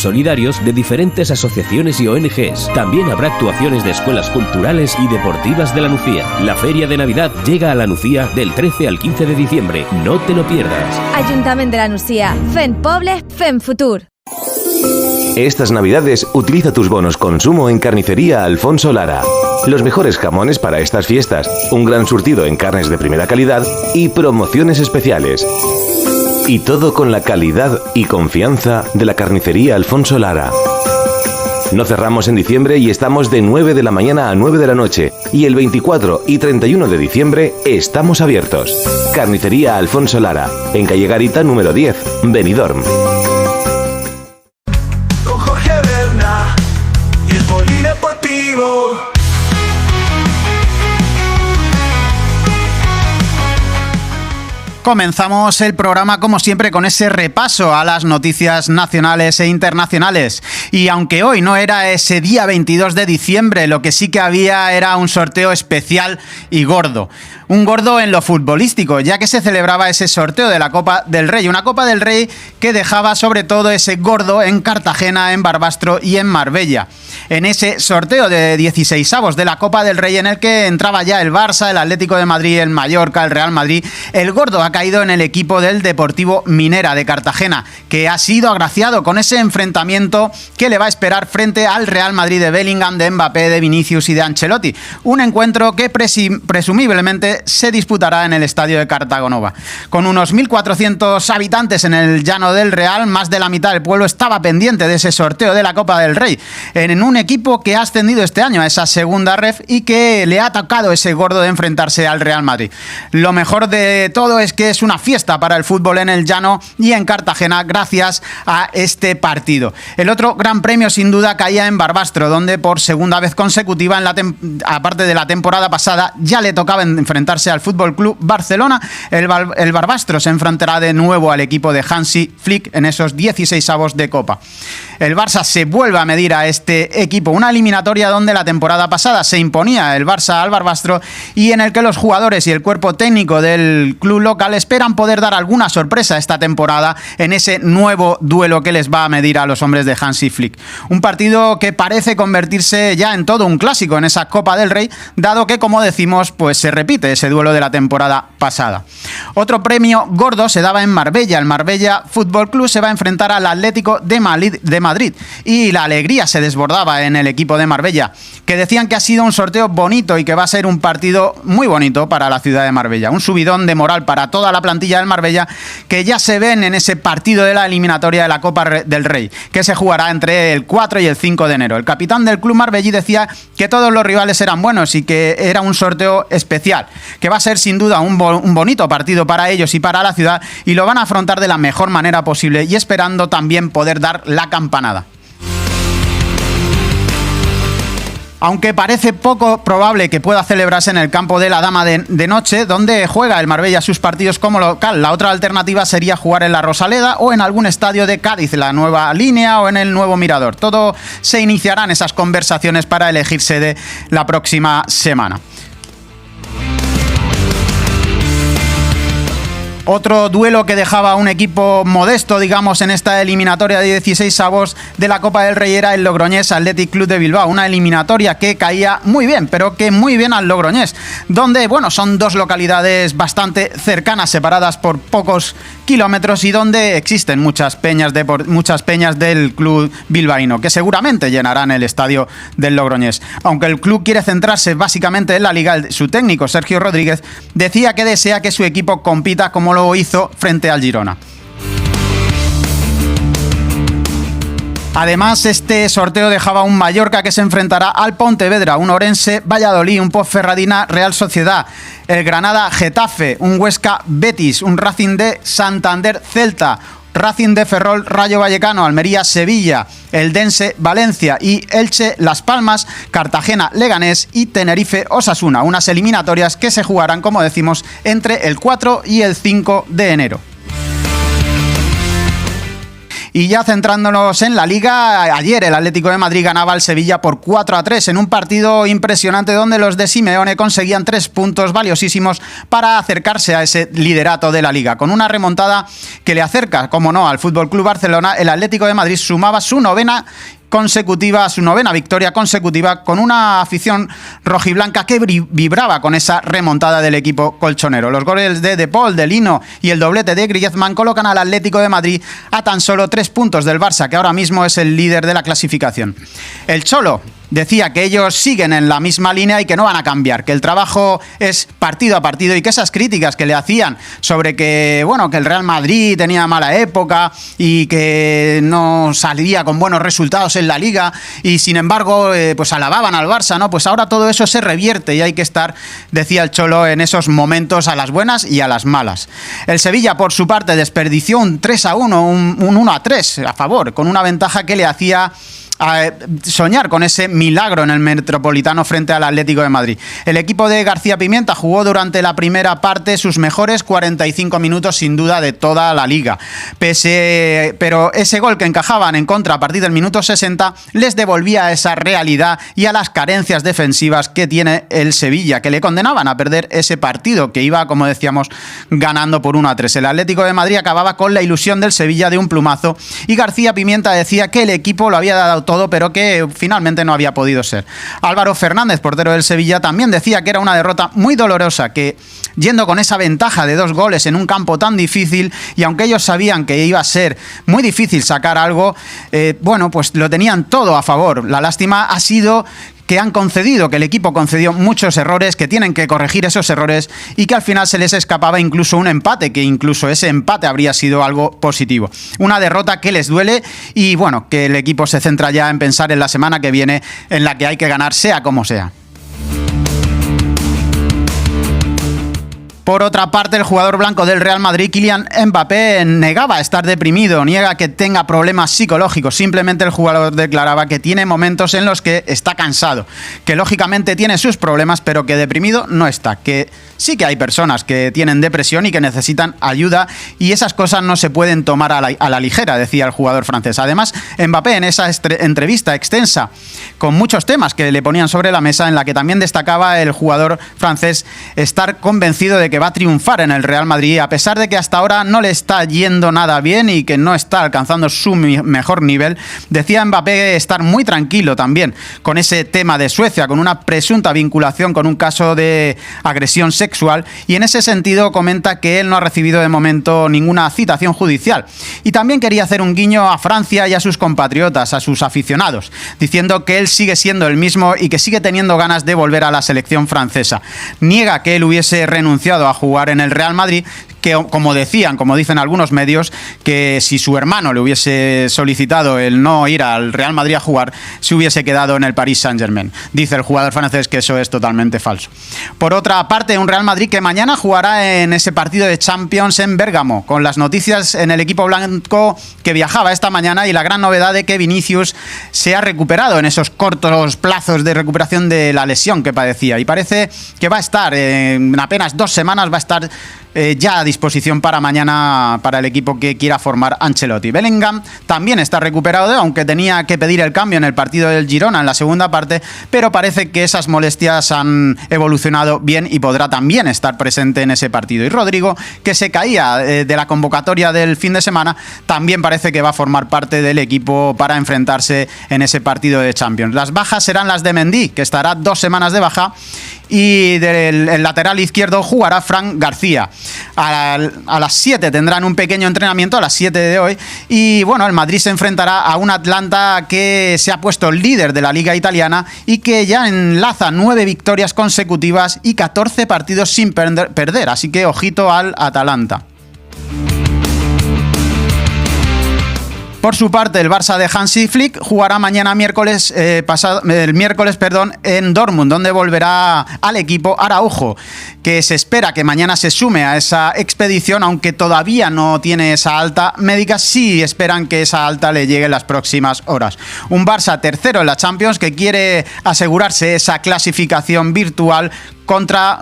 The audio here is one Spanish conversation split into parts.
solidarios de diferentes asociaciones y ONGs. También habrá actuaciones de escuelas culturales y deportivas de la Nucía. La Feria de Navidad llega a la Nucía del 13 al 15 de diciembre. No te lo pierdas. Ayuntamiento de la Nucía. Fem Poble, Fem Futur. Estas Navidades utiliza tus bonos consumo en Carnicería Alfonso Lara. Los mejores jamones para estas fiestas, un gran surtido en carnes de primera calidad y promociones especiales. Y todo con la calidad y confianza de la Carnicería Alfonso Lara. No cerramos en diciembre y estamos de 9 de la mañana a 9 de la noche. Y el 24 y 31 de diciembre estamos abiertos. Carnicería Alfonso Lara, en calle Garita número 10, Benidorm. Con Jorge Berna y el Polideportivo. Comenzamos el programa como siempre con ese repaso a las noticias nacionales e internacionales. Y aunque hoy no era ese día 22 de diciembre, lo que sí que había era un sorteo especial y gordo. Un gordo en lo futbolístico, ya que se celebraba ese sorteo de la Copa del Rey. Una Copa del Rey que dejaba sobre todo ese gordo en Cartagena, en Barbastro y en Marbella. En ese sorteo de 16avos de la Copa del Rey en el que entraba ya el Barça, el Atlético de Madrid, el Mallorca, el Real Madrid, el gordo ha caído en el equipo del Deportivo Minera de Cartagena, que ha sido agraciado con ese enfrentamiento que le va a esperar frente al Real Madrid de Bellingham, de Mbappé, de Vinicius y de Ancelotti. Un encuentro que presumiblemente se disputará en el estadio de Cartagonova. Con unos 1.400 habitantes en el llano del Real, más de la mitad del pueblo estaba pendiente de ese sorteo de la Copa del Rey, en un equipo que ha ascendido este año a esa segunda ref y que le ha tocado ese gordo de enfrentarse al Real Madrid. Lo mejor de todo es que es una fiesta para el fútbol en el llano y en Cartagena gracias a este partido. El otro gran premio sin duda caía en Barbastro, donde por segunda vez consecutiva, aparte de la temporada pasada, ya le tocaba enfrentarse al Fútbol Club Barcelona. El Barbastro se enfrentará de nuevo al equipo de Hansi Flick en esos 16avos de Copa. El Barça se vuelve a medir a este equipo, una eliminatoria donde la temporada pasada se imponía el Barça al Barbastro y en el que los jugadores y el cuerpo técnico del club local esperan poder dar alguna sorpresa esta temporada en ese nuevo duelo que les va a medir a los hombres de Hansi Flick. Un partido que parece convertirse ya en todo un clásico en esa Copa del Rey, dado que, como decimos, pues se repite ese duelo de la temporada pasada. Otro premio gordo se daba en Marbella. El Marbella Fútbol Club se va a enfrentar al Atlético de Madrid y la alegría se desbordaba en el equipo de Marbella, que decían que ha sido un sorteo bonito y que va a ser un partido muy bonito para la ciudad de Marbella. Un subidón de moral para toda la plantilla del Marbella, que ya se ven en ese partido de la eliminatoria de la Copa del Rey, que se jugará entre el 4 y el 5 de enero. El capitán del club marbellí decía que todos los rivales eran buenos y que era un sorteo especial, que va a ser sin duda un bonito partido para ellos y para la ciudad, y lo van a afrontar de la mejor manera posible y esperando también poder dar la campanada. Aunque parece poco probable que pueda celebrarse en el campo de la Dama de Noche, donde juega el Marbella sus partidos como local. La otra alternativa sería jugar en la Rosaleda o en algún estadio de Cádiz, la Nueva Línea o en el Nuevo Mirador. Todo se iniciarán esas conversaciones para elegir sede la próxima semana. Otro duelo que dejaba un equipo modesto, digamos, en esta eliminatoria de 16avos de la Copa del Rey era el Logroñés Athletic Club de Bilbao. Una eliminatoria que caía muy bien, pero que muy bien al Logroñés, donde, bueno, son dos localidades bastante cercanas, separadas por pocos kilómetros y donde existen muchas peñas del club bilbaíno, que seguramente llenarán el estadio del Logroñés. Aunque el club quiere centrarse básicamente en la Liga, su técnico, Sergio Rodríguez, decía que desea que su equipo compita como lo hizo frente al Girona. Además, este sorteo dejaba un Mallorca que se enfrentará al Pontevedra, un Orense Valladolid, un Ponferradina Real Sociedad, el Granada Getafe, un Huesca Betis, un Racing de Santander Celta, Racing de Ferrol Rayo Vallecano, Almería Sevilla, Eldense Valencia y Elche Las Palmas, Cartagena Leganés y Tenerife Osasuna. Unas eliminatorias que se jugarán, como decimos, entre el 4 y el 5 de enero. Y ya centrándonos en la Liga, ayer el Atlético de Madrid ganaba al Sevilla por 4-3 en un partido impresionante donde los de Simeone conseguían 3 puntos valiosísimos para acercarse a ese liderato de la Liga. Con una remontada que le acerca, como no, al FC Barcelona, el Atlético de Madrid sumaba su novena victoria consecutiva, con una afición rojiblanca que vibraba con esa remontada del equipo colchonero. Los goles de Paul, de Lino y el doblete de Griezmann colocan al Atlético de Madrid a tan solo 3 puntos del Barça, que ahora mismo es el líder de la clasificación. El Cholo decía que ellos siguen en la misma línea y que no van a cambiar, que el trabajo es partido a partido y que esas críticas que le hacían sobre que, bueno, que el Real Madrid tenía mala época y que no salía con buenos resultados en la Liga y sin embargo pues alababan al Barça, ¿no? Pues ahora todo eso se revierte y hay que estar, decía el Cholo, en esos momentos a las buenas y a las malas. El Sevilla, por su parte, desperdició un 3-1, un 1-3 a favor, con una ventaja que le hacía a soñar con ese milagro en el Metropolitano frente al Atlético de Madrid. El equipo de García Pimienta jugó durante la primera parte sus mejores 45 minutos sin duda de toda la Liga. Pero ese gol que encajaban en contra a partir del minuto 60 les devolvía a esa realidad y a las carencias defensivas que tiene el Sevilla, que le condenaban a perder ese partido que iba, como decíamos, ganando por 1-3. El Atlético de Madrid acababa con la ilusión del Sevilla de un plumazo y García Pimienta decía que el equipo lo había dado todo, pero que finalmente no había podido ser. Álvaro Fernández, portero del Sevilla, también decía que era una derrota muy dolorosa, que yendo con esa ventaja de 2 goles en un campo tan difícil, y aunque ellos sabían que iba a ser muy difícil sacar algo, bueno, pues lo tenían todo a favor. La lástima ha sido que el equipo concedió muchos errores, que tienen que corregir esos errores y que al final se les escapaba incluso un empate, que incluso ese empate habría sido algo positivo. Una derrota que les duele y bueno, que el equipo se centra ya en pensar en la semana que viene, en la que hay que ganar sea como sea. Por otra parte, el jugador blanco del Real Madrid, Kylian Mbappé, negaba estar deprimido, niega que tenga problemas psicológicos. Simplemente el jugador declaraba que tiene momentos en los que está cansado, que lógicamente tiene sus problemas, pero que deprimido no está, que sí que hay personas que tienen depresión y que necesitan ayuda y esas cosas no se pueden tomar a la ligera, decía el jugador francés. Además, Mbappé, en esa entrevista extensa con muchos temas que le ponían sobre la mesa, en la que también destacaba el jugador francés estar convencido de que va a triunfar en el Real Madrid, a pesar de que hasta ahora no le está yendo nada bien y que no está alcanzando su mejor nivel. Decía Mbappé estar muy tranquilo también con ese tema de Suecia, con una presunta vinculación con un caso de agresión sexual, y en ese sentido comenta que él no ha recibido de momento ninguna citación judicial. Y también quería hacer un guiño a Francia y a sus compatriotas, a sus aficionados, diciendo que él sigue siendo el mismo y que sigue teniendo ganas de volver a la selección francesa. Niega que él hubiese renunciado a jugar en el Real Madrid, que como dicen algunos medios, que si su hermano le hubiese solicitado el no ir al Real Madrid a jugar, se hubiese quedado en el Paris Saint-Germain. Dice el jugador francés que eso es totalmente falso. Por otra parte, un Real Madrid que mañana jugará en ese partido de Champions en Bérgamo, con las noticias en el equipo blanco que viajaba esta mañana y la gran novedad de que Vinicius se ha recuperado en esos cortos plazos de recuperación de la lesión que padecía, y parece que va a estar en apenas 2 semanas, va a estar ya a disposición para mañana para el equipo que quiera formar Ancelotti. Bellingham también está recuperado, aunque tenía que pedir el cambio en el partido del Girona en la segunda parte, pero parece que esas molestias han evolucionado bien y podrá también estar presente en ese partido. Y Rodrigo, que se caía de la convocatoria del fin de semana, también parece que va a formar parte del equipo para enfrentarse en ese partido de Champions. Las bajas serán las de Mendy, que estará 2 semanas de baja, y del lateral izquierdo jugará Fran García. A las 7 tendrán un pequeño entrenamiento, a las 7 de hoy, y bueno, el Madrid se enfrentará a un Atlanta que se ha puesto líder de la Liga Italiana y que ya enlaza 9 victorias consecutivas y 14 partidos sin perder, así que ojito al Atalanta. Por su parte, el Barça de Hansi Flick jugará mañana el miércoles en Dortmund, donde volverá al equipo Araujo, que se espera que mañana se sume a esa expedición, aunque todavía no tiene esa alta médica. Sí esperan que esa alta le llegue en las próximas horas. Un Barça tercero en la Champions que quiere asegurarse esa clasificación virtual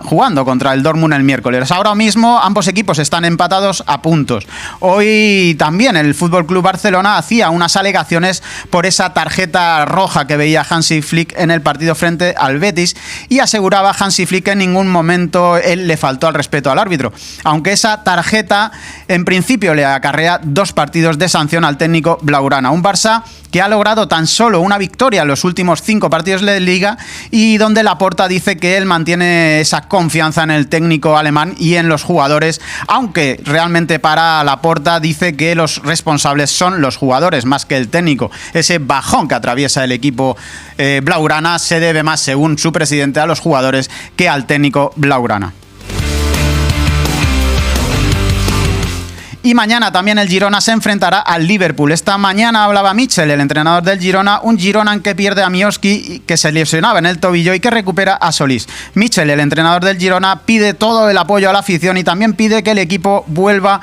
jugando contra el Dortmund el miércoles. Ahora mismo ambos equipos están empatados a puntos. Hoy también el FC Barcelona hacía unas alegaciones por esa tarjeta roja que veía Hansi Flick en el partido frente al Betis, y aseguraba Hansi Flick que en ningún momento él le faltó al respeto al árbitro, aunque esa tarjeta en principio le acarrea 2 partidos de sanción al técnico blaugrana. Un Barça que ha logrado tan solo una victoria en los últimos 5 partidos de Liga, y donde Laporta dice que él mantiene esa confianza en el técnico alemán y en los jugadores, aunque realmente para Laporta dice que los responsables son los jugadores más que el técnico. Ese bajón que atraviesa el equipo blaugrana se debe más, según su presidente, a los jugadores que al técnico blaugrana. Y mañana también el Girona se enfrentará al Liverpool. Esta mañana hablaba Michel, el entrenador del Girona, un Girona en que pierde a Mioski, que se lesionaba en el tobillo, y que recupera a Solís. Michel, el entrenador del Girona, pide todo el apoyo a la afición y también pide que el equipo vuelva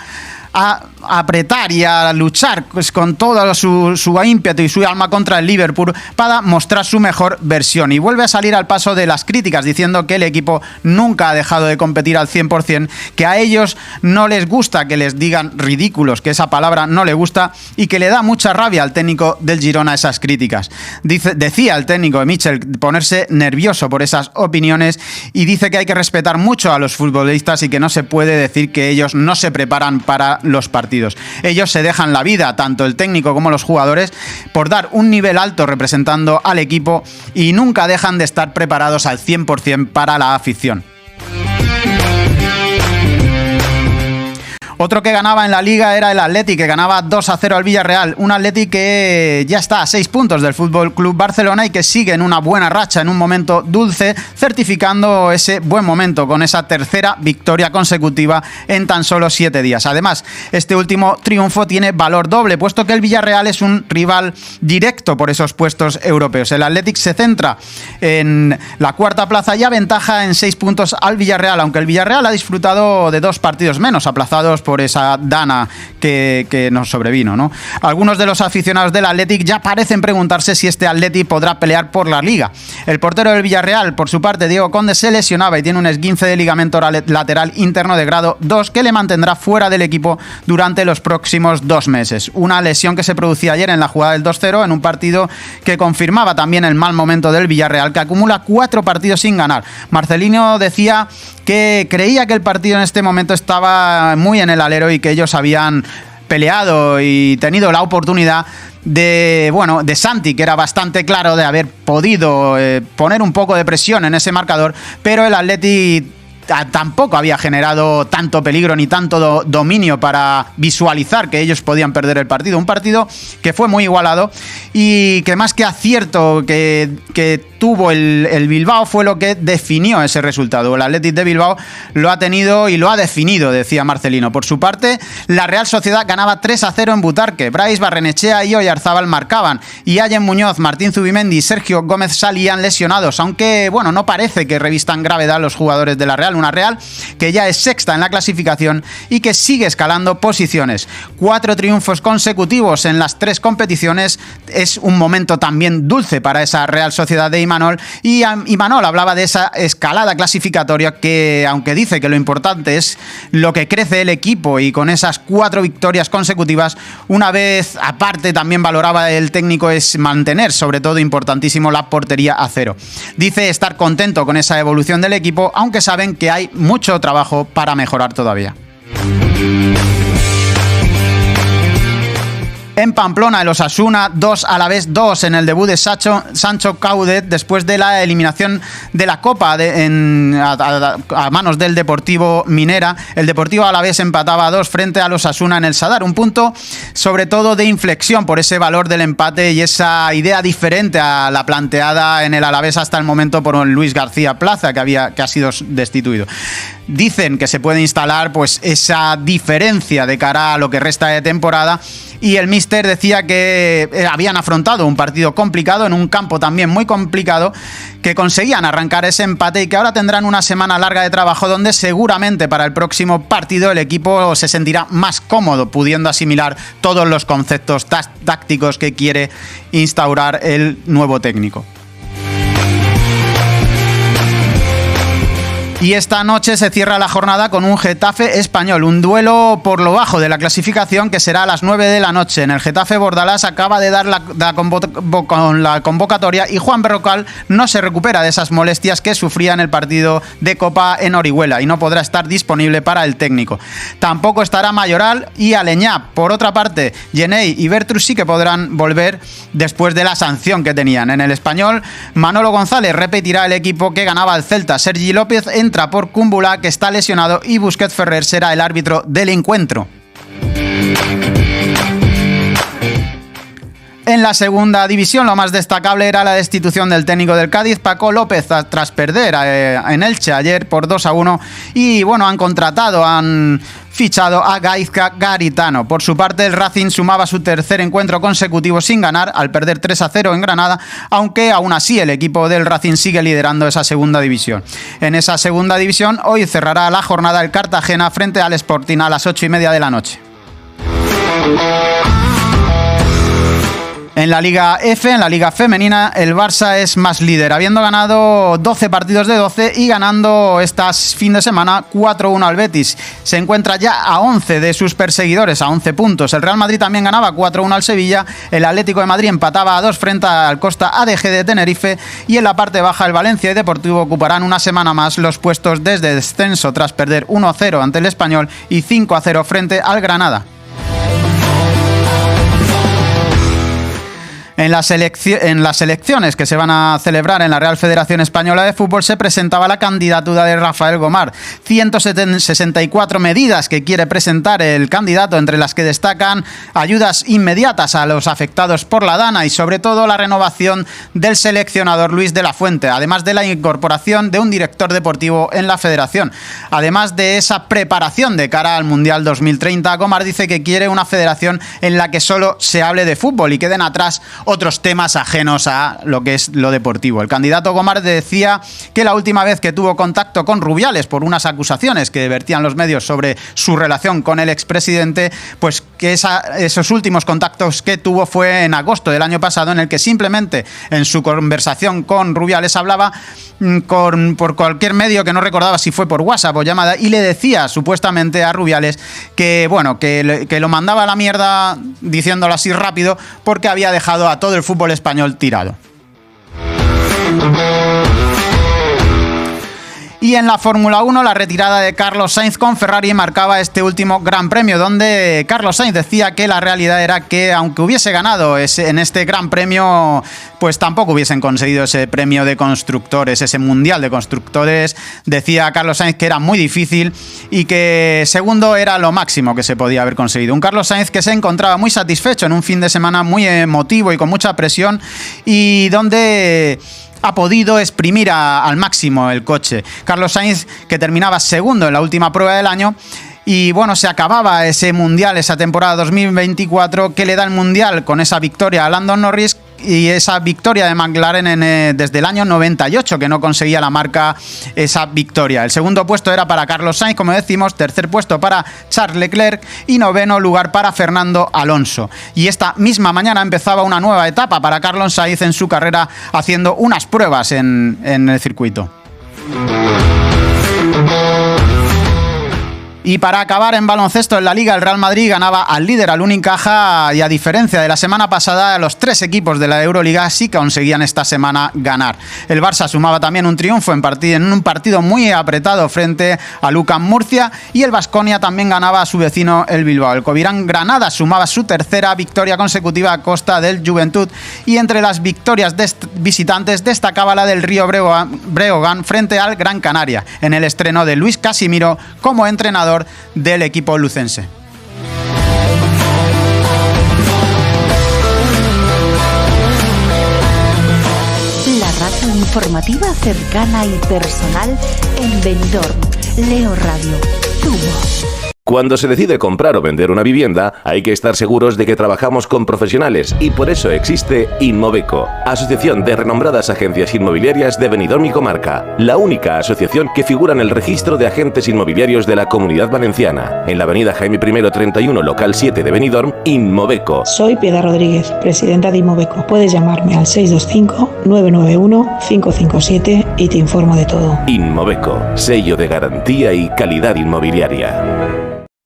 a apretar y a luchar pues con todo su ímpetu y su alma contra el Liverpool para mostrar su mejor versión. Y vuelve a salir al paso de las críticas, diciendo que el equipo nunca ha dejado de competir al 100%, que a ellos no les gusta que les digan ridículos, que esa palabra no le gusta, y que le da mucha rabia al técnico del Girona esas críticas. Decía el técnico de Michel ponerse nervioso por esas opiniones, y dice que hay que respetar mucho a los futbolistas y que no se puede decir que ellos no se preparan para los partidos. Ellos se dejan la vida, tanto el técnico como los jugadores, por dar un nivel alto representando al equipo, y nunca dejan de estar preparados al 100% para la afición. Otro que ganaba en la Liga era el Atleti, que ganaba 2-0 al Villarreal. Un Atleti que ya está a 6 puntos del FC Barcelona y que sigue en una buena racha, en un momento dulce, certificando ese buen momento con esa tercera victoria consecutiva en tan solo 7 días. Además, este último triunfo tiene valor doble, puesto que el Villarreal es un rival directo por esos puestos europeos. El Athletic se centra en la cuarta plaza y aventaja en 6 puntos al Villarreal, aunque el Villarreal ha disfrutado de 2 partidos menos, aplazados por esa dana que nos sobrevino, ¿no? Algunos de los aficionados del Athletic ya parecen preguntarse si este Athletic podrá pelear por la Liga. El portero del Villarreal, por su parte, Diego Conde, se lesionaba y tiene un esguince de ligamento lateral interno de grado 2 que le mantendrá fuera del equipo durante los próximos 2 meses. Una lesión que se producía ayer en la jugada del 2-0, en un partido que confirmaba también el mal momento del Villarreal, que acumula 4 partidos sin ganar. Marcelino decía que creía que el partido en este momento estaba muy en el alero y que ellos habían peleado y tenido la oportunidad de Santi, que era bastante claro de haber podido poner un poco de presión en ese marcador, pero el Atleti tampoco había generado tanto peligro ni tanto dominio para visualizar que ellos podían perder el partido. Un partido que fue muy igualado y que más que acierto que tuvo el Bilbao fue lo que definió ese resultado. El Athletic de Bilbao lo ha tenido y lo ha definido, decía Marcelino. Por su parte, la Real Sociedad ganaba 3-0 en Butarque. Brais, Barrenechea y Oyarzábal marcaban, y Allen Muñoz, Martín Zubimendi y Sergio Gómez salían lesionados, aunque no parece que revistan gravedad los jugadores de la Real. Una Real que ya es sexta en la clasificación y que sigue escalando posiciones. 4 triunfos consecutivos en las 3 competiciones es un momento también dulce para esa Real Sociedad de Imanol, y Imanol hablaba de esa escalada clasificatoria que, aunque dice que lo importante es lo que crece el equipo, y con esas 4 victorias consecutivas, una vez aparte también valoraba el técnico es mantener, sobre todo importantísimo, la portería a 0. Dice estar contento con esa evolución del equipo, aunque saben que hay mucho trabajo para mejorar todavía. En Pamplona, el Osasuna 2, Alavés 2 en el debut de Sancho Caudet después de la eliminación de la Copa a manos del Deportivo Minera. El Deportivo Alavés empataba a 2 frente al Osasuna en el Sadar. Un punto sobre todo de inflexión por ese valor del empate y esa idea diferente a la planteada en el Alavés hasta el momento por Luis García Plaza, que ha sido destituido. Dicen que se puede instalar pues esa diferencia de cara a lo que resta de temporada, y el míster decía que habían afrontado un partido complicado en un campo también muy complicado, que conseguían arrancar ese empate y que ahora tendrán una semana larga de trabajo donde seguramente para el próximo partido el equipo se sentirá más cómodo pudiendo asimilar todos los conceptos tácticos que quiere instaurar el nuevo técnico. Y esta noche se cierra la jornada con un Getafe Español, un duelo por lo bajo de la clasificación que será a las 9 de la noche. En el Getafe Bordalás acaba de dar con la convocatoria y Juan Berrocal no se recupera de esas molestias que sufría en el partido de Copa en Orihuela y no podrá estar disponible para el técnico. Tampoco estará Mayoral y Aleñá. Por otra parte, Jenei y Bertrus sí que podrán volver después de la sanción que tenían. En el Español, Manolo González repetirá el equipo que ganaba al Celta. Sergi López entra por Cúmbula, que está lesionado, y Busquets Ferrer será el árbitro del encuentro. En la segunda división, lo más destacable era la destitución del técnico del Cádiz, Paco López, tras perder en Elche ayer por 2-1. Y bueno, han fichado a Gaizka Garitano. Por su parte, el Racing sumaba su tercer encuentro consecutivo sin ganar al perder 3-0 en Granada, aunque aún así el equipo del Racing sigue liderando esa segunda división. En esa segunda división, hoy cerrará la jornada el Cartagena frente al Sporting a las 8:30 de la noche. En la Liga F, en la Liga Femenina, el Barça es más líder, habiendo ganado 12 partidos de 12 y ganando estas fin de semana 4-1 al Betis. Se encuentra ya a 11 de sus perseguidores, a 11 puntos. El Real Madrid también ganaba 4-1 al Sevilla, el Atlético de Madrid empataba a 2 frente al Costa ADG de Tenerife y en la parte baja el Valencia y Deportivo ocuparán una semana más los puestos desde descenso tras perder 1-0 ante el Español y 5-0 frente al Granada. En las elecciones que se van a celebrar en la Real Federación Española de Fútbol se presentaba la candidatura de Rafael Gomar. 164 medidas que quiere presentar el candidato, entre las que destacan ayudas inmediatas a los afectados por la Dana y sobre todo la renovación del seleccionador Luis de la Fuente, además de la incorporación de un director deportivo en la federación. Además de esa preparación de cara al Mundial 2030, Gomar dice que quiere una federación en la que solo se hable de fútbol y queden atrás otros temas ajenos a lo que es lo deportivo. El candidato Gomar decía que la última vez que tuvo contacto con Rubiales por unas acusaciones que vertían los medios sobre su relación con el expresidente, pues que esos últimos contactos que tuvo fue en agosto del año pasado, en el que simplemente en su conversación con Rubiales hablaba por cualquier medio, que no recordaba si fue por WhatsApp o llamada, y le decía supuestamente a Rubiales que bueno, que lo mandaba a la mierda, diciéndolo así rápido, porque había dejado a todo el fútbol español tirado. Y en la Fórmula 1, la retirada de Carlos Sainz con Ferrari marcaba este último Gran Premio, donde Carlos Sainz decía que la realidad era que aunque hubiese ganado en este Gran Premio, pues tampoco hubiesen conseguido ese premio de constructores, ese Mundial de Constructores. Decía Carlos Sainz que era muy difícil y que segundo era lo máximo que se podía haber conseguido. Un Carlos Sainz que se encontraba muy satisfecho en un fin de semana muy emotivo y con mucha presión, y donde ha podido exprimir al máximo el coche. Carlos Sainz, que terminaba segundo en la última prueba del año, y bueno, se acababa ese Mundial, esa temporada 2024 que le da el Mundial con esa victoria a Lando Norris y esa victoria de McLaren desde el año 98, que no conseguía la marca esa victoria. El segundo puesto era para Carlos Sainz, como decimos, tercer puesto para Charles Leclerc y noveno lugar para Fernando Alonso. Y esta misma mañana empezaba una nueva etapa para Carlos Sainz en su carrera, haciendo unas pruebas en el circuito. Y para acabar en baloncesto en la Liga, el Real Madrid ganaba al líder, al Unicaja, y a diferencia de la semana pasada, los tres equipos de la Euroliga sí conseguían esta semana ganar. El Barça sumaba también un triunfo en un partido muy apretado frente al UCAM Murcia, y el Baskonia también ganaba a su vecino el Bilbao. El Covirán Granada sumaba su tercera victoria consecutiva a costa del Juventud, y entre las victorias visitantes destacaba la del Río Breogán frente al Gran Canaria, en el estreno de Luis Casimiro como entrenador del equipo lucense. La radio informativa cercana y personal en Benidorm. Leo Radio. Zumo. Cuando se decide comprar o vender una vivienda, hay que estar seguros de que trabajamos con profesionales y por eso existe Inmobeco, asociación de renombradas agencias inmobiliarias de Benidorm y comarca, la única asociación que figura en el registro de agentes inmobiliarios de la Comunidad Valenciana. En la avenida Jaime I 31, local 7 de Benidorm, Inmobeco. Soy Piedad Rodríguez, presidenta de Inmobeco. Puedes llamarme al 625-991-557 y te informo de todo. Inmobeco, sello de garantía y calidad inmobiliaria.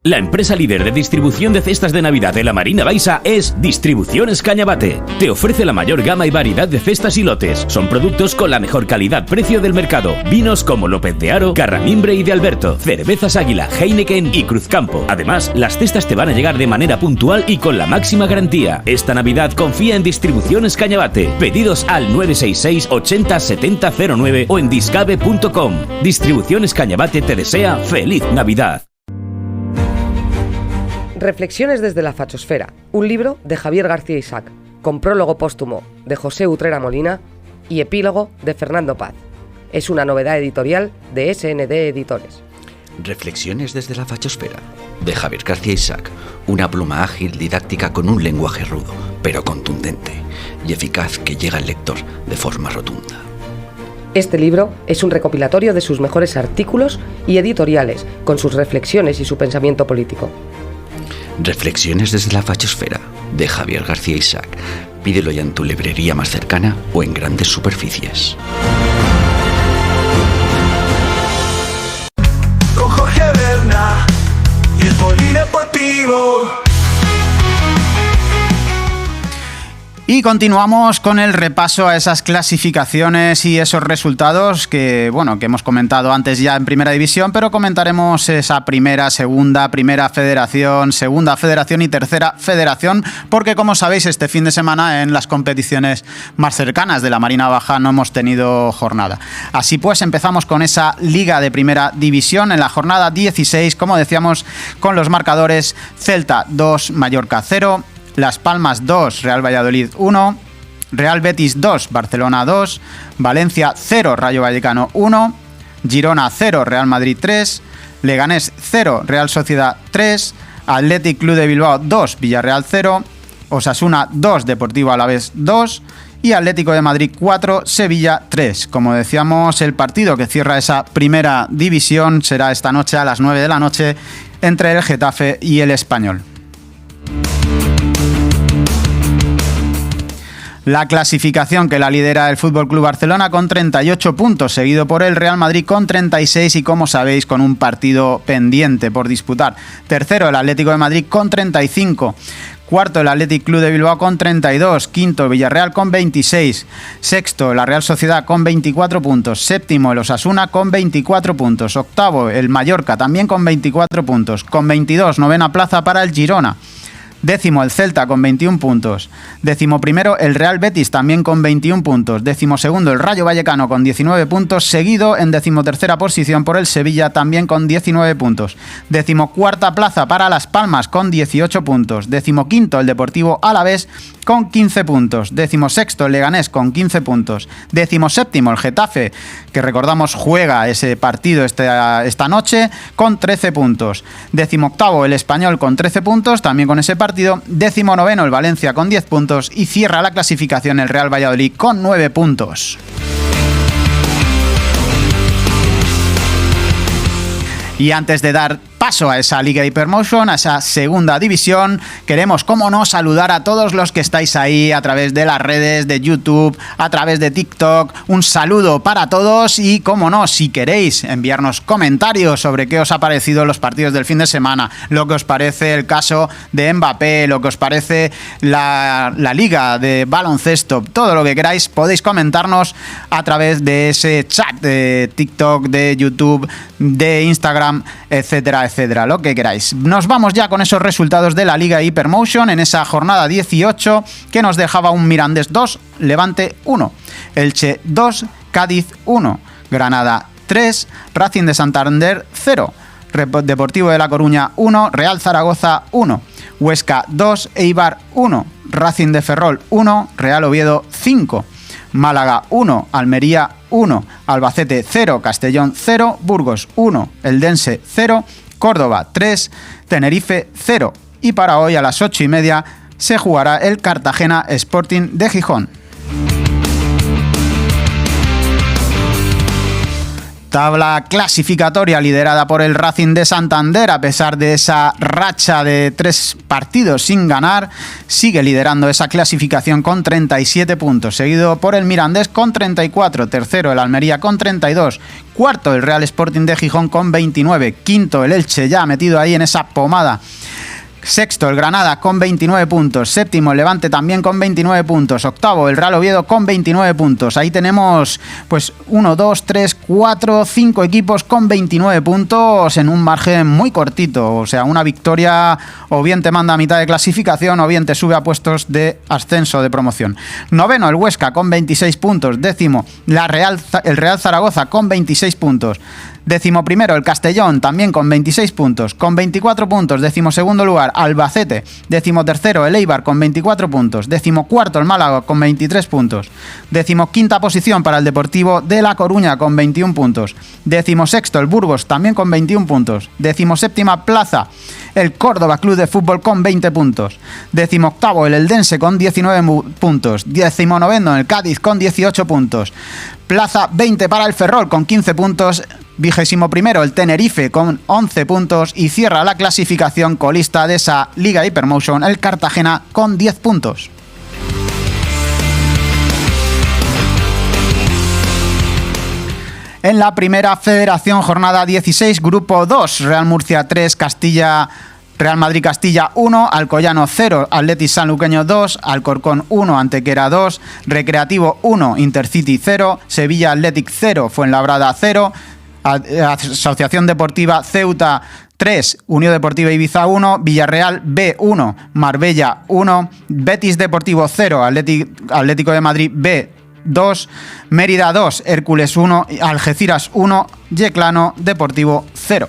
La empresa líder de distribución de cestas de Navidad de la Marina Baixa es Distribuciones Cañabate. Te ofrece la mayor gama y variedad de cestas y lotes. Son productos con la mejor calidad-precio del mercado. Vinos como López de Haro, Carramimbre y de Alberto. Cervezas Águila, Heineken y Cruzcampo. Además, las cestas te van a llegar de manera puntual y con la máxima garantía. Esta Navidad confía en Distribuciones Cañabate. Pedidos al 966 80 70 09 o en discabe.com. Distribuciones Cañabate te desea ¡Feliz Navidad! Reflexiones desde la fachosfera, un libro de Javier García Isaac, con prólogo póstumo de José Utrera Molina y epílogo de Fernando Paz. Es una novedad editorial de SND Editores. Reflexiones desde la fachosfera, de Javier García Isaac, una pluma ágil didáctica con un lenguaje rudo, pero contundente y eficaz que llega al lector de forma rotunda. Este libro es un recopilatorio de sus mejores artículos y editoriales, con sus reflexiones y su pensamiento político. Reflexiones desde la fachosfera, de Javier García Isaac. Pídelo ya en tu librería más cercana o en grandes superficies. Con Jorge Berna y el Polideportivo. Y continuamos con el repaso a esas clasificaciones y esos resultados que hemos comentado antes ya en Primera División, pero comentaremos esa primera, segunda federación y tercera federación, porque como sabéis, este fin de semana en las competiciones más cercanas de la Marina Baja no hemos tenido jornada. Así pues, empezamos con esa Liga de Primera División en la jornada 16, como decíamos, con los marcadores: Celta 2, Mallorca 0, Las Palmas 2, Real Valladolid 1, Real Betis 2, Barcelona 2, Valencia 0, Rayo Vallecano 1, Girona 0, Real Madrid 3, Leganés 0, Real Sociedad 3, Athletic Club de Bilbao 2, Villarreal 0, Osasuna 2, Deportivo Alavés 2 y Atlético de Madrid 4, Sevilla 3. Como decíamos, el partido que cierra esa Primera División será esta noche a las 9 de la noche entre el Getafe y el Español. La clasificación, que la lidera el FC Barcelona con 38 puntos, seguido por el Real Madrid con 36 y, como sabéis, con un partido pendiente por disputar. Tercero, el Atlético de Madrid con 35. Cuarto, el Athletic Club de Bilbao con 32. Quinto, Villarreal con 26. Sexto, la Real Sociedad con 24 puntos. Séptimo, el Osasuna con 24 puntos. Octavo, el Mallorca también con 24 puntos. Con 22, novena plaza para el Girona. Décimo, el Celta con 21 puntos. Décimo primero, el Real Betis también con 21 puntos. Décimo segundo, el Rayo Vallecano con 19 puntos, seguido en decimotercera posición por el Sevilla también con 19 puntos. Décimo cuarta plaza para Las Palmas con 18 puntos. Décimo quinto, el Deportivo Alavés con 15 puntos. Décimo sexto, el Leganés con 15 puntos. Décimo séptimo, el Getafe, que recordamos juega ese partido esta noche, con 13 puntos. Décimo octavo, el Español con 13 puntos, también con ese partido. Décimo noveno, el Valencia con 10 puntos y cierra la clasificación el Real Valladolid con 9 puntos. Y antes de dar paso a esa Liga Hypermotion, a esa segunda división, queremos, cómo no, saludar a todos los que estáis ahí a través de las redes de YouTube, a través de TikTok. Un saludo para todos y, cómo no, si queréis enviarnos comentarios sobre qué os ha parecido los partidos del fin de semana, lo que os parece el caso de Mbappé, lo que os parece la liga de baloncesto, todo lo que queráis, podéis comentarnos a través de ese chat de TikTok, de YouTube, de Instagram, etcétera, etcétera, lo que queráis. Nos vamos ya con esos resultados de la Liga Hypermotion en esa jornada 18 que nos dejaba un Mirandés 2, Levante 1, Elche 2, Cádiz 1, Granada 3, Racing de Santander 0, Deportivo de La Coruña 1, Real Zaragoza 1, Huesca 2, Eibar 1, Racing de Ferrol 1, Real Oviedo 5, Málaga 1, Almería 1, Albacete 0, Castellón 0, Burgos 1, Eldense 0, Córdoba 3, Tenerife 0. Y para hoy a las 8:30 se jugará el Cartagena Sporting de Gijón. Tabla clasificatoria liderada por el Racing de Santander. A pesar de esa racha de 3 partidos sin ganar, sigue liderando esa clasificación con 37 puntos, seguido por el Mirandés con 34, tercero el Almería con 32, cuarto el Real Sporting de Gijón con 29, quinto el Elche, ya metido ahí en esa pomada, sexto el Granada con 29 puntos, séptimo el Levante también con 29 puntos, octavo el Real Oviedo con 29 puntos. Ahí tenemos pues 1, 2, 3, 4, 5 equipos con 29 puntos en un margen muy cortito. O sea, una victoria o bien te manda a mitad de clasificación o bien te sube a puestos de ascenso de promoción. Noveno el Huesca con 26 puntos, décimo el Real Zaragoza con 26 puntos. 11º el Castellón, también con 26 puntos. Con 24 puntos, 12º lugar Albacete. 13º el Eibar con 24 puntos. 14º el Málaga con 23 puntos. 15ª posición para el Deportivo de La Coruña con 21 puntos. 16º el Burgos, también con 21 puntos. 17ª plaza el Córdoba Club de Fútbol con 20 puntos. 18º el Eldense con 19 puntos. 19º el Cádiz con 18 puntos. Plaza 20 para el Ferrol con 15 puntos. 21º el Tenerife con 11 puntos y cierra la clasificación colista de esa Liga Hypermotion el Cartagena con 10 puntos. En la primera federación, jornada 16, grupo 2, Real Murcia 3, Real Madrid Castilla 1, Alcoyano 0, Athletic Sanluqueño 2, Alcorcón 1, Antequera 2, Recreativo 1, Intercity 0, Sevilla Athletic 0, Fuenlabrada 0, Asociación Deportiva Ceuta 3, Unión Deportiva Ibiza 1, Villarreal B 1, Marbella 1, Betis Deportivo 0, Atlético de Madrid B 2, Mérida 2, Hércules 1, Algeciras 1, Yeclano Deportivo 0.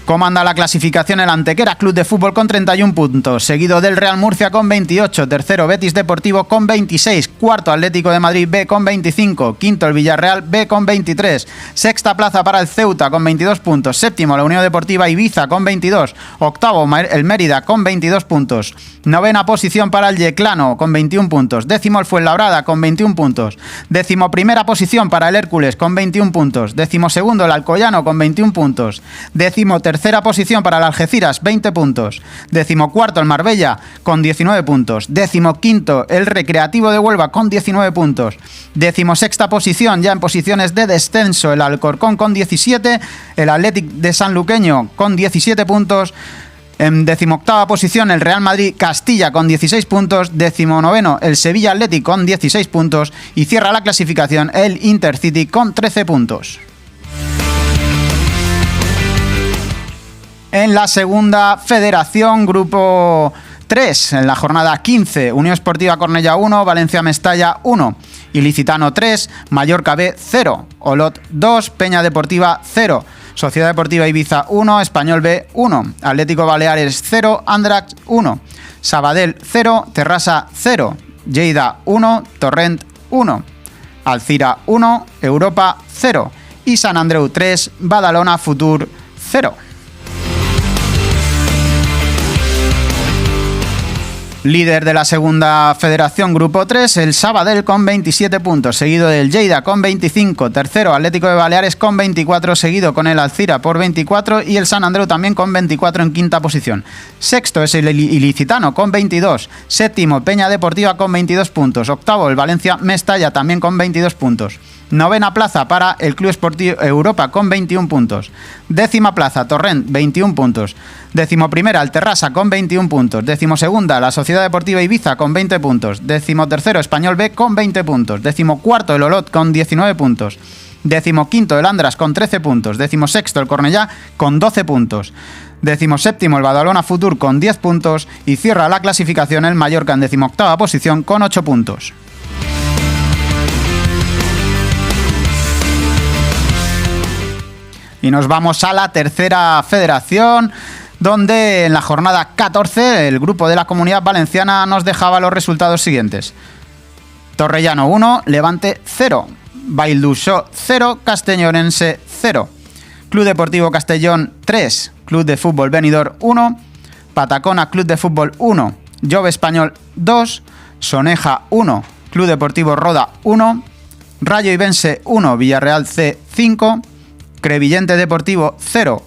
Comanda la clasificación el Antequera Club de Fútbol con 31 puntos, seguido del Real Murcia con 28, tercero Betis Deportivo con 26, cuarto Atlético de Madrid B con 25, quinto el Villarreal B con 23, sexta plaza para el Ceuta con 22 puntos, séptimo la Unión Deportiva Ibiza con 22, octavo el Mérida con 22 puntos, novena posición para el Yeclano con 21 puntos, décimo el Fuenlabrada con 21 puntos, décimo primera posición para el Hércules con 21 puntos, décimo segundo el Alcoyano con 21 puntos, décimo tercera posición para el Algeciras, 20 puntos. 14º el Marbella con 19 puntos. 15º el Recreativo de Huelva con 19 puntos. 16ª posición, ya en posiciones de descenso, el Alcorcón con 17. El Athletic de Sanluqueño con 17 puntos. En 18ª posición el Real Madrid Castilla con 16 puntos. 19º el Sevilla Athletic con 16 puntos. Y cierra la clasificación el Intercity con 13 puntos. En la segunda federación, grupo 3, en la jornada 15, Unión Esportiva Cornellá 1, Valencia Mestalla 1, Ilicitano 3, Mallorca B 0, Olot 2, Peña Deportiva 0, Sociedad Deportiva Ibiza 1, Español B 1, Atlético Baleares 0, Andratx 1, Sabadell 0, Terrassa 0, Lleida 1, Torrent 1, Alcira 1, Europa 0 y Sant Andreu 3, Badalona Futur 0. Líder de la segunda federación, grupo 3, el Sabadell con 27 puntos, seguido del Lleida con 25, tercero Atlético de Baleares con 24, seguido con el Alcira por 24 y el Sant Andreu también con 24 en quinta posición. Sexto es el Ilicitano con 22, séptimo Peña Deportiva con 22 puntos, octavo el Valencia Mestalla también con 22 puntos. Novena plaza para el Club Esportivo Europa con 21 puntos. Décima plaza Torrent, 21 puntos. Décimo primera el Terrassa con 21 puntos. Décimo segunda la Sociedad Deportiva Ibiza con 20 puntos. Décimo tercero Español B con 20 puntos. Décimo cuarto el Olot con 19 puntos. Décimo quinto el Andratx con 13 puntos. Décimo sexto el Cornellá con 12 puntos. Décimo séptimo el Badalona Futur con 10 puntos. Y cierra la clasificación el Mallorca en décimo octava posición con 8 puntos. Y nos vamos a la tercera federación, donde en la jornada 14 el grupo de la Comunidad Valenciana nos dejaba los resultados siguientes. Torrellano 1, Levante 0, Valldussó 0, Castellonense 0. Club Deportivo Castellón 3, Club de Fútbol Benidorm 1, Patacona Club de Fútbol 1, Jove Español 2, Soneja 1, Club Deportivo Roda 1, Rayo Ibense 1, Villarreal C 5, Crevillente Deportivo 0,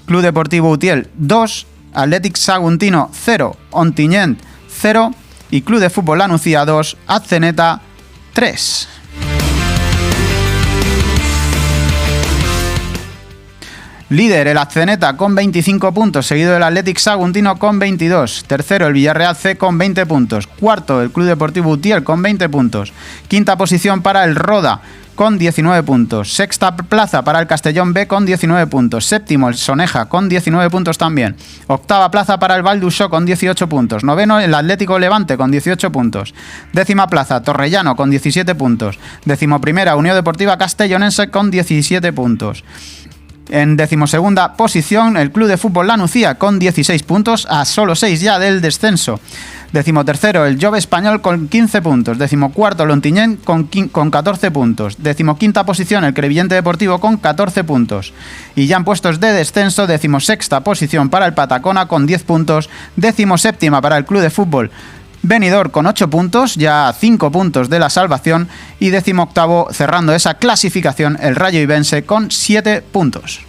Club Deportivo Utiel 2, Athletic Saguntino 0, Ontinyent 0 y Club de Fútbol La Nucía 2, Atzeneta 3. Líder el Atzeneta con 25 puntos, seguido del Athletic Saguntino con 22. Tercero el Villarreal C con 20 puntos. Cuarto el Club Deportivo Utiel con 20 puntos. Quinta posición para el Roda con 19 puntos. Sexta plaza para el Castellón B con 19 puntos. Séptimo el Soneja con 19 puntos también. Octava plaza para el Valldussó con 18 puntos. Noveno el Atlético Levante con 18 puntos. Décima plaza Torrellano con 17 puntos. Decimoprimera Unión Deportiva Castellonense con 17 puntos. En decimosegunda posición, el Club de Fútbol La Nucía con 16 puntos, a solo 6 ya del descenso. Decimotercero, el Jove Español con 15 puntos. Decimocuarto, el Ontinyent con 14 puntos. Decimoquinta posición, el Crevillente Deportivo con 14 puntos. Y ya en puestos de descenso, decimosexta posición para el Patacona con 10 puntos. Decimoséptima para el Club de Fútbol Benidorm con 8 puntos, ya 5 puntos de la salvación, y 18º cerrando esa clasificación el Rayo Ibense con 7 puntos.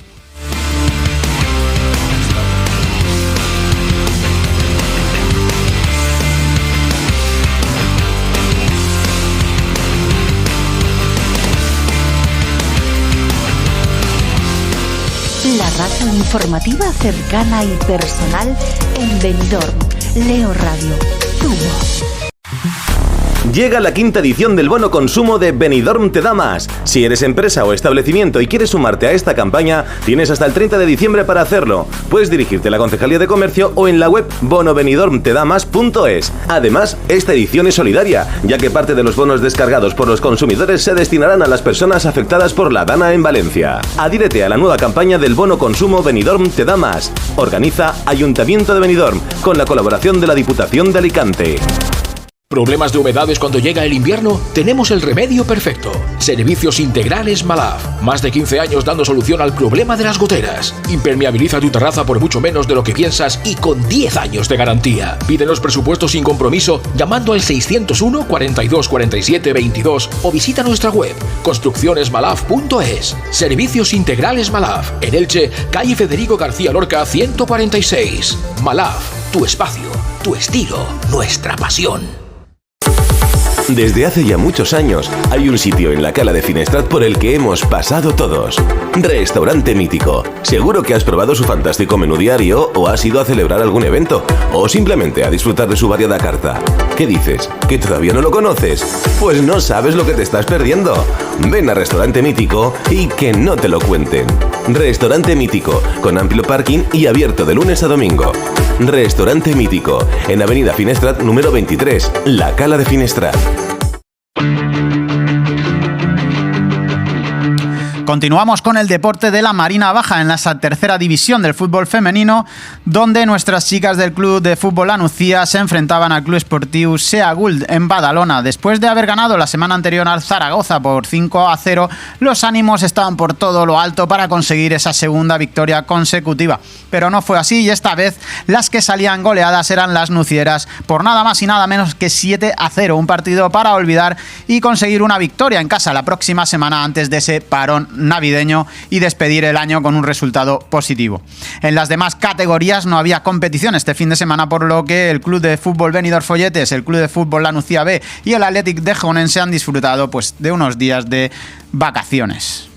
La radio informativa cercana y personal en Benidorm. Leo Radio, tu voz. Llega la quinta edición del bono consumo de Benidorm Te Da Más. Si eres empresa o establecimiento y quieres sumarte a esta campaña, tienes hasta el 30 de diciembre para hacerlo. Puedes dirigirte a la Concejalía de Comercio o en la web bonobenidormtedamas.es. Además, esta edición es solidaria, ya que parte de los bonos descargados por los consumidores se destinarán a las personas afectadas por la Dana en Valencia. Adhírete a la nueva campaña del bono consumo Benidorm Te Da Más. Organiza Ayuntamiento de Benidorm, con la colaboración de la Diputación de Alicante. ¿Problemas de humedades cuando llega el invierno? Tenemos el remedio perfecto. Servicios Integrales Malaf. Más de 15 años dando solución al problema de las goteras. Impermeabiliza tu terraza por mucho menos de lo que piensas y con 10 años de garantía. Pide los presupuestos sin compromiso llamando al 601 42 47 22 o visita nuestra web construccionesmalaf.es. Servicios Integrales Malaf. En Elche, calle Federico García Lorca 146. Malaf, tu espacio, tu estilo, nuestra pasión. Desde hace ya muchos años hay un sitio en la Cala de Finestrat por el que hemos pasado todos. Restaurante Mítico. Seguro que has probado su fantástico menú diario o has ido a celebrar algún evento o simplemente a disfrutar de su variada carta. ¿Qué dices? ¿Que todavía no lo conoces? Pues no sabes lo que te estás perdiendo. Ven a Restaurante Mítico y que no te lo cuenten. Restaurante Mítico, con amplio parking y abierto de lunes a domingo. Restaurante Mítico, en Avenida Finestrat número 23, La Cala de Finestrat. Continuamos con el deporte de la Marina Baja en la tercera división del fútbol femenino, donde nuestras chicas del Club de Fútbol La Nucía se enfrentaban al Club Esportiu Seaguld en Badalona. Después de haber ganado la semana anterior al Zaragoza por 5-0, los ánimos estaban por todo lo alto para conseguir esa segunda victoria consecutiva. Pero no fue así y esta vez las que salían goleadas eran las nucieras por nada más y nada menos que 7-0, un partido para olvidar y conseguir una victoria en casa la próxima semana antes de ese parón navideño y despedir el año con un resultado positivo. En las demás categorías no había competición este fin de semana, por lo que el Club de Fútbol Benidorm Folletes, el Club de Fútbol La Nucía B y el Athletic de Jonense han disfrutado de unos días de vacaciones.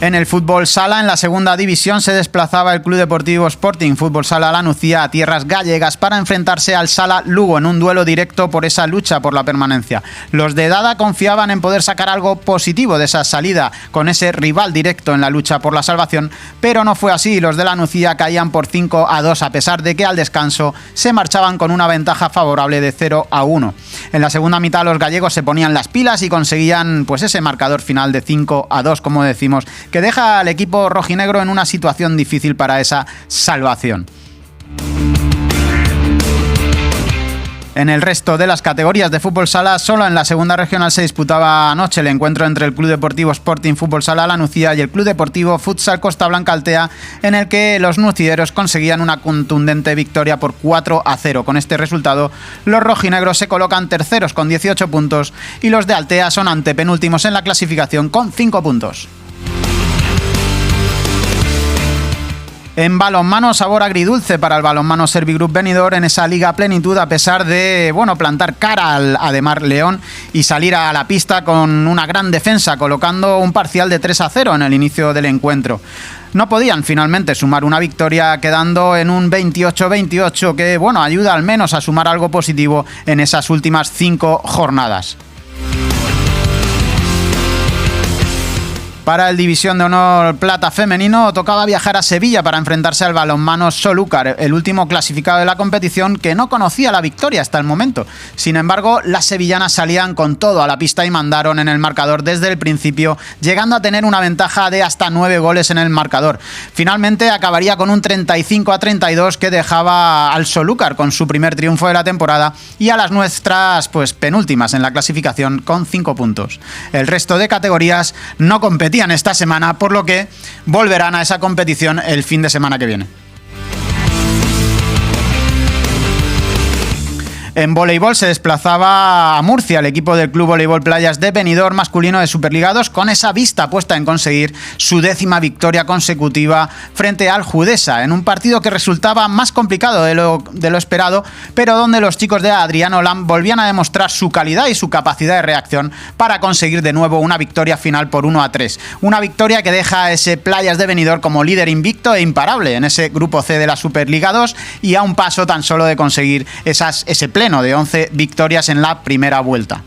En el fútbol sala, en la segunda división, se desplazaba el Club Deportivo Sporting Fútbol Sala La Nucía a tierras gallegas para enfrentarse al Sala Lugo en un duelo directo por esa lucha por la permanencia. Los de Dada confiaban en poder sacar algo positivo de esa salida con ese rival directo en la lucha por la salvación, pero no fue así. Los de La Nucía caían por 5-2 a pesar de que al descanso se marchaban con una ventaja favorable de 0-1. En la segunda mitad los gallegos se ponían las pilas y conseguían ese marcador final de 5-2, como decimos, que deja al equipo rojinegro en una situación difícil para esa salvación. En el resto de las categorías de fútbol sala, solo en la segunda regional se disputaba anoche el encuentro entre el Club Deportivo Sporting Fútbol Sala La Nucía y el Club Deportivo Futsal Costa Blanca Altea, en el que los nucideros conseguían una contundente victoria por 4-0. Con este resultado, los rojinegros se colocan terceros con 18 puntos y los de Altea son antepenúltimos en la clasificación con 5 puntos. En balonmano, sabor agridulce para el balonmano Servigroup Benidorm en esa Liga Plenitud, a pesar de plantar cara al Ademar León y salir a la pista con una gran defensa, colocando un parcial de 3-0 en el inicio del encuentro. No podían finalmente sumar una victoria, quedando en un 28-28 que ayuda al menos a sumar algo positivo en esas últimas 5 jornadas. Para el División de Honor Plata femenino tocaba viajar a Sevilla para enfrentarse al balonmano Solúcar, el último clasificado de la competición que no conocía la victoria hasta el momento. Sin embargo, las sevillanas salían con todo a la pista y mandaron en el marcador desde el principio, llegando a tener una ventaja de hasta 9 goles en el marcador. Finalmente acabaría con un 35-32 que dejaba al Solúcar con su primer triunfo de la temporada y a las nuestras penúltimas en la clasificación con 5 puntos. El resto de categorías no competían esta semana, por lo que volverán a esa competición el fin de semana que viene. En voleibol se desplazaba a Murcia el equipo del Club Voleibol Playas de Benidorm masculino de Superliga 2 con esa vista puesta en conseguir su 10ª victoria consecutiva frente al Judesa, en un partido que resultaba más complicado de lo esperado, pero donde los chicos de Adriano Lam volvían a demostrar su calidad y su capacidad de reacción para conseguir de nuevo una victoria final por 1-3. Una victoria que deja a ese Playas de Benidorm como líder invicto e imparable en ese grupo C de la Superliga 2 y a un paso tan solo de conseguir ese pleno de 11 victorias en la primera vuelta.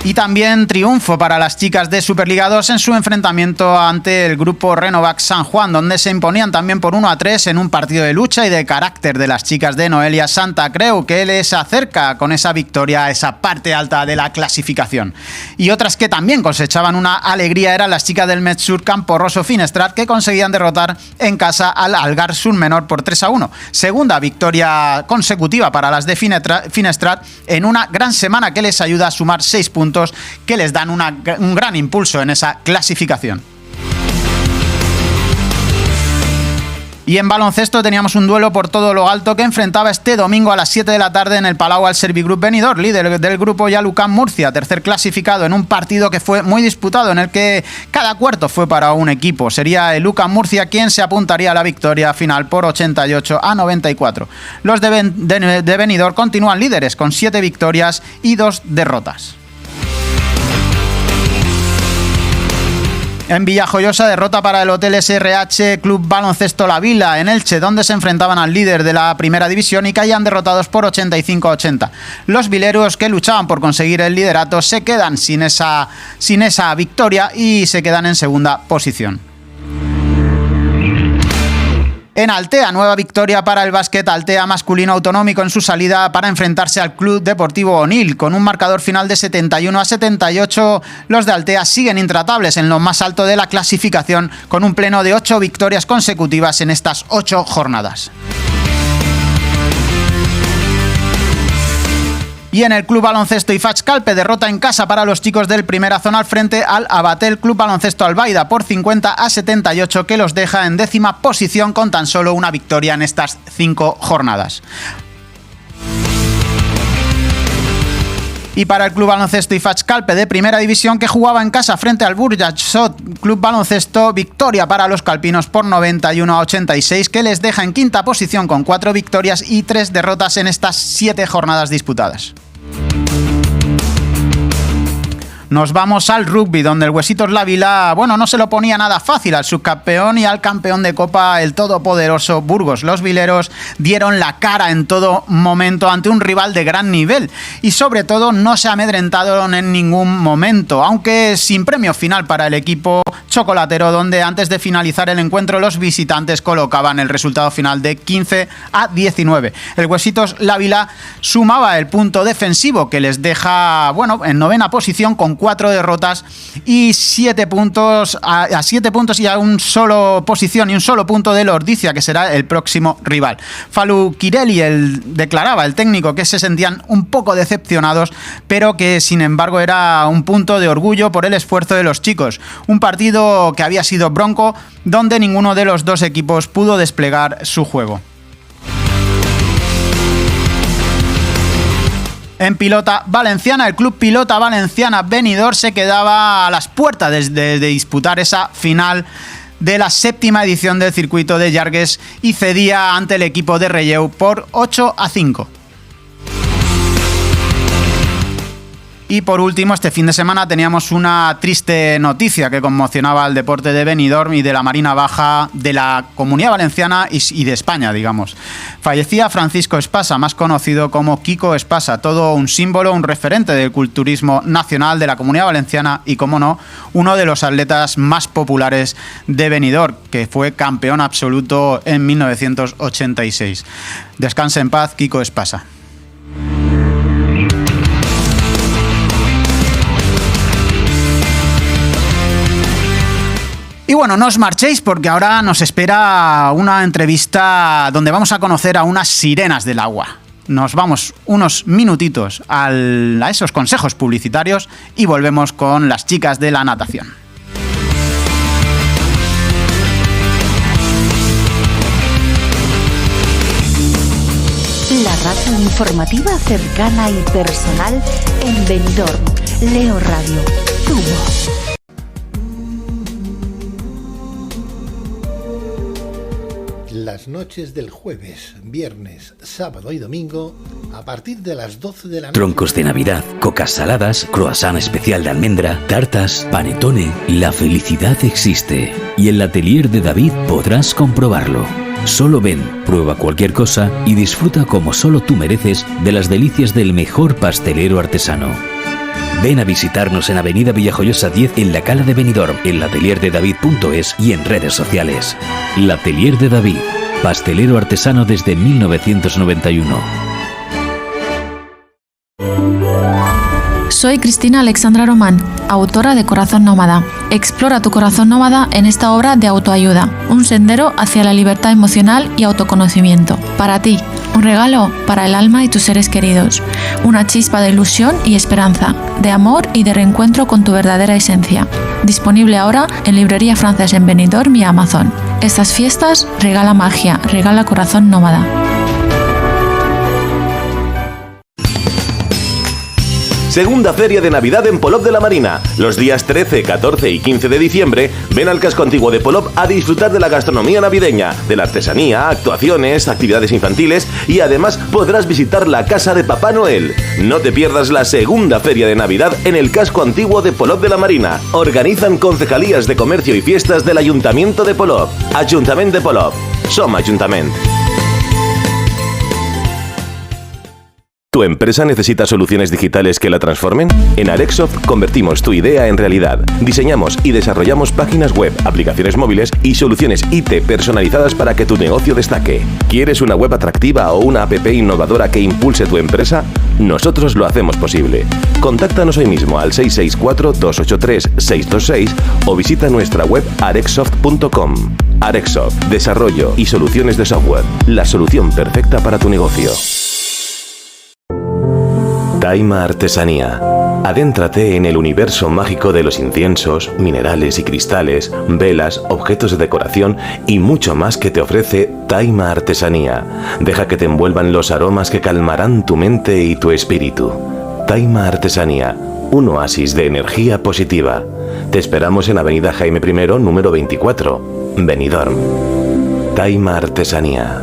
Y también triunfo para las chicas de Superliga 2 en su enfrentamiento ante el grupo Renovac San Juan, donde se imponían también por 1-3 en un partido de lucha y de carácter de las chicas de Noelia Santa Creu, que les acerca con esa victoria a esa parte alta de la clasificación. Y otras que también cosechaban una alegría eran las chicas del Metsur Campo Rosso Finestrat, que conseguían derrotar en casa al Algar Sur Menor por 3-1. Segunda victoria consecutiva para las de Finestrat en una gran semana que les ayuda a sumar 6 puntos que les dan un gran impulso en esa clasificación. Y en baloncesto teníamos un duelo por todo lo alto que enfrentaba este domingo a las 7 de la tarde en el Palau al Servigroup Benidorm, líder del grupo, y al UCAM Murcia, tercer clasificado, en un partido que fue muy disputado, en el que cada cuarto fue para un equipo. Sería el UCAM Murcia quien se apuntaría a la victoria final por 88-94. Los de Benidorm continúan líderes con 7 victorias y 2 derrotas. En Villajoyosa, derrota para el Hotel SRH Club Baloncesto La Vila en Elche, donde se enfrentaban al líder de la primera división y caían derrotados por 85-80. Los vileros, que luchaban por conseguir el liderato, se quedan sin esa victoria y se quedan en segunda posición. En Altea, nueva victoria para el básquet Altea masculino autonómico en su salida para enfrentarse al Club Deportivo Onil. Con un marcador final de 71-78, los de Altea siguen intratables en lo más alto de la clasificación, con un pleno de 8 victorias consecutivas en estas 8 jornadas. Y en el Club Baloncesto IFACH Calpe, derrota en casa para los chicos del Primera Zona frente al Abatel Club Baloncesto Albaida por 50-78, que los deja en 10ª posición con tan solo una victoria en estas 5 jornadas. Y para el Club Baloncesto IFACH Calpe de Primera División, que jugaba en casa frente al Burjasot Club Baloncesto, victoria para los calpinos por 91-86, que les deja en 5ª posición con 4 victorias y 3 derrotas en estas 7 jornadas disputadas. Nos vamos al rugby, donde el Huesitos La Vila, no se lo ponía nada fácil al subcampeón y al campeón de Copa, el todopoderoso Burgos. Los vileros dieron la cara en todo momento ante un rival de gran nivel y sobre todo no se amedrentaron en ningún momento, aunque sin premio final para el equipo chocolatero, donde antes de finalizar el encuentro los visitantes colocaban el resultado final de 15-19. El Huesitos La Vila sumaba el punto defensivo que les deja en 9ª posición con 4 derrotas y 7 puntos a 7 puntos y a un solo posición y un solo punto del Ordizia, que será el próximo rival. Falu Kireli declaraba, el técnico, que se sentían un poco decepcionados, pero que sin embargo era un punto de orgullo por el esfuerzo de los chicos. Un partido que había sido bronco, donde ninguno de los dos equipos pudo desplegar su juego. En Pilota Valenciana, el club Pilota Valenciana Benidorm se quedaba a las puertas de disputar esa final de la 7ª edición del circuito de Llargues y cedía ante el equipo de Relleu por 8-5. Y por último, este fin de semana teníamos una triste noticia que conmocionaba al deporte de Benidorm y de la Marina Baja de la Comunidad Valenciana y de España, digamos. Fallecía Francisco Espasa, más conocido como Kiko Espasa, todo un símbolo, un referente del culturismo nacional de la Comunidad Valenciana y, como no, uno de los atletas más populares de Benidorm, que fue campeón absoluto en 1986. Descanse en paz, Kiko Espasa. Y bueno, no os marchéis porque ahora nos espera una entrevista donde vamos a conocer a unas sirenas del agua. Nos vamos unos minutitos a esos consejos publicitarios y volvemos con las chicas de la natación. La radio informativa cercana y personal en Benidorm. Leo Radio, tu voz. Las noches del jueves, viernes, sábado y domingo, a partir de las 12 de la noche. Troncos de Navidad, cocas saladas, croissant especial de almendra, tartas, panetone. La felicidad existe y en el atelier de David podrás comprobarlo. Solo ven, prueba cualquier cosa y disfruta como solo tú mereces de las delicias del mejor pastelero artesano. Ven a visitarnos en Avenida Villajoyosa 10 en la Cala de Benidorm, en latelierdedavid.es y en redes sociales. L'Atelier de David, pastelero artesano desde 1991. Soy Cristina Alexandra Román, autora de Corazón Nómada. Explora tu corazón nómada en esta obra de autoayuda, un sendero hacia la libertad emocional y autoconocimiento. Para ti, un regalo para el alma y tus seres queridos, una chispa de ilusión y esperanza, de amor y de reencuentro con tu verdadera esencia. Disponible ahora en Librería Francés en Benidorm y Amazon. Estas fiestas, regala magia, regala Corazón Nómada. Segunda Feria de Navidad en Polop de la Marina. Los días 13, 14 y 15 de diciembre, ven al casco antiguo de Polop a disfrutar de la gastronomía navideña, de la artesanía, actuaciones, actividades infantiles y además podrás visitar la casa de Papá Noel. No te pierdas la Segunda Feria de Navidad en el casco antiguo de Polop de la Marina. Organizan concejalías de comercio y fiestas del Ayuntamiento de Polop. Ayuntamiento de Polop. Som Ayuntament. ¿Tu empresa necesita soluciones digitales que la transformen? En Arexsoft convertimos tu idea en realidad. Diseñamos y desarrollamos páginas web, aplicaciones móviles y soluciones IT personalizadas para que tu negocio destaque. ¿Quieres una web atractiva o una app innovadora que impulse tu empresa? Nosotros lo hacemos posible. Contáctanos hoy mismo al 664-283-626 o visita nuestra web arexsoft.com. Arexsoft, desarrollo y soluciones de software. La solución perfecta para tu negocio. Taima Artesanía. Adéntrate en el universo mágico de los inciensos, minerales y cristales, velas, objetos de decoración y mucho más que te ofrece Taima Artesanía. Deja que te envuelvan los aromas que calmarán tu mente y tu espíritu. Taima Artesanía, un oasis de energía positiva. Te esperamos en Avenida Jaime I, número 24, Benidorm. Taima Artesanía.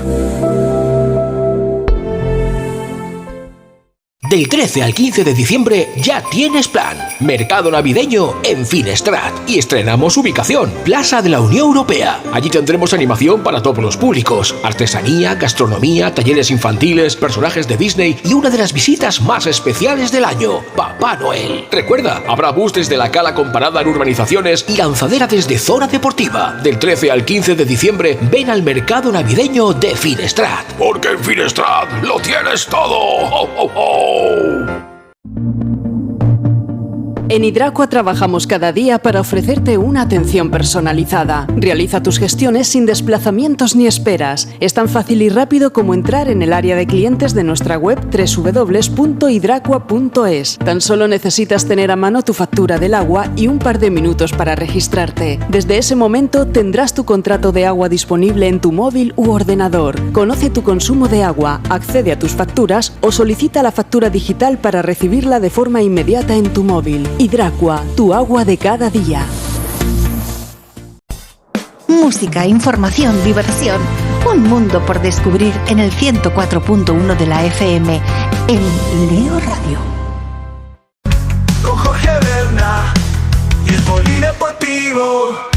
Del 13 al 15 de diciembre ya tienes plan. Mercado navideño en Finestrat. Y estrenamos ubicación, Plaza de la Unión Europea. Allí tendremos animación para todos los públicos, artesanía, gastronomía, talleres infantiles, personajes de Disney y una de las visitas más especiales del año, Papá Noel. Recuerda, habrá bus desde la Cala con parada en urbanizaciones y lanzadera desde zona deportiva. Del 13 al 15 de diciembre ven al mercado navideño de Finestrat. Porque en Finestrat lo tienes todo. ¡Oh, oh, oh! En Hidracua trabajamos cada día para ofrecerte una atención personalizada. Realiza tus gestiones sin desplazamientos ni esperas. Es tan fácil y rápido como entrar en el área de clientes de nuestra web www.hidracua.es. Tan solo necesitas tener a mano tu factura del agua y un par de minutos para registrarte. Desde ese momento tendrás tu contrato de agua disponible en tu móvil u ordenador. Conoce tu consumo de agua, accede a tus facturas o solicita la factura digital para recibirla de forma inmediata en tu móvil. Hidracua, tu agua de cada día. Música, información, diversión. Un mundo por descubrir en el 104.1 de la FM en Leo Radio. Con Jorge Berna y el Polideportivo.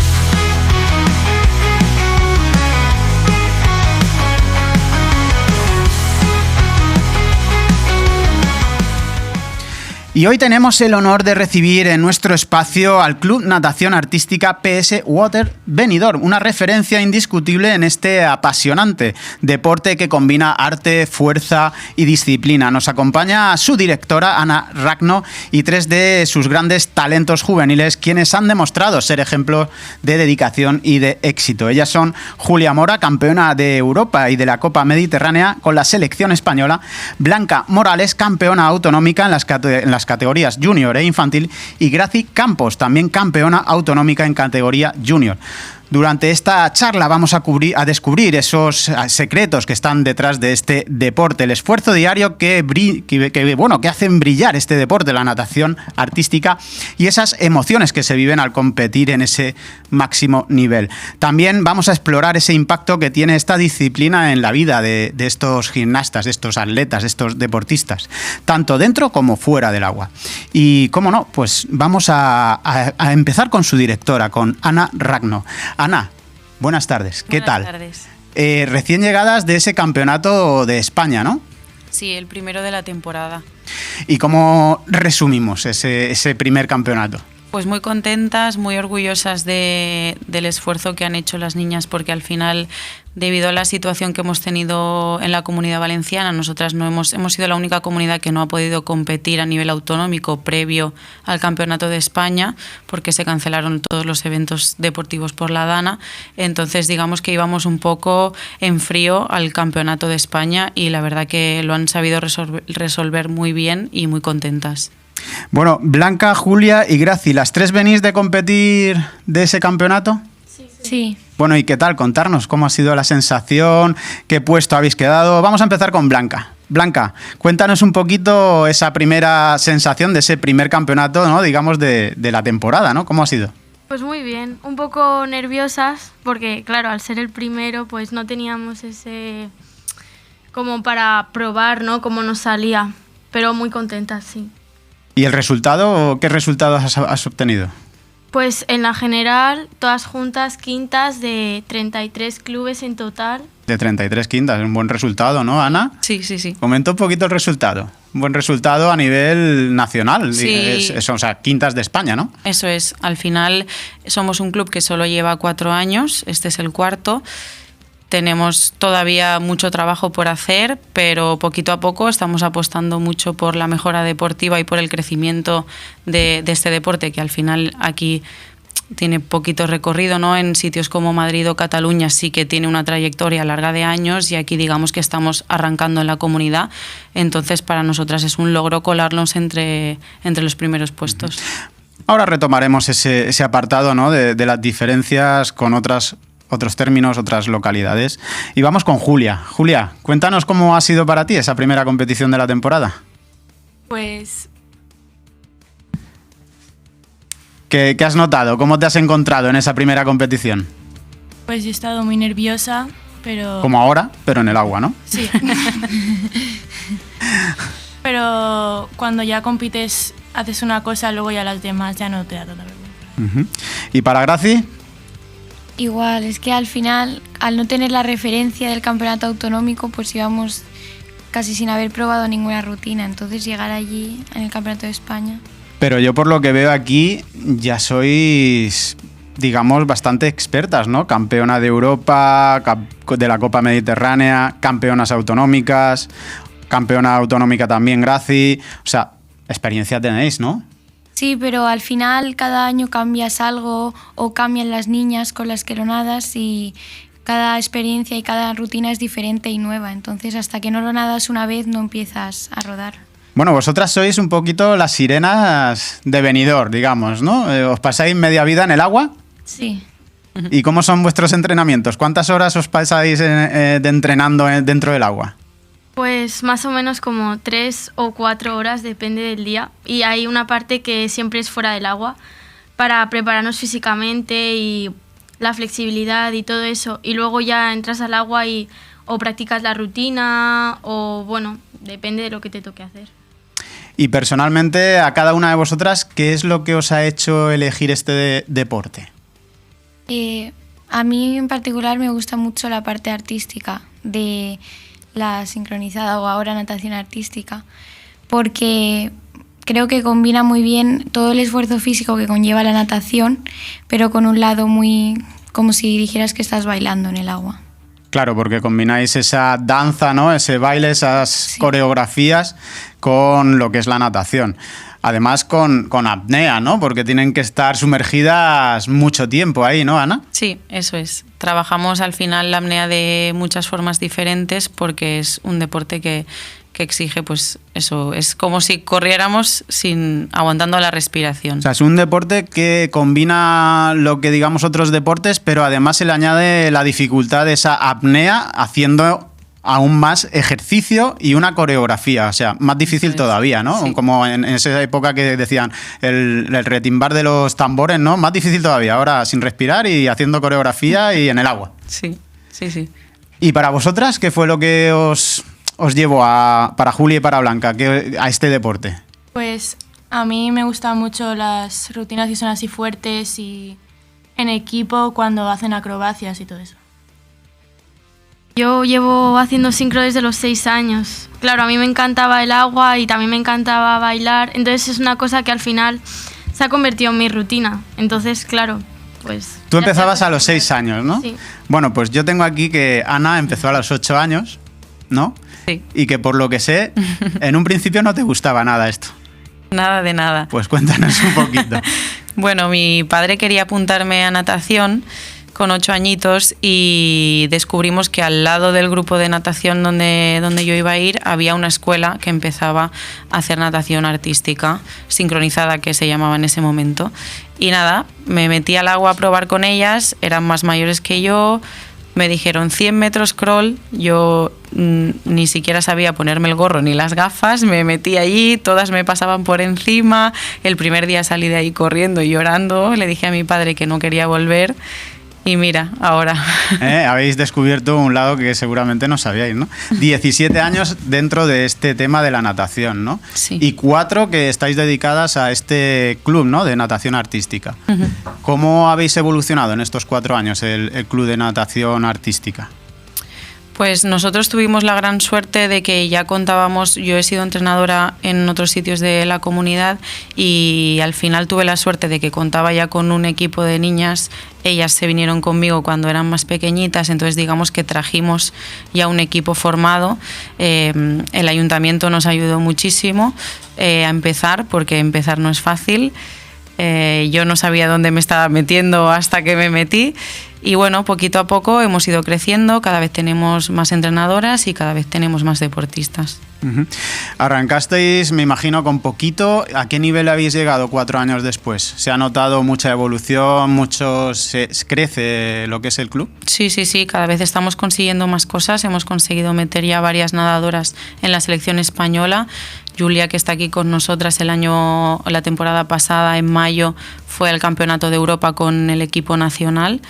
Y hoy tenemos el honor de recibir en nuestro espacio al Club Natación Artística PS Water Benidorm, una referencia indiscutible en este apasionante deporte que combina arte, fuerza y disciplina. Nos acompaña su directora, Ana Ragno, y 3 de sus grandes talentos juveniles, quienes han demostrado ser ejemplos de dedicación y de éxito. Ellas son Julia Mora, campeona de Europa y de la Copa Mediterránea con la selección española; Blanca Morales, campeona autonómica en las categorías junior e infantil; y Graci Campos, también campeona autonómica en categoría junior. Durante esta charla vamos a descubrir esos secretos que están detrás de este deporte, el esfuerzo diario que hacen brillar este deporte, la natación artística, y esas emociones que se viven al competir en ese máximo nivel. También vamos a explorar ese impacto que tiene esta disciplina en la vida de estos gimnastas, de estos atletas, de estos deportistas, tanto dentro como fuera del agua. Y cómo no, pues vamos a empezar con su directora, con Ana Ragno. Ana, buenas tardes. ¿Qué tal? Buenas tardes. Recién llegadas de ese campeonato de España, ¿no? Sí, el primero de la temporada. ¿Y cómo resumimos ese primer campeonato? Pues muy contentas, muy orgullosas del esfuerzo que han hecho las niñas, porque al final, debido a la situación que hemos tenido en la Comunidad Valenciana, nosotras no hemos sido la única comunidad que no ha podido competir a nivel autonómico previo al Campeonato de España, porque se cancelaron todos los eventos deportivos por la DANA. Entonces, digamos que íbamos un poco en frío al Campeonato de España y la verdad que lo han sabido resolver muy bien y muy contentas. Bueno, Blanca, Julia y Graci, ¿las 3 venís de competir de ese campeonato? Sí. Bueno, ¿y qué tal? Contarnos cómo ha sido la sensación, qué puesto habéis quedado. Vamos a empezar con Blanca. Blanca, cuéntanos un poquito esa primera sensación de ese primer campeonato, ¿no? Digamos, de la temporada, ¿no? ¿Cómo ha sido? Pues muy bien, un poco nerviosas porque, claro, al ser el primero, pues no teníamos ese... como para probar, ¿no? Cómo nos salía, pero muy contentas, sí. ¿Y el resultado? ¿Qué resultados has obtenido? Pues en la general, todas juntas, quintas de 33 clubes en total. De 33 quintas, un buen resultado, ¿no, Ana? Sí, sí, sí. Comenta un poquito el resultado. Un buen resultado a nivel nacional, sí. O sea, quintas de España, ¿no? Eso es, al final somos un club que solo lleva 4 años, este es el 4. Tenemos todavía mucho trabajo por hacer, pero poquito a poco estamos apostando mucho por la mejora deportiva y por el crecimiento de este deporte, que al final aquí tiene poquito recorrido, ¿no? En sitios como Madrid o Cataluña sí que tiene una trayectoria larga de años y aquí digamos que estamos arrancando en la comunidad. Entonces para nosotras es un logro colarnos entre los primeros puestos. Ahora retomaremos ese apartado, ¿no? de las diferencias con otros términos, otras localidades. Y vamos con Julia. Julia, cuéntanos cómo ha sido para ti esa primera competición de la temporada. Pues... ¿Qué has notado? ¿Cómo te has encontrado en esa primera competición? Pues he estado muy nerviosa, pero... Como ahora, pero en el agua, ¿no? Sí. Pero cuando ya compites, haces una cosa, luego ya las demás ya no te da tanta vergüenza. Uh-huh. ¿Y para Graci? Igual, es que al final, al no tener la referencia del campeonato autonómico, pues íbamos casi sin haber probado ninguna rutina. Entonces llegar allí en el Campeonato de España... Pero yo por lo que veo aquí ya sois, digamos, bastante expertas, ¿no? Campeona de Europa, de la Copa Mediterránea, campeonas autonómicas, campeona autonómica también, Graci. O sea, experiencia tenéis, ¿no? Sí, pero al final cada año cambias algo o cambian las niñas con las que lo nadas y cada experiencia y cada rutina es diferente y nueva. Entonces, hasta que no lo nadas una vez, no empiezas a rodar. Bueno, vosotras sois un poquito las sirenas de Benidorm, digamos, ¿no? ¿Os pasáis media vida en el agua? Sí. ¿Y cómo son vuestros entrenamientos? ¿Cuántas horas os pasáis de entrenando dentro del agua? Pues más o menos como 3 o 4 horas, depende del día. Y hay una parte que siempre es fuera del agua para prepararnos físicamente y la flexibilidad y todo eso. Y luego ya entras al agua y o practicas la rutina o, bueno, depende de lo que te toque hacer. Y personalmente, a cada una de vosotras, ¿qué es lo que os ha hecho elegir este deporte? A mí en particular me gusta mucho la parte artística de la sincronizada o ahora natación artística, porque creo que combina muy bien todo el esfuerzo físico que conlleva la natación, pero con un lado muy como si dijeras que estás bailando en el agua. Claro, porque combináis esa danza, ¿no? Ese baile, esas coreografías con lo que es la natación. Además con apnea, ¿no? Porque tienen que estar sumergidas mucho tiempo ahí, ¿no, Ana? Sí, eso es. Trabajamos al final la apnea de muchas formas diferentes porque es un deporte que exige, pues eso, es como si corriéramos aguantando la respiración. O sea, es un deporte que combina lo que digamos otros deportes, pero además se le añade la dificultad de esa apnea haciendo aún más ejercicio y una coreografía, o sea, más difícil todavía, ¿no? Sí. Como en esa época que decían el retimbar de los tambores, ¿no? Más difícil todavía, ahora sin respirar y haciendo coreografía y en el agua. Sí, sí, sí. ¿Y para vosotras qué fue lo que os llevó para Julia y para Blanca a este deporte? Pues a mí me gustan mucho las rutinas que son así fuertes y en equipo cuando hacen acrobacias y todo eso. Yo llevo haciendo sincro desde los 6 años. Claro, a mí me encantaba el agua y también me encantaba bailar, entonces es una cosa que al final se ha convertido en mi rutina. Entonces, claro, pues... Tú empezabas a los 6 años, ¿no? Sí. Bueno, pues yo tengo aquí que Ana empezó a los 8 años, ¿no? Sí. Y que por lo que sé, en un principio no te gustaba nada esto. Nada de nada. Pues cuéntanos un poquito. Bueno, mi padre quería apuntarme a natación con 8 añitos y descubrimos que al lado del grupo de natación donde yo iba a ir había una escuela que empezaba a hacer natación artística, sincronizada que se llamaba en ese momento. Y nada, me metí al agua a probar con ellas, eran más mayores que yo, me dijeron 100 metros crawl, yo ni siquiera sabía ponerme el gorro ni las gafas, me metí allí, todas me pasaban por encima, el primer día salí de ahí corriendo y llorando, le dije a mi padre que no quería volver. Y mira, ahora. Habéis descubierto un lado que seguramente no sabíais, ¿no? 17 años dentro de este tema de la natación, ¿no? Sí. Y 4 que estáis dedicadas a este club, ¿no? De natación artística. Uh-huh. ¿Cómo habéis evolucionado en estos 4 años el club de natación artística? Pues nosotros tuvimos la gran suerte de que ya contábamos, yo he sido entrenadora en otros sitios de la comunidad y al final tuve la suerte de que contaba ya con un equipo de niñas, ellas se vinieron conmigo cuando eran más pequeñitas, entonces digamos que trajimos ya un equipo formado, el ayuntamiento nos ayudó muchísimo a empezar, porque empezar no es fácil. Yo no sabía dónde me estaba metiendo hasta que me metí y bueno, poquito a poco hemos ido creciendo, cada vez tenemos más entrenadoras y cada vez tenemos más deportistas. Uh-huh. Arrancasteis, me imagino, con poquito. ¿A qué nivel habéis llegado 4 años después? ¿Se ha notado mucha evolución, crece lo que es el club? Sí, cada vez estamos consiguiendo más cosas, hemos conseguido meter ya varias nadadoras en la selección española. Julia, que está aquí con nosotras la temporada pasada, en mayo, fue al Campeonato de Europa con el equipo nacional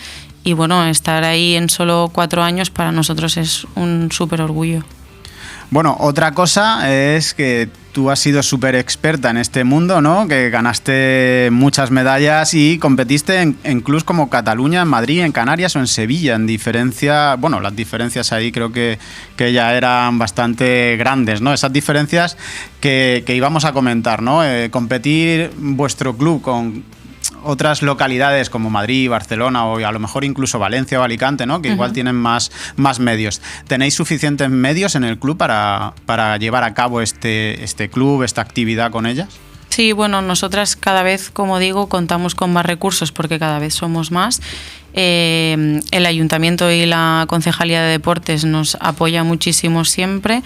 y bueno, estar ahí en solo 4 años para nosotros es un súper orgullo. Bueno, otra cosa es que tú has sido súper experta en este mundo, ¿no? Que ganaste muchas medallas y competiste en clubs como Cataluña, en Madrid, en Canarias o en Sevilla. En diferencia, bueno, las diferencias ahí creo que ya eran bastante grandes, ¿no? Esas diferencias que íbamos a comentar, ¿no? Competir vuestro club con otras localidades como Madrid, Barcelona o a lo mejor incluso Valencia o Alicante, ¿no? Que igual tienen más medios. ¿Tenéis suficientes medios en el club para llevar a cabo este club, esta actividad con ellas? Sí, bueno, nosotras cada vez, como digo, contamos con más recursos porque cada vez somos más. El Ayuntamiento y la Concejalía de Deportes nos apoya muchísimo siempre.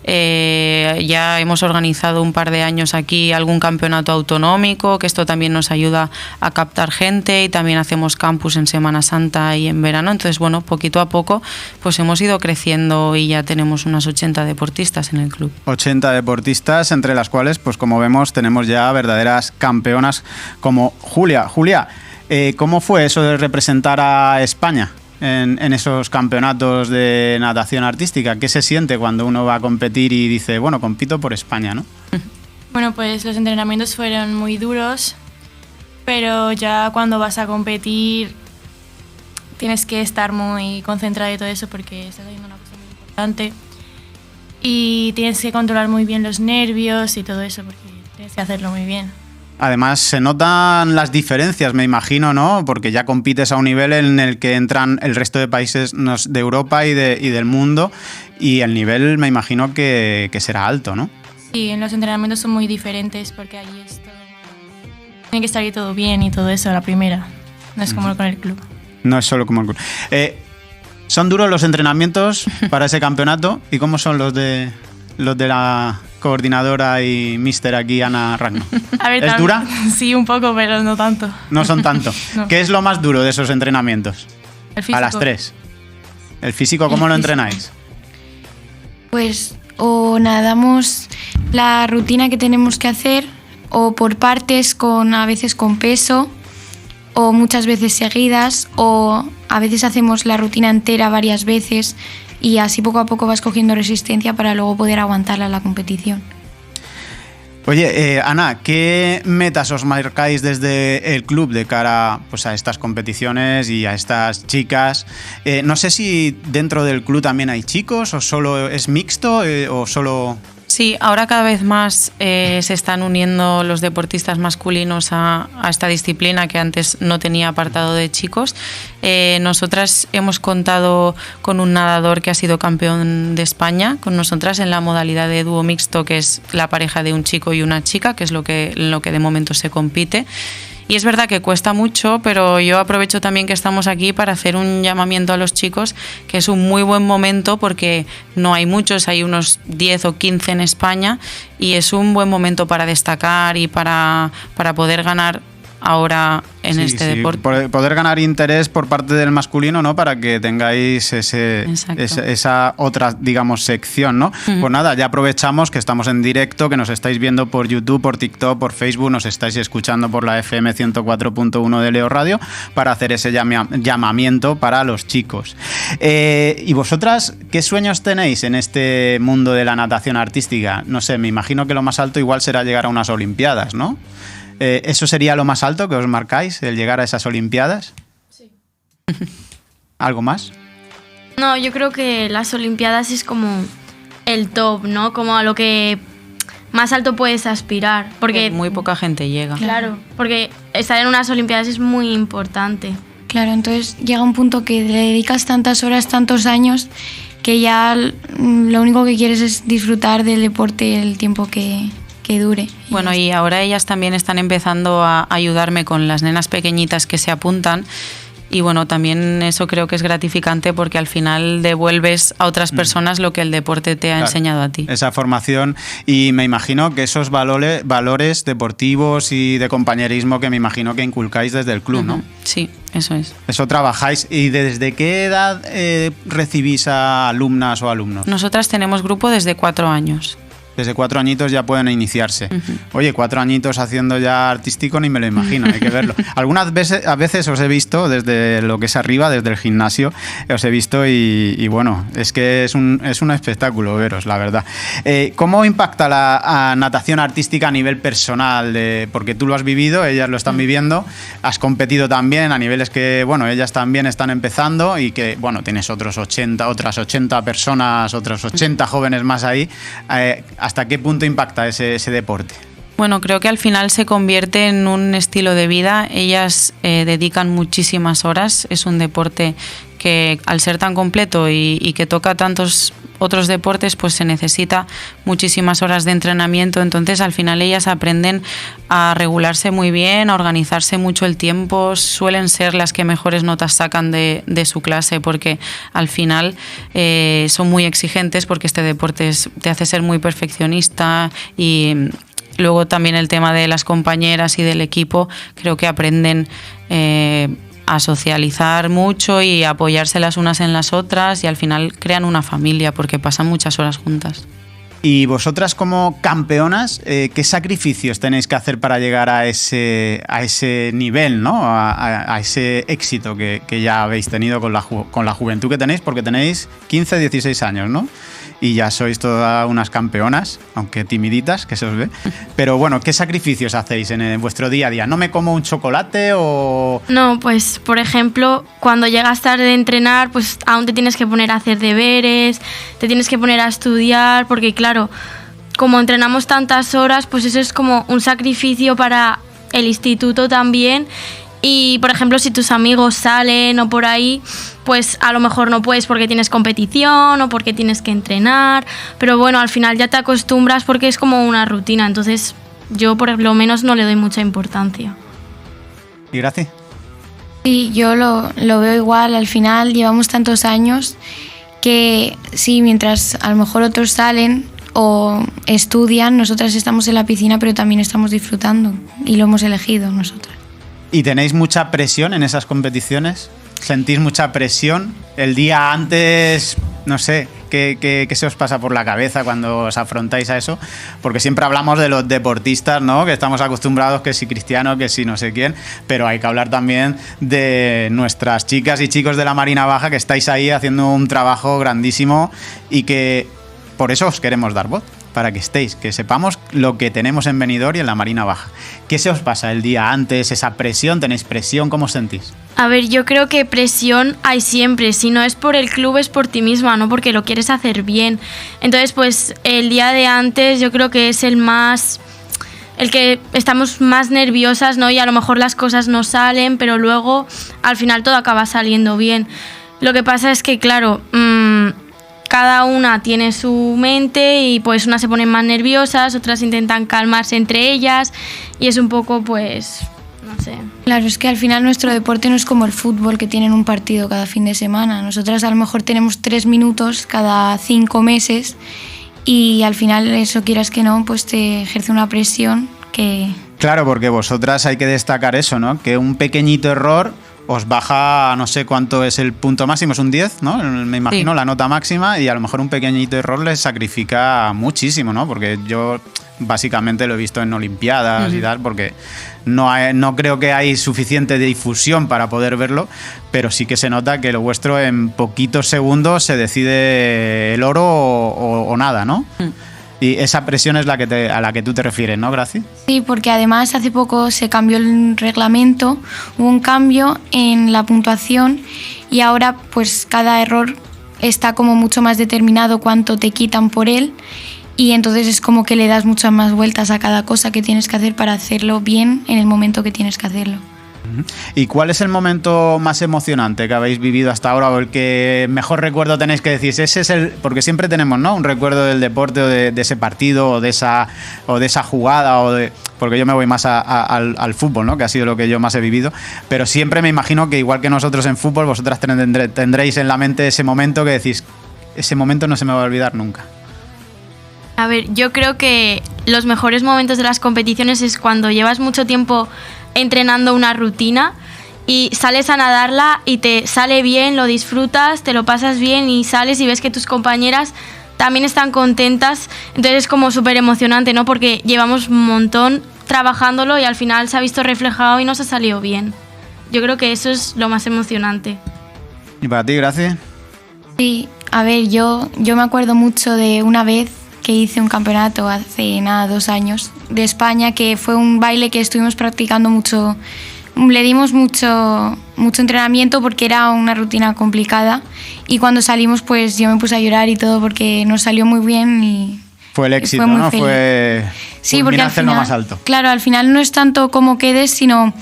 Ya hemos organizado un par de años aquí algún campeonato autonómico, que esto también nos ayuda a captar gente, y también hacemos campus en Semana Santa y en verano. Entonces, bueno, poquito a poco pues hemos ido creciendo y ya tenemos unas 80 deportistas en el club. 80 deportistas, entre las cuales, pues como vemos, tenemos ya verdaderas campeonas como Julia. Julia, ¿cómo fue eso de representar a España en esos campeonatos de natación artística? ¿Qué se siente cuando uno va a competir y dice, bueno, compito por España, ¿no? Bueno, pues los entrenamientos fueron muy duros, pero ya cuando vas a competir tienes que estar muy concentrado y todo eso porque estás haciendo una cosa muy importante y tienes que controlar muy bien los nervios y todo eso porque tienes que hacerlo muy bien. Además, se notan las diferencias, me imagino, ¿no? Porque ya compites a un nivel en el que entran el resto de países de Europa y del mundo, y el nivel me imagino que será alto, ¿no? Sí, en los entrenamientos son muy diferentes porque allí es todo, tiene que estar ahí todo bien y todo eso a la primera. No es como con el club. No es solo como el club. ¿Son duros los entrenamientos para ese campeonato? ¿Y cómo son los de la coordinadora y míster aquí, Ana Ragno? A ver, ¿Es dura? Sí, un poco, pero no tanto. No son tanto. No. ¿Qué es lo más duro de esos entrenamientos? El físico. A las 3. ¿El físico cómo lo entrenáis? Pues o nadamos la rutina que tenemos que hacer, o por partes, a veces con peso, o muchas veces seguidas, o a veces hacemos la rutina entera varias veces, y así poco a poco vas cogiendo resistencia para luego poder aguantarla en la competición. Oye, Ana, ¿qué metas os marcáis desde el club de cara, pues, a estas competiciones y a estas chicas? No sé si dentro del club también hay chicos, o solo es mixto, o solo... Sí, ahora cada vez más se están uniendo los deportistas masculinos a esta disciplina que antes no tenía apartado de chicos. Nosotras hemos contado con un nadador que ha sido campeón de España con nosotras en la modalidad de dúo mixto, que es la pareja de un chico y una chica, que es lo que de momento se compite. Y es verdad que cuesta mucho, pero yo aprovecho también que estamos aquí para hacer un llamamiento a los chicos, que es un muy buen momento porque no hay muchos, hay unos 10 o 15 en España, y es un buen momento para destacar y para poder ganar ahora en este deporte. Poder ganar interés por parte del masculino, ¿no? Para que tengáis esa otra, digamos, sección, ¿no? Uh-huh. Pues nada, ya aprovechamos que estamos en directo, que nos estáis viendo por YouTube, por TikTok, por Facebook, nos estáis escuchando por la FM 104.1 de Leo Radio, para hacer ese llamamiento para los chicos. ¿Y vosotras qué sueños tenéis en este mundo de la natación artística? No sé, me imagino que lo más alto igual será llegar a unas Olimpiadas, ¿no? ¿Eso sería lo más alto que os marcáis, el llegar a esas Olimpiadas? Sí. ¿Algo más? No, yo creo que las Olimpiadas es como el top, ¿no? Como a lo que más alto puedes aspirar. Porque muy poca gente llega. Claro, porque estar en unas Olimpiadas es muy importante. Claro, entonces llega un punto que le dedicas tantas horas, tantos años, que ya lo único que quieres es disfrutar del deporte el tiempo que dure. Bueno, y ahora ellas también están empezando a ayudarme con las nenas pequeñitas que se apuntan, y bueno, también eso creo que es gratificante porque al final devuelves a otras personas lo que el deporte te ha enseñado a ti. Esa formación, y me imagino que esos valores deportivos y de compañerismo que me imagino que inculcáis desde el club, ¿no? Sí, eso es. Eso trabajáis. ¿Y desde qué edad recibís a alumnas o alumnos? Nosotras tenemos grupo desde 4 años. Desde 4 añitos ya pueden iniciarse. Uh-huh. Oye, 4 añitos haciendo ya artístico, ni me lo imagino, hay que verlo. Algunas veces os he visto desde lo que es arriba, desde el gimnasio, os he visto y bueno, es que es un espectáculo veros, la verdad. ¿Cómo impacta la natación artística a nivel personal? Porque tú lo has vivido, ellas lo están viviendo, has competido también a niveles que, bueno, ellas también están empezando, y que, bueno, tienes otras 80 personas, otros 80 jóvenes más ahí. ¿Hasta qué punto impacta ese deporte? Bueno, creo que al final se convierte en un estilo de vida. Ellas dedican muchísimas horas. Es un deporte que, al ser tan completo y que toca tantos otros deportes pues se necesita muchísimas horas de entrenamiento, entonces al final ellas aprenden a regularse muy bien, a organizarse mucho el tiempo, suelen ser las que mejores notas sacan de su clase porque al final son muy exigentes porque este deporte te hace ser muy perfeccionista y luego también el tema de las compañeras y del equipo, creo que aprenden a socializar mucho y a apoyarse las unas en las otras y al final crean una familia porque pasan muchas horas juntas. Y vosotras como campeonas, ¿qué sacrificios tenéis que hacer para llegar a ese nivel, ¿no? a ese éxito que ya habéis tenido con la juventud que tenéis? Porque tenéis 15, 16 años, ¿no? Y ya sois todas unas campeonas, aunque timiditas, que se os ve. Pero bueno, ¿qué sacrificios hacéis en vuestro día a día? ¿No me como un chocolate o...? No, pues por ejemplo, cuando llegas tarde de entrenar, pues aún te tienes que poner a hacer deberes, te tienes que poner a estudiar, porque claro, como entrenamos tantas horas, pues eso es como un sacrificio para el instituto también. Y, por ejemplo, si tus amigos salen o por ahí, pues a lo mejor no puedes porque tienes competición o porque tienes que entrenar. Pero bueno, al final ya te acostumbras porque es como una rutina. Entonces yo por lo menos no le doy mucha importancia. ¿Y Graci? Sí, yo lo veo igual. Al final llevamos tantos años que sí, mientras a lo mejor otros salen o estudian, nosotras estamos en la piscina pero también estamos disfrutando y lo hemos elegido nosotras. ¿Y tenéis mucha presión en esas competiciones? ¿Sentís mucha presión? El día antes, no sé, ¿qué se os pasa por la cabeza cuando os afrontáis a eso? Porque siempre hablamos de los deportistas, ¿no? Que estamos acostumbrados, que si Cristiano, que si no sé quién, pero hay que hablar también de nuestras chicas y chicos de la Marina Baja que estáis ahí haciendo un trabajo grandísimo y que por eso os queremos dar voz. Para que estéis, que sepamos lo que tenemos en Benidorm y en la Marina Baja. ¿Qué se os pasa el día antes? ¿Esa presión? ¿Tenéis presión? ¿Cómo os sentís? A ver, yo creo que presión hay siempre. Si no es por el club, es por ti misma, ¿no? Porque lo quieres hacer bien. Entonces, pues el día de antes yo creo que es el que estamos más nerviosas, ¿no? Y a lo mejor las cosas no salen, pero luego al final todo acaba saliendo bien. Lo que pasa es que, claro, cada una tiene su mente y pues unas se ponen más nerviosas, otras intentan calmarse entre ellas y es un poco pues, no sé. Claro, es que al final nuestro deporte no es como el fútbol que tienen un partido cada fin de semana. Nosotras a lo mejor tenemos 3 minutos cada 5 meses y al final eso, quieras que no, pues te ejerce una presión que... Claro, porque vosotras hay que destacar eso, ¿no? Que un pequeñito error os baja, no sé cuánto es el punto máximo, es un 10, ¿no? Me imagino, sí. La nota máxima, y a lo mejor un pequeñito error les sacrifica muchísimo, ¿no? Porque yo básicamente lo he visto en Olimpiadas y tal, porque no creo que hay suficiente difusión para poder verlo, pero sí que se nota que lo vuestro en poquitos segundos se decide el oro o nada, ¿no? Y esa presión es a la que tú te refieres, ¿no, Graci? Sí, porque además hace poco se cambió el reglamento, hubo un cambio en la puntuación y ahora pues cada error está como mucho más determinado cuánto te quitan por él y entonces es como que le das muchas más vueltas a cada cosa que tienes que hacer para hacerlo bien en el momento que tienes que hacerlo. ¿Y cuál es el momento más emocionante que habéis vivido hasta ahora o el que mejor recuerdo tenéis que decir? Ese es porque siempre tenemos, ¿no?, un recuerdo del deporte o de ese partido o de esa jugada porque yo me voy más al fútbol, ¿no?, que ha sido lo que yo más he vivido, pero siempre me imagino que igual que nosotros en fútbol, vosotras tendréis en la mente ese momento que decís, ese momento no se me va a olvidar nunca. A ver, yo creo que los mejores momentos de las competiciones es cuando llevas mucho tiempo entrenando una rutina y sales a nadarla y te sale bien, lo disfrutas, te lo pasas bien y sales y ves que tus compañeras también están contentas, entonces es como súper emocionante, ¿no? Porque llevamos un montón trabajándolo y al final se ha visto reflejado y nos ha salido bien. Yo creo que eso es lo más emocionante. ¿Y para ti, Gracia? Sí, a ver, yo me acuerdo mucho de una vez que hice un campeonato hace 2 años de España, que fue un baile que estuvimos practicando mucho, le dimos mucho entrenamiento porque era una rutina complicada y cuando salimos pues yo me puse a llorar y todo porque nos salió muy bien y fue el éxito, fue ¿no? Feliz. Fue sí, porque al final, lo más alto. Claro, al final no es tanto cómo quedes, sino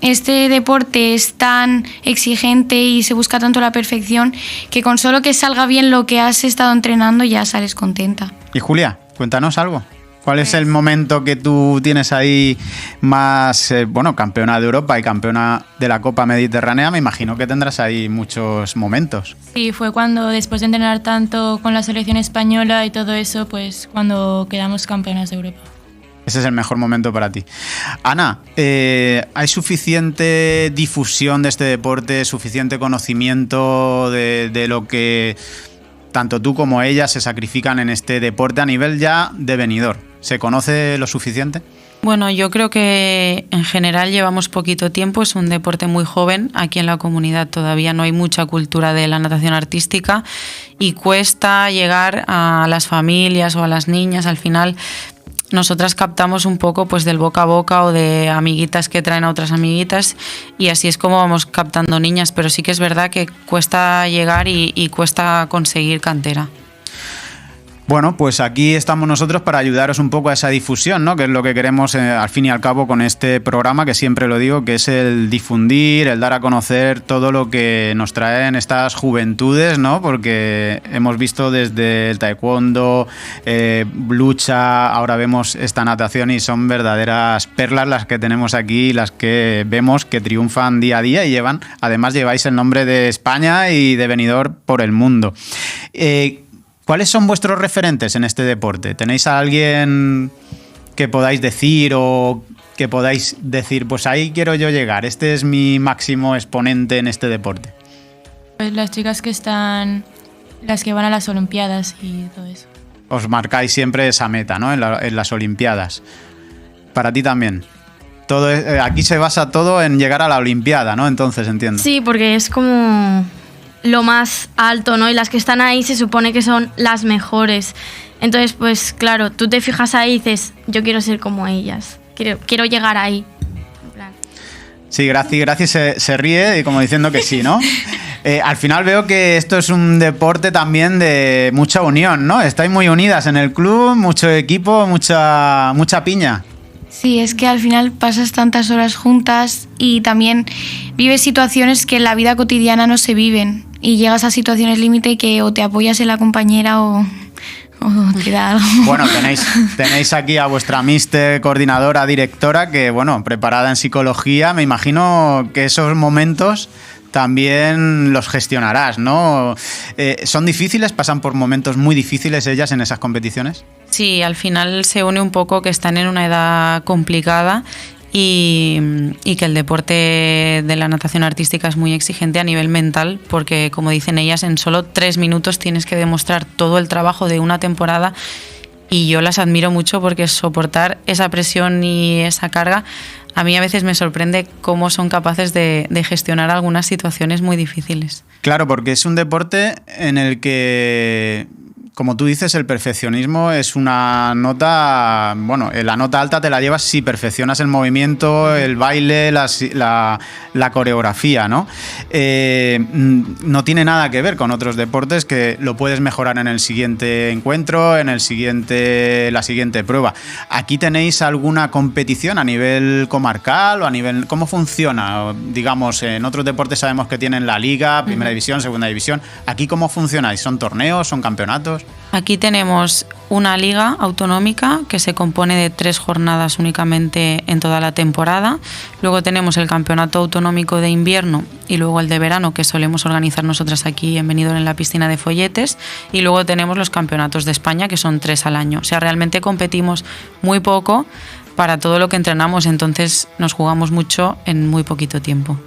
este deporte es tan exigente y se busca tanto la perfección que con solo que salga bien lo que has estado entrenando ya sales contenta. Y Julia, cuéntanos algo. ¿Cuál es el momento que tú tienes ahí más, campeona de Europa y campeona de la Copa Mediterránea? Me imagino que tendrás ahí muchos momentos. Sí, fue cuando después de entrenar tanto con la selección española y todo eso, pues cuando quedamos campeonas de Europa. Ese es el mejor momento para ti. Ana, ¿hay suficiente difusión de este deporte, suficiente conocimiento de lo que tanto tú como ella se sacrifican en este deporte a nivel ya de Benidorm? ¿Se conoce lo suficiente? Bueno, yo creo que en general llevamos poquito tiempo, es un deporte muy joven, aquí en la comunidad todavía no hay mucha cultura de la natación artística y cuesta llegar a las familias o a las niñas. Al final nosotras captamos un poco pues del boca a boca o de amiguitas que traen a otras amiguitas y así es como vamos captando niñas, pero sí que es verdad que cuesta llegar y cuesta conseguir cantera. Bueno, pues aquí estamos nosotros para ayudaros un poco a esa difusión, ¿no? Que es lo que queremos al fin y al cabo con este programa, que siempre lo digo, que es el difundir, el dar a conocer todo lo que nos traen estas juventudes, ¿no? Porque hemos visto desde el taekwondo, lucha, ahora vemos esta natación y son verdaderas perlas las que tenemos aquí, las que vemos que triunfan día a día y además lleváis el nombre de España y de Benidorm por el mundo. ¿Cuáles son vuestros referentes en este deporte? ¿Tenéis a alguien que podáis decir o que podáis decir, pues ahí quiero yo llegar, este es mi máximo exponente en este deporte? Pues las chicas las que van a las Olimpiadas y todo eso. Os marcáis siempre esa meta, ¿no? En las Olimpiadas. Para ti también. Aquí se basa todo en llegar a la Olimpiada, ¿no? Entonces, entiendo. Sí, porque es como lo más alto, ¿no? Y las que están ahí se supone que son las mejores. Entonces, pues claro, tú te fijas ahí y dices, yo quiero ser como ellas, quiero llegar ahí. En plan. Sí, Graci se ríe y como diciendo que sí, ¿no? Al final veo que esto es un deporte también de mucha unión, ¿no? Estáis muy unidas en el club, mucho equipo, mucha piña. Sí, es que al final pasas tantas horas juntas y también vives situaciones que en la vida cotidiana no se viven y llegas a situaciones límite que o te apoyas en la compañera o te da algo. Bueno, tenéis aquí a vuestra míster, coordinadora, directora, que bueno, preparada en psicología, me imagino que esos momentos también los gestionarás, ¿no? ¿Son difíciles? ¿Pasan por momentos muy difíciles ellas en esas competiciones? Sí, al final se une un poco que están en una edad complicada y que el deporte de la natación artística es muy exigente a nivel mental porque, como dicen ellas, en solo 3 minutos tienes que demostrar todo el trabajo de una temporada y yo las admiro mucho porque soportar esa presión y esa carga a mí a veces me sorprende cómo son capaces de gestionar algunas situaciones muy difíciles. Claro, porque es un deporte en el que, como tú dices, el perfeccionismo es una nota, bueno, la nota alta te la llevas si perfeccionas el movimiento, el baile, la coreografía, ¿no? No tiene nada que ver con otros deportes que lo puedes mejorar en el siguiente encuentro, en la siguiente prueba. ¿Aquí tenéis alguna competición a nivel comarcal o a nivel, cómo funciona? Digamos, en otros deportes sabemos que tienen la liga, primera división, segunda división. ¿Aquí cómo funcionáis? ¿Son torneos? ¿Son campeonatos? Aquí tenemos una liga autonómica que se compone de 3 jornadas únicamente en toda la temporada. Luego tenemos el campeonato autonómico de invierno y luego el de verano que solemos organizar nosotras aquí en Benidorm en la piscina de Folletes. Y luego tenemos los campeonatos de España que son 3 al año. O sea, realmente competimos muy poco para todo lo que entrenamos, entonces nos jugamos mucho en muy poquito tiempo.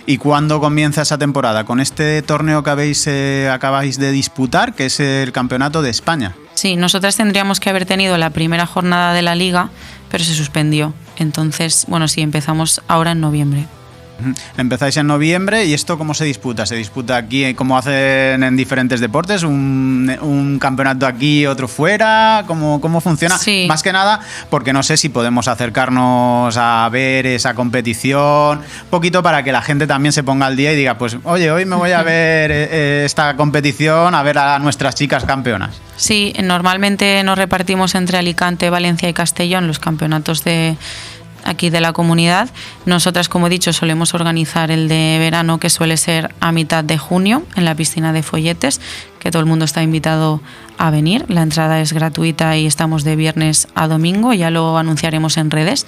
¿Y cuándo comienza esa temporada? ¿Con este torneo que acabáis de disputar, que es el Campeonato de España? Sí, nosotras tendríamos que haber tenido la primera jornada de la liga, pero se suspendió. Entonces, bueno, sí, empezamos ahora en noviembre. Empezáis en noviembre, ¿y esto cómo se disputa? ¿Se disputa aquí como hacen en diferentes deportes? ¿Un campeonato aquí, otro fuera? ¿Cómo funciona? Sí. Más que nada porque no sé si podemos acercarnos a ver esa competición, un poquito para que la gente también se ponga al día y diga, pues oye, hoy me voy a ver esta competición, a ver a nuestras chicas campeonas. Sí, normalmente nos repartimos entre Alicante, Valencia y Castellón los campeonatos aquí de la comunidad. Nosotras, como he dicho, solemos organizar el de verano, que suele ser a mitad de junio, en la piscina de Folletes, que todo el mundo está invitado a venir. La entrada es gratuita y estamos de viernes a domingo, ya lo anunciaremos en redes.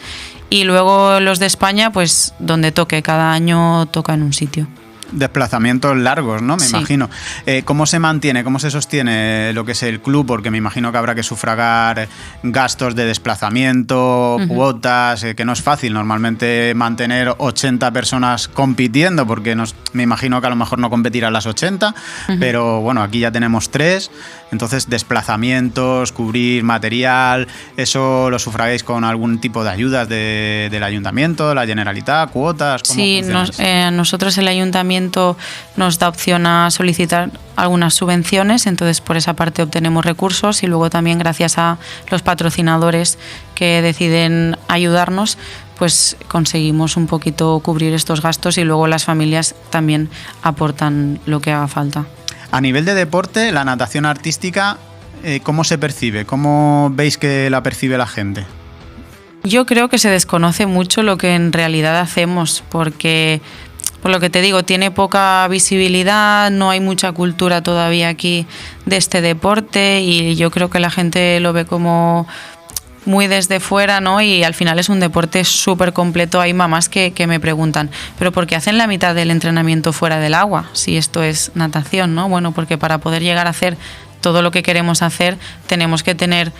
Y luego los de España, pues donde toque, cada año toca en un sitio. Desplazamientos largos, ¿no? Me imagino. ¿Cómo se mantiene, cómo se sostiene lo que es el club? Porque me imagino que habrá que sufragar gastos de desplazamiento, cuotas, que no es fácil normalmente mantener 80 personas compitiendo, porque me imagino que a lo mejor no competirán las 80, pero bueno, aquí ya tenemos 3, entonces desplazamientos, cubrir material, ¿eso lo sufragáis con algún tipo de ayudas del ayuntamiento, de la Generalitat, cuotas? ¿Cómo funciona? Nosotros el ayuntamiento nos da opción a solicitar algunas subvenciones, entonces por esa parte obtenemos recursos y luego también gracias a los patrocinadores que deciden ayudarnos, pues conseguimos un poquito cubrir estos gastos y luego las familias también aportan lo que haga falta. A nivel de deporte, la natación artística, ¿cómo se percibe? ¿Cómo veis que la percibe la gente? Yo creo que se desconoce mucho lo que en realidad hacemos, porque, por lo que te digo, tiene poca visibilidad, no hay mucha cultura todavía aquí de este deporte y yo creo que la gente lo ve como muy desde fuera, ¿no? Y al final es un deporte súper completo. Hay mamás que me preguntan, ¿pero por qué hacen la mitad del entrenamiento fuera del agua? Si esto es natación, ¿no? Bueno, porque para poder llegar a hacer todo lo que queremos hacer, tenemos que tener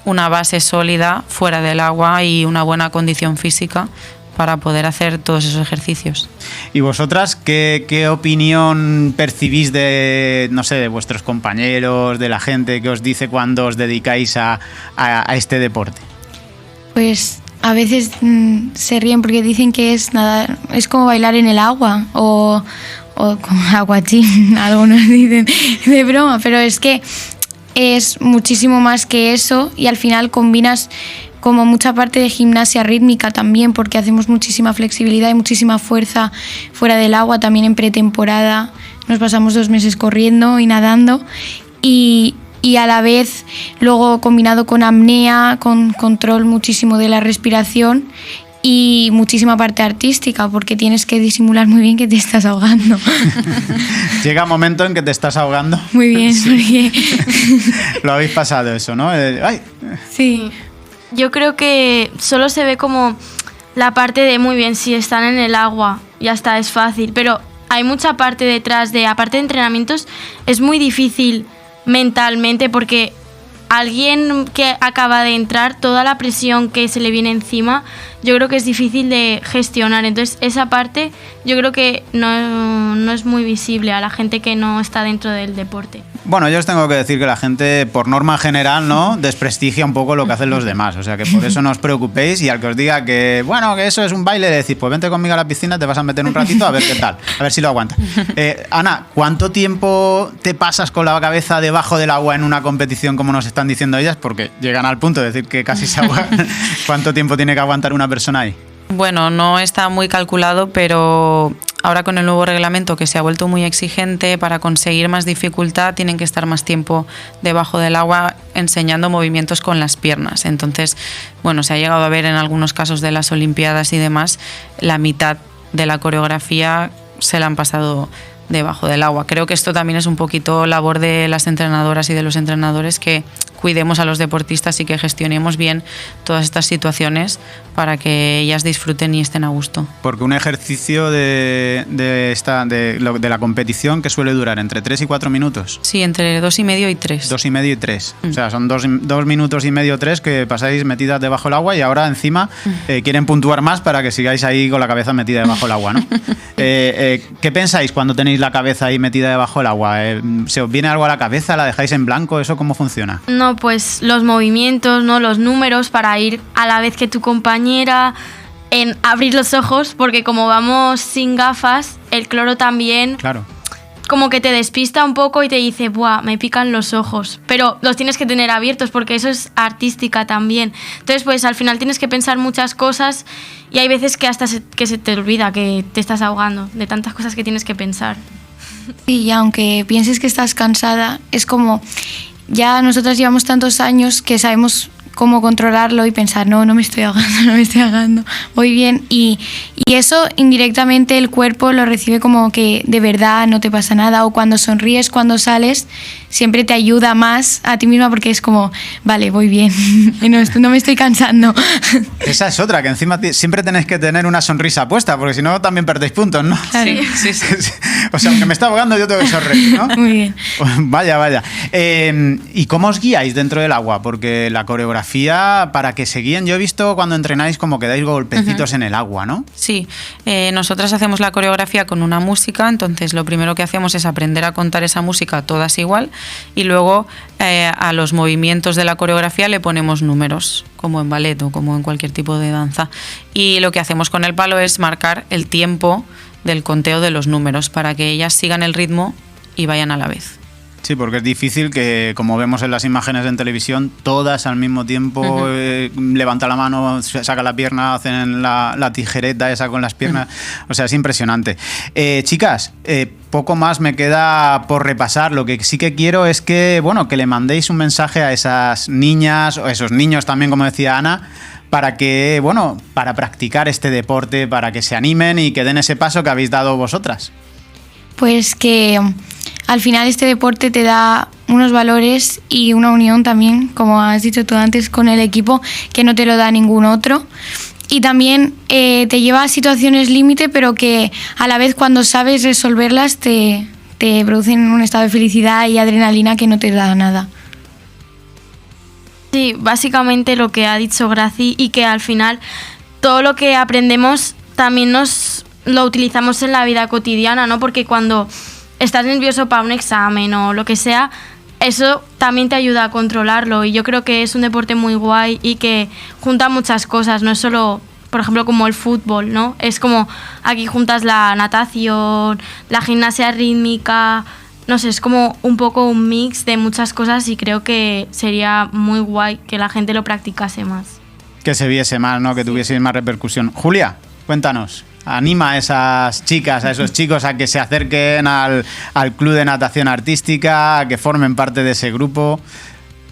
una base sólida fuera del agua y una buena condición física para poder hacer todos esos ejercicios. ¿Y vosotras qué opinión percibís de, no sé, de vuestros compañeros, de la gente que os dice cuando os dedicáis a este deporte? Pues a veces se ríen porque dicen que es como bailar en el agua o con aguachín, algunos dicen de broma, pero es que es muchísimo más que eso y al final combinas como mucha parte de gimnasia rítmica también, porque hacemos muchísima flexibilidad y muchísima fuerza fuera del agua, también en pretemporada. Nos pasamos 2 meses corriendo y nadando y a la vez luego combinado con apnea, con control muchísimo de la respiración y muchísima parte artística, porque tienes que disimular muy bien que te estás ahogando. Llega un momento en que te estás ahogando. Muy bien, sí. Porque lo habéis pasado eso, ¿no? ¡Ay! Sí. Yo creo que solo se ve como la parte de muy bien, si están en el agua, ya está, es fácil, pero hay mucha parte detrás aparte de entrenamientos, es muy difícil mentalmente porque alguien que acaba de entrar, toda la presión que se le viene encima, yo creo que es difícil de gestionar. Entonces esa parte yo creo que no es muy visible a la gente que no está dentro del deporte. Bueno, yo os tengo que decir que la gente, por norma general, ¿no?, desprestigia un poco lo que hacen los demás. O sea, que por eso no os preocupéis y al que os diga que, bueno, que eso es un baile, le decís, pues vente conmigo a la piscina, te vas a meter un ratito a ver qué tal, a ver si lo aguantas. Ana, ¿cuánto tiempo te pasas con la cabeza debajo del agua en una competición como nos están diciendo ellas? Porque llegan al punto de decir que casi se ahoga. ¿Cuánto tiempo tiene que aguantar una persona ahí? Bueno, no está muy calculado, pero ahora con el nuevo reglamento que se ha vuelto muy exigente, para conseguir más dificultad tienen que estar más tiempo debajo del agua enseñando movimientos con las piernas. Entonces, bueno, se ha llegado a ver en algunos casos de las Olimpiadas y demás, la mitad de la coreografía se la han pasado debajo del agua. Creo que esto también es un poquito labor de las entrenadoras y de los entrenadores, que cuidemos a los deportistas y que gestionemos bien todas estas situaciones para que ellas disfruten y estén a gusto. Porque un ejercicio de la competición que suele durar entre 3 y 4 minutos. Sí, entre 2,5 y 3. 2,5 y 3. O sea, son 2 minutos y medio, 3 que pasáis metidas debajo del agua y ahora encima quieren puntuar más para que sigáis ahí con la cabeza metida debajo del agua, ¿no? ¿Qué pensáis cuando tenéis la cabeza ahí metida debajo del agua? ¿Se os viene algo a la cabeza? ¿La dejáis en blanco? ¿Eso cómo funciona? No, pues los movimientos, ¿no?, los números para ir a la vez que tu compañera, en abrir los ojos, porque como vamos sin gafas, el cloro también, claro, como que te despista un poco y te dice, ¡buah, me pican los ojos! Pero los tienes que tener abiertos porque eso es artística también. Entonces, pues al final tienes que pensar muchas cosas y hay veces que hasta que se te olvida que te estás ahogando de tantas cosas que tienes que pensar. Sí, y aunque pienses que estás cansada, es como ya nosotras llevamos tantos años que sabemos cómo controlarlo y pensar, no me estoy ahogando, voy bien. Y eso indirectamente el cuerpo lo recibe como que de verdad no te pasa nada, o cuando sonríes, cuando sales, siempre te ayuda más a ti misma porque es como, vale, voy bien, no me estoy cansando. Esa es otra, que encima siempre tenéis que tener una sonrisa puesta, porque si no también perdéis puntos, ¿no? Claro. Sí. O sea, aunque me está ahogando yo tengo que sonreír, ¿no? Muy bien. Vaya. ¿Y cómo os guiáis dentro del agua? Porque la coreografía, para que se guíen, yo he visto cuando entrenáis como que dais golpecitos en el agua, ¿no? Sí, nosotras hacemos la coreografía con una música, entonces lo primero que hacemos es aprender a contar esa música todas igual, y luego a los movimientos de la coreografía le ponemos números, como en ballet o como en cualquier tipo de danza. Y lo que hacemos con el palo es marcar el tiempo del conteo de los números para que ellas sigan el ritmo y vayan a la vez. Sí, porque es difícil que, como vemos en las imágenes en televisión, todas al mismo tiempo levanta la mano, saca la pierna, hacen la tijereta esa con las piernas. O sea, es impresionante. Chicas, poco más me queda por repasar. Lo que sí que quiero es que, que le mandéis un mensaje a esas niñas o esos niños también, como decía Ana, para que, para practicar este deporte, para que se animen y que den ese paso que habéis dado vosotras. Pues que al final este deporte te da unos valores y una unión también, como has dicho tú antes, con el equipo, que no te lo da ningún otro. Y también te lleva a situaciones límite, pero que a la vez cuando sabes resolverlas te producen un estado de felicidad y adrenalina que no te da nada. Sí, básicamente lo que ha dicho Graci, y que al final todo lo que aprendemos también lo utilizamos en la vida cotidiana, ¿no? Porque cuando estás nervioso para un examen o lo que sea, eso también te ayuda a controlarlo, y yo creo que es un deporte muy guay y que junta muchas cosas, no es solo, por ejemplo, como el fútbol, ¿no? Es como aquí juntas la natación, la gimnasia rítmica, no sé, es como un poco un mix de muchas cosas, y creo que sería muy guay que la gente lo practicase más. Que se viese más, ¿no? Que tuviese más repercusión. Julia, cuéntanos. Anima a esas chicas, a esos chicos a que se acerquen al Club de Natación Artística, a que formen parte de ese grupo.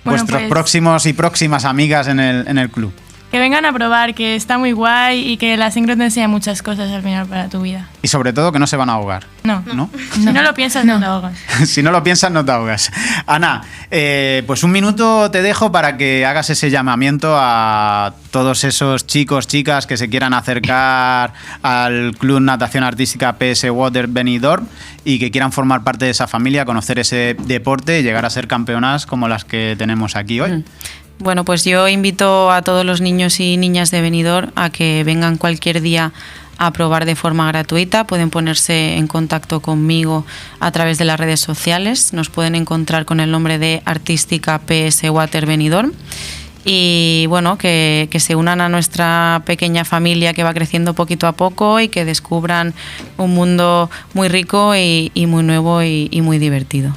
Vuestros próximos y próximas amigas en el club. Que vengan a probar, que está muy guay y que la sincro te enseña muchas cosas al final para tu vida. Y sobre todo que no se van a ahogar. No. Si no lo piensas, no te ahogas. Si no lo piensas, no te ahogas. Ana, pues un minuto te dejo para que hagas ese llamamiento a todos esos chicos, chicas que se quieran acercar al Club Natación Artística PS Water Benidorm y que quieran formar parte de esa familia, conocer ese deporte y llegar a ser campeonas como las que tenemos aquí hoy. Bueno, pues yo invito a todos los niños y niñas de Benidorm a que vengan cualquier día a probar de forma gratuita. Pueden ponerse en contacto conmigo a través de las redes sociales. Nos pueden encontrar con el nombre de Artística PS Water Benidorm. Y bueno, que se unan a nuestra pequeña familia que va creciendo poquito a poco y que descubran un mundo muy rico y muy nuevo y muy divertido.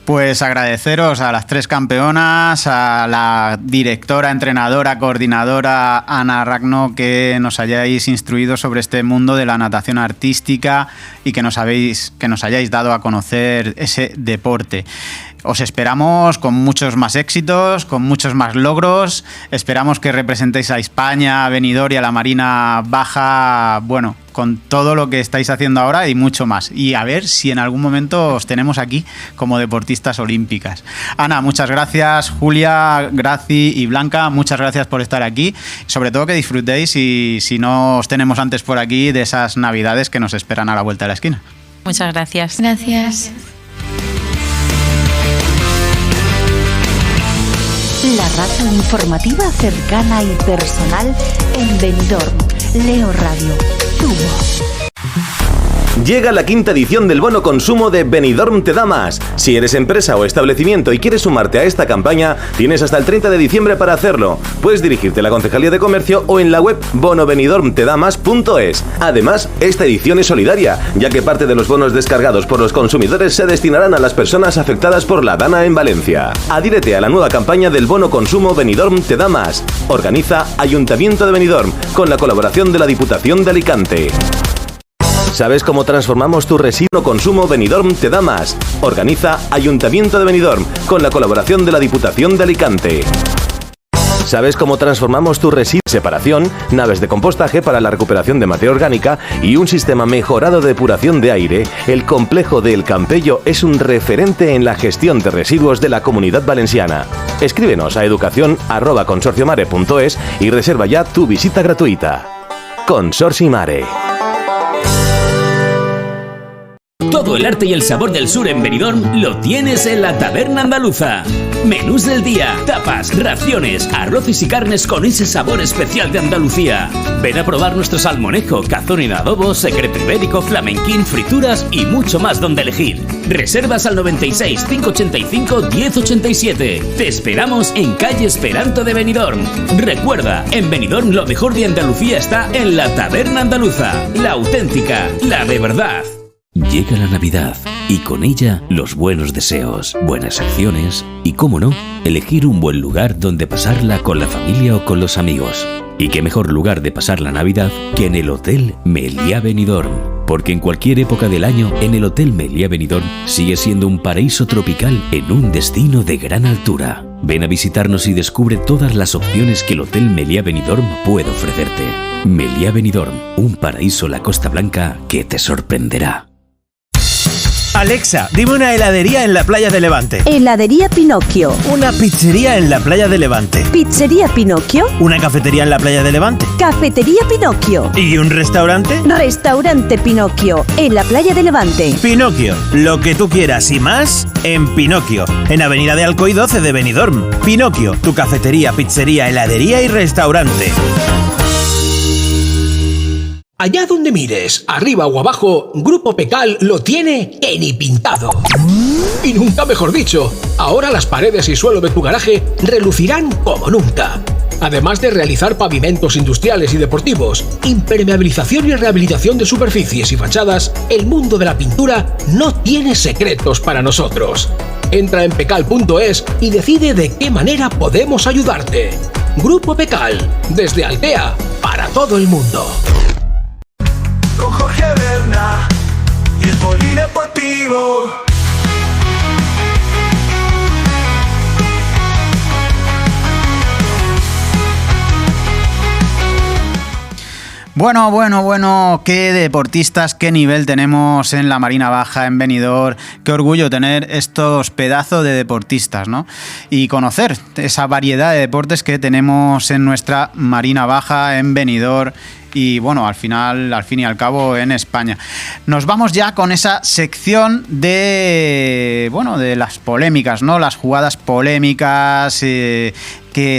Pues agradeceros a las tres campeonas, a la directora, entrenadora, coordinadora Ana Ragno, que nos hayáis instruido sobre este mundo de la natación artística y que nos hayáis dado a conocer ese deporte. Os esperamos con muchos más éxitos, con muchos más logros. Esperamos que representéis a España, a Benidorm y a la Marina Baja, con todo lo que estáis haciendo ahora y mucho más. Y a ver si en algún momento os tenemos aquí como deportistas olímpicas. Ana, muchas gracias. Julia, Graci y Blanca, muchas gracias por estar aquí. Sobre todo que disfrutéis, y si no os tenemos antes por aquí, de esas navidades que nos esperan a la vuelta de la esquina. Muchas gracias. Gracias. La radio informativa cercana y personal en Benidorm. Leo Radio, tu voz. Llega la quinta edición del bono consumo de Benidorm Te Da Más. Si eres empresa o establecimiento y quieres sumarte a esta campaña, tienes hasta el 30 de diciembre para hacerlo. Puedes dirigirte a la Concejalía de Comercio o en la web bonobenidormtedamas.es. Además, esta edición es solidaria, ya que parte de los bonos descargados por los consumidores se destinarán a las personas afectadas por la Dana en Valencia. Adhírete a la nueva campaña del bono consumo Benidorm Te Da Más. Organiza Ayuntamiento de Benidorm, con la colaboración de la Diputación de Alicante. ¿Sabes cómo transformamos tu residuo consumo? Benidorm Te Da Más. Organiza Ayuntamiento de Benidorm, con la colaboración de la Diputación de Alicante. ¿Sabes cómo transformamos tu residuo? Separación, naves de compostaje para la recuperación de materia orgánica y un sistema mejorado de depuración de aire. El complejo de El Campello es un referente en la gestión de residuos de la Comunidad Valenciana. Escríbenos a educación@consorciomare.es y reserva ya tu visita gratuita. Consorci Mare. Todo el arte y el sabor del sur en Benidorm lo tienes en la Taberna Andaluza. Menús del día, tapas, raciones, arroces y carnes con ese sabor especial de Andalucía. Ven a probar nuestro salmonejo, cazón en adobo, secreto ibérico, flamenquín, frituras y mucho más donde elegir. Reservas al 96 585 1087. Te esperamos en calle Esperanto de Benidorm. Recuerda, en Benidorm lo mejor de Andalucía está en la Taberna Andaluza. La auténtica, la de verdad. Llega la Navidad y con ella los buenos deseos, buenas acciones y, cómo no, elegir un buen lugar donde pasarla con la familia o con los amigos. Y qué mejor lugar de pasar la Navidad que en el Hotel Meliá Benidorm. Porque en cualquier época del año, en el Hotel Meliá Benidorm sigue siendo un paraíso tropical en un destino de gran altura. Ven a visitarnos y descubre todas las opciones que el Hotel Meliá Benidorm puede ofrecerte. Meliá Benidorm, un paraíso en la Costa Blanca que te sorprenderá. Alexa, dime una heladería en la playa de Levante. Heladería Pinocchio. Una pizzería en la playa de Levante. Pizzería Pinocchio. Una cafetería en la playa de Levante. Cafetería Pinocchio. ¿Y un restaurante? Restaurante Pinocchio, en la playa de Levante. Pinocchio, lo que tú quieras y más en Pinocchio, en Avenida de Alcoy 12 de Benidorm. Pinocchio, tu cafetería, pizzería, heladería y restaurante. Allá donde mires, arriba o abajo, Grupo Pecal lo tiene que ni pintado. Y nunca mejor dicho, ahora las paredes y suelo de tu garaje relucirán como nunca. Además de realizar pavimentos industriales y deportivos, impermeabilización y rehabilitación de superficies y fachadas, el mundo de la pintura no tiene secretos para nosotros. Entra en pecal.es y decide de qué manera podemos ayudarte. Grupo Pecal, desde Altea, para todo el mundo. Con Jorge Berna y el polideportivo. Bueno, qué deportistas, qué nivel tenemos en la Marina Baja, en Benidorm. Qué orgullo tener estos pedazos de deportistas, ¿no? Y conocer esa variedad de deportes que tenemos en nuestra Marina Baja, en Benidorm. Y bueno, al fin y al cabo en España. Nos vamos ya con esa sección de las polémicas, ¿no? Las jugadas polémicas que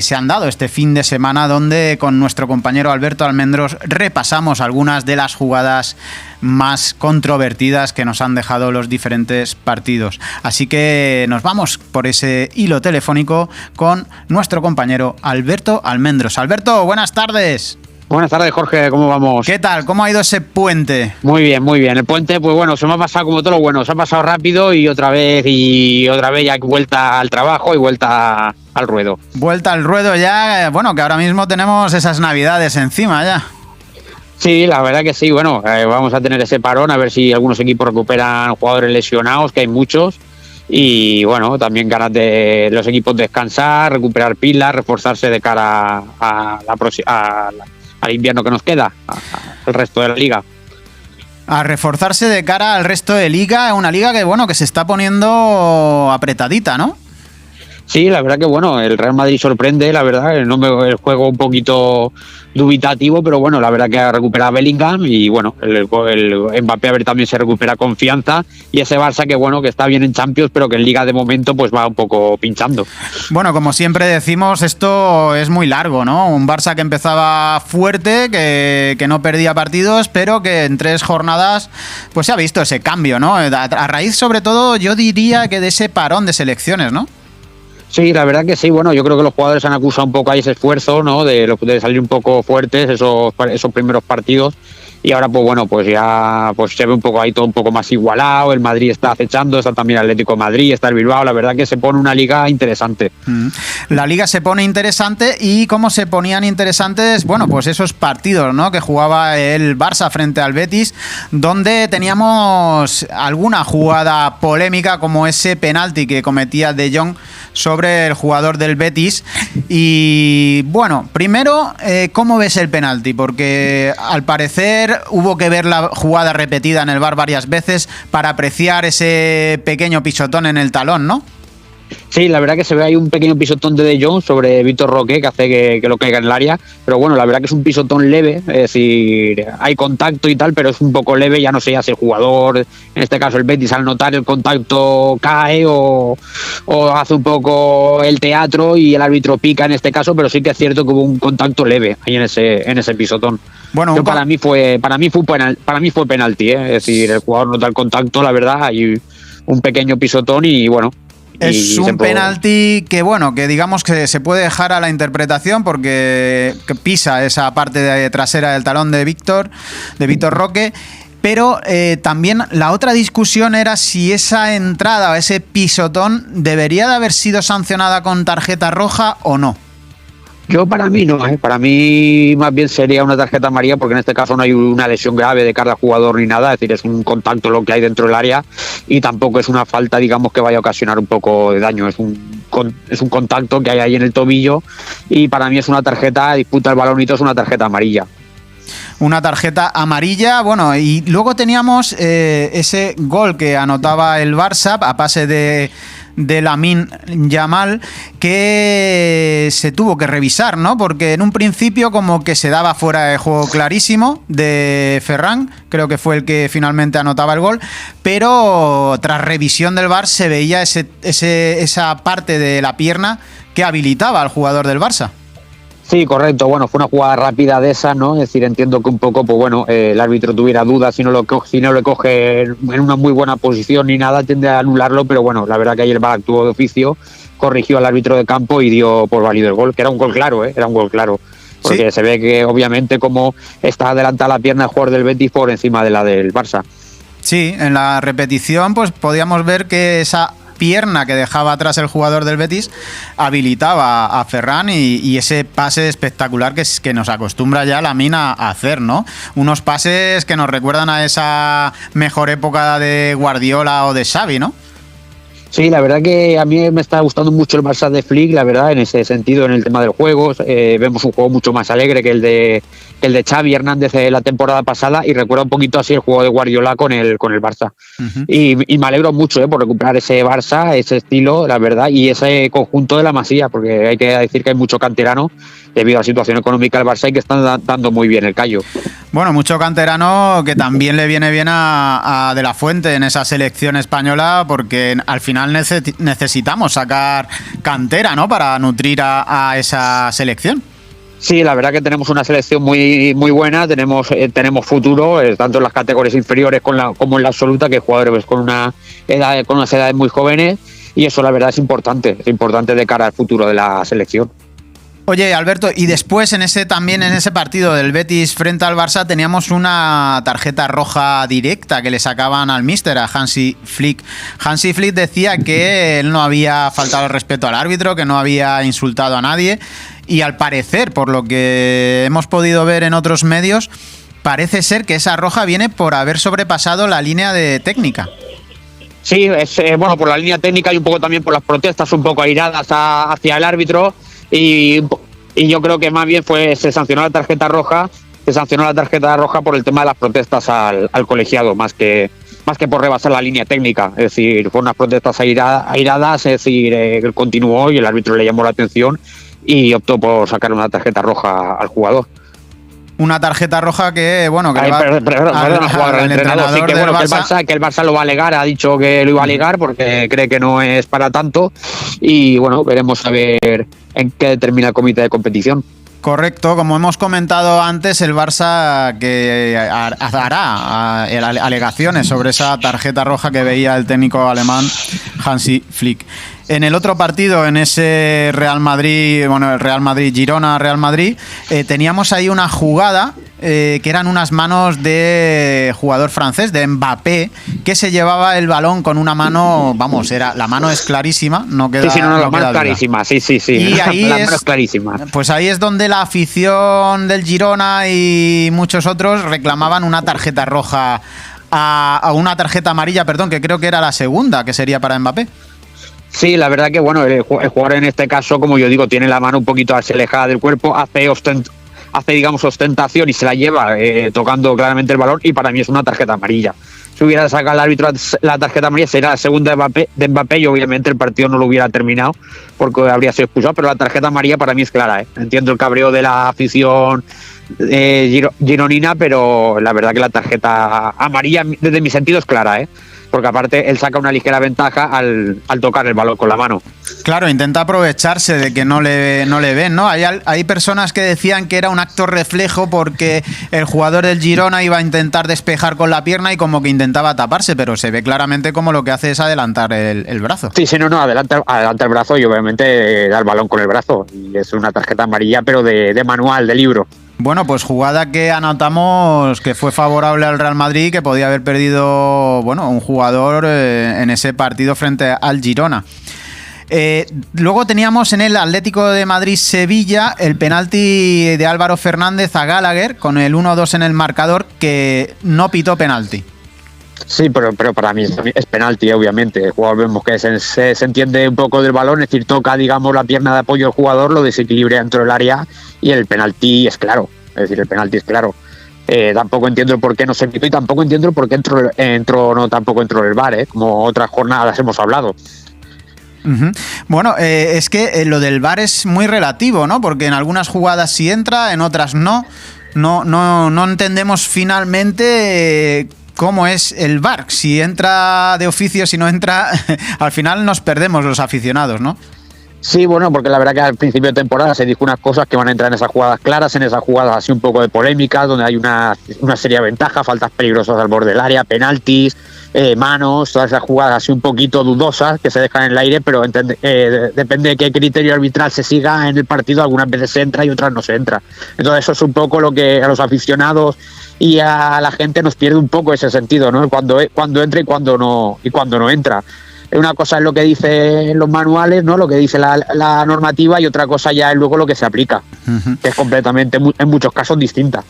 se han dado este fin de semana, donde con nuestro compañero Alberto Almendros repasamos algunas de las jugadas más controvertidas que nos han dejado los diferentes partidos. Así que nos vamos por ese hilo telefónico con nuestro compañero Alberto Almendros. Alberto, buenas tardes. Buenas tardes, Jorge, ¿cómo vamos? ¿Qué tal? ¿Cómo ha ido ese puente? Muy bien, muy bien. El puente, pues bueno, se me ha pasado como todo lo bueno, se ha pasado rápido y otra vez ya vuelta al trabajo y vuelta al ruedo. Vuelta al ruedo ya, bueno, que ahora mismo tenemos esas navidades encima ya. Sí, la verdad que sí, bueno, vamos a tener ese parón, a ver si algunos equipos recuperan jugadores lesionados, que hay muchos. Y bueno, también ganas de los equipos descansar, recuperar pilas, reforzarse de cara al invierno que nos queda, al resto de la liga. A reforzarse de cara al resto de liga, una liga que se está poniendo apretadita, ¿no? Sí, la verdad que bueno, el Real Madrid sorprende, la verdad, el juego un poquito dubitativo, pero bueno, la verdad que ha recuperado Bellingham y bueno, el Mbappé a ver también se recupera confianza y ese Barça que bueno, que está bien en Champions, pero que en Liga de momento pues va un poco pinchando. Bueno, como siempre decimos, esto es muy largo, ¿no? Un Barça que empezaba fuerte, que no perdía partidos, pero que en 3 jornadas pues se ha visto ese cambio, ¿no? A raíz sobre todo, yo diría que de ese parón de selecciones, ¿no? Sí, la verdad que sí, bueno, yo creo que los jugadores han acusado un poco ahí ese esfuerzo, ¿no? De salir un poco fuertes esos primeros partidos y ahora pues bueno, pues ya pues se ve un poco ahí todo un poco más igualado, el Madrid está acechando, está también el Atlético de Madrid, está el Bilbao, la verdad que se pone una liga interesante. La liga se pone interesante y cómo se ponían interesantes, bueno, pues esos partidos, ¿no? Que jugaba el Barça frente al Betis, donde teníamos alguna jugada polémica como ese penalti que cometía De Jong sobre el jugador del Betis. Y bueno, primero, ¿cómo ves el penalti? Porque al parecer hubo que ver la jugada repetida en el VAR varias veces para apreciar ese pequeño pisotón en el talón, ¿no? Sí, la verdad que se ve ahí un pequeño pisotón de Jong sobre Vitor Roque que hace que lo caiga en el área, pero bueno, la verdad que es un pisotón leve, es decir, hay contacto y tal, pero es un poco leve, ya no sé si el jugador, en este caso el Betis, al notar el contacto cae o hace un poco el teatro y el árbitro pica en este caso, pero sí que es cierto que hubo un contacto leve ahí en ese pisotón. Bueno, para mí fue penalti, es decir, el jugador nota el contacto, la verdad, hay un pequeño pisotón y bueno. Es un penalti que, bueno, que digamos que se puede dejar a la interpretación porque pisa esa parte trasera del talón de Víctor Roque. Pero también la otra discusión era si esa entrada o ese pisotón debería de haber sido sancionada con tarjeta roja o no. Yo para mí no, para mí más bien sería una tarjeta amarilla porque en este caso no hay una lesión grave de cara al jugador ni nada, es decir, es un contacto lo que hay dentro del área y tampoco es una falta, digamos, que vaya a ocasionar un poco de daño, es un contacto que hay ahí en el tobillo y para mí es una tarjeta, disputa el balonito, es una tarjeta amarilla. Una tarjeta amarilla, bueno, y luego teníamos ese gol que anotaba el Barça a pase de Lamine Yamal, que se tuvo que revisar, ¿no? Porque en un principio como que se daba fuera de juego clarísimo de Ferran, creo que fue el que finalmente anotaba el gol, pero tras revisión del VAR se veía esa parte de la pierna que habilitaba al jugador del Barça. Sí, correcto. Bueno, fue una jugada rápida de esa, ¿no? Es decir, entiendo que un poco, pues bueno, el árbitro tuviera dudas si no le coge en una muy buena posición ni nada, tiende a anularlo, pero bueno, la verdad que ahí el VAR actuó de oficio, corrigió al árbitro de campo y dio por válido el gol, que era un gol claro, era un gol claro. Porque sí, se ve que obviamente como está adelantada la pierna del jugador del Betis por encima de la del Barça. Sí, en la repetición pues podíamos ver que esa pierna que dejaba atrás el jugador del Betis habilitaba a Ferran y ese pase espectacular que nos acostumbra ya Lamine a hacer, ¿no? Unos pases que nos recuerdan a esa mejor época de Guardiola o de Xavi, ¿no? Sí, la verdad que a mí me está gustando mucho el Barça de Flick, la verdad, en ese sentido, en el tema del juego. Vemos un juego mucho más alegre que el de Xavi Hernández de la temporada pasada y recuerda un poquito así el juego de Guardiola con el Barça. Uh-huh. Y me alegro mucho por recuperar ese Barça, ese estilo, la verdad, y ese conjunto de la Masía, porque hay que decir que hay mucho canterano debido a la situación económica del Barça y que están dando muy bien el callo. Bueno, mucho canterano que también le viene bien a De La Fuente en esa selección española, porque al final necesitamos sacar cantera, ¿no?, para nutrir a esa selección. Sí, la verdad que tenemos una selección muy muy buena, tenemos futuro, tanto en las categorías inferiores como en la absoluta, que jugadores con unas edades muy jóvenes, y eso la verdad es importante de cara al futuro de la selección. Oye, Alberto, y después en ese partido del Betis frente al Barça teníamos una tarjeta roja directa que le sacaban al míster, a Hansi Flick. Hansi Flick decía que él no había faltado el respeto al árbitro, que no había insultado a nadie, y al parecer, por lo que hemos podido ver en otros medios, parece ser que esa roja viene por haber sobrepasado la línea de técnica. Sí, bueno, por la línea técnica y un poco también por las protestas un poco airadas hacia el árbitro. Y yo creo que más bien se sancionó la tarjeta roja por el tema de las protestas al colegiado, más que por rebasar la línea técnica. Es decir, fueron unas protestas airadas, es decir, él continuó y el árbitro le llamó la atención y optó por sacar una tarjeta roja al jugador. Una tarjeta roja que, bueno, que al entrenador. Sí, que el Barça lo va a alegar, ha dicho que lo iba a alegar porque cree que no es para tanto. Y bueno, veremos a ver en qué termina el comité de competición. Correcto, como hemos comentado antes, el Barça que hará alegaciones sobre esa tarjeta roja que veía el técnico alemán Hansi Flick. En el otro partido, en ese Real Madrid, bueno, el Real Madrid Girona, Real Madrid, teníamos ahí una jugada que eran unas manos de jugador francés, de Mbappé, que se llevaba el balón con una mano, vamos, la mano es clarísima, no queda. Sí, la mano es clarísima, sí. Y ahí la mano es clarísima. Pues ahí es donde la afición del Girona y muchos otros reclamaban una tarjeta roja a una tarjeta amarilla, perdón, que creo que era la segunda, que sería para Mbappé. Sí, la verdad que bueno, el jugador en este caso, como yo digo, tiene la mano un poquito alejada del cuerpo, hace digamos ostentación y se la lleva tocando claramente el balón, y para mí es una tarjeta amarilla. Si hubiera sacado el árbitro la tarjeta amarilla, sería la segunda de Mbappé y obviamente el partido no lo hubiera terminado porque habría sido expulsado, pero la tarjeta amarilla para mí es clara. Entiendo el cabreo de la afición gironina, pero la verdad que la tarjeta amarilla desde mi sentido es clara, porque aparte él saca una ligera ventaja al tocar el balón con la mano. Claro, intenta aprovecharse de que no le ven, ¿no? Hay personas que decían que era un acto reflejo porque el jugador del Girona iba a intentar despejar con la pierna y como que intentaba taparse, pero se ve claramente como lo que hace es adelantar el brazo. Sí, no, adelanta el brazo y obviamente da el balón con el brazo. Y es una tarjeta amarilla, pero de manual, de libro. Bueno, pues jugada que anotamos que fue favorable al Real Madrid, que podía haber perdido, bueno, un jugador en ese partido frente al Girona. Luego teníamos en el Atlético de Madrid-Sevilla el penalti de Álvaro Fernández a Gallagher con el 1-2 en el marcador, que no pitó penalti. Sí, pero para mí es penalti, obviamente. El jugador vemos que se entiende un poco del balón, es decir, toca, digamos, la pierna de apoyo del jugador, lo desequilibra dentro del área y el penalti es claro. Es decir, el penalti es claro. Tampoco entiendo el por qué no se pitó y tampoco entiendo el por qué tampoco entró el VAR, como otras jornadas hemos hablado. Uh-huh. Bueno, es que lo del VAR es muy relativo, ¿no? Porque en algunas jugadas sí entra, en otras no. No entendemos finalmente cómo es el VAR. Si entra de oficio, si no entra, al final nos perdemos los aficionados, ¿no? Sí, bueno, porque la verdad que al principio de temporada se dijo unas cosas que van a entrar en esas jugadas claras, en esas jugadas así un poco de polémica, donde hay una seria ventaja, faltas peligrosas al borde del área, penaltis, manos, todas esas jugadas así un poquito dudosas que se dejan en el aire, pero depende de qué criterio arbitral se siga en el partido, algunas veces se entra y otras no se entra. Entonces eso es un poco lo que a los aficionados y a la gente nos pierde un poco ese sentido, ¿no? Cuando entra y cuando no entra. Una cosa es lo que dicen los manuales, ¿no? Lo que dice la normativa, y otra cosa ya es luego lo que se aplica, que es completamente, en muchos casos, distinta.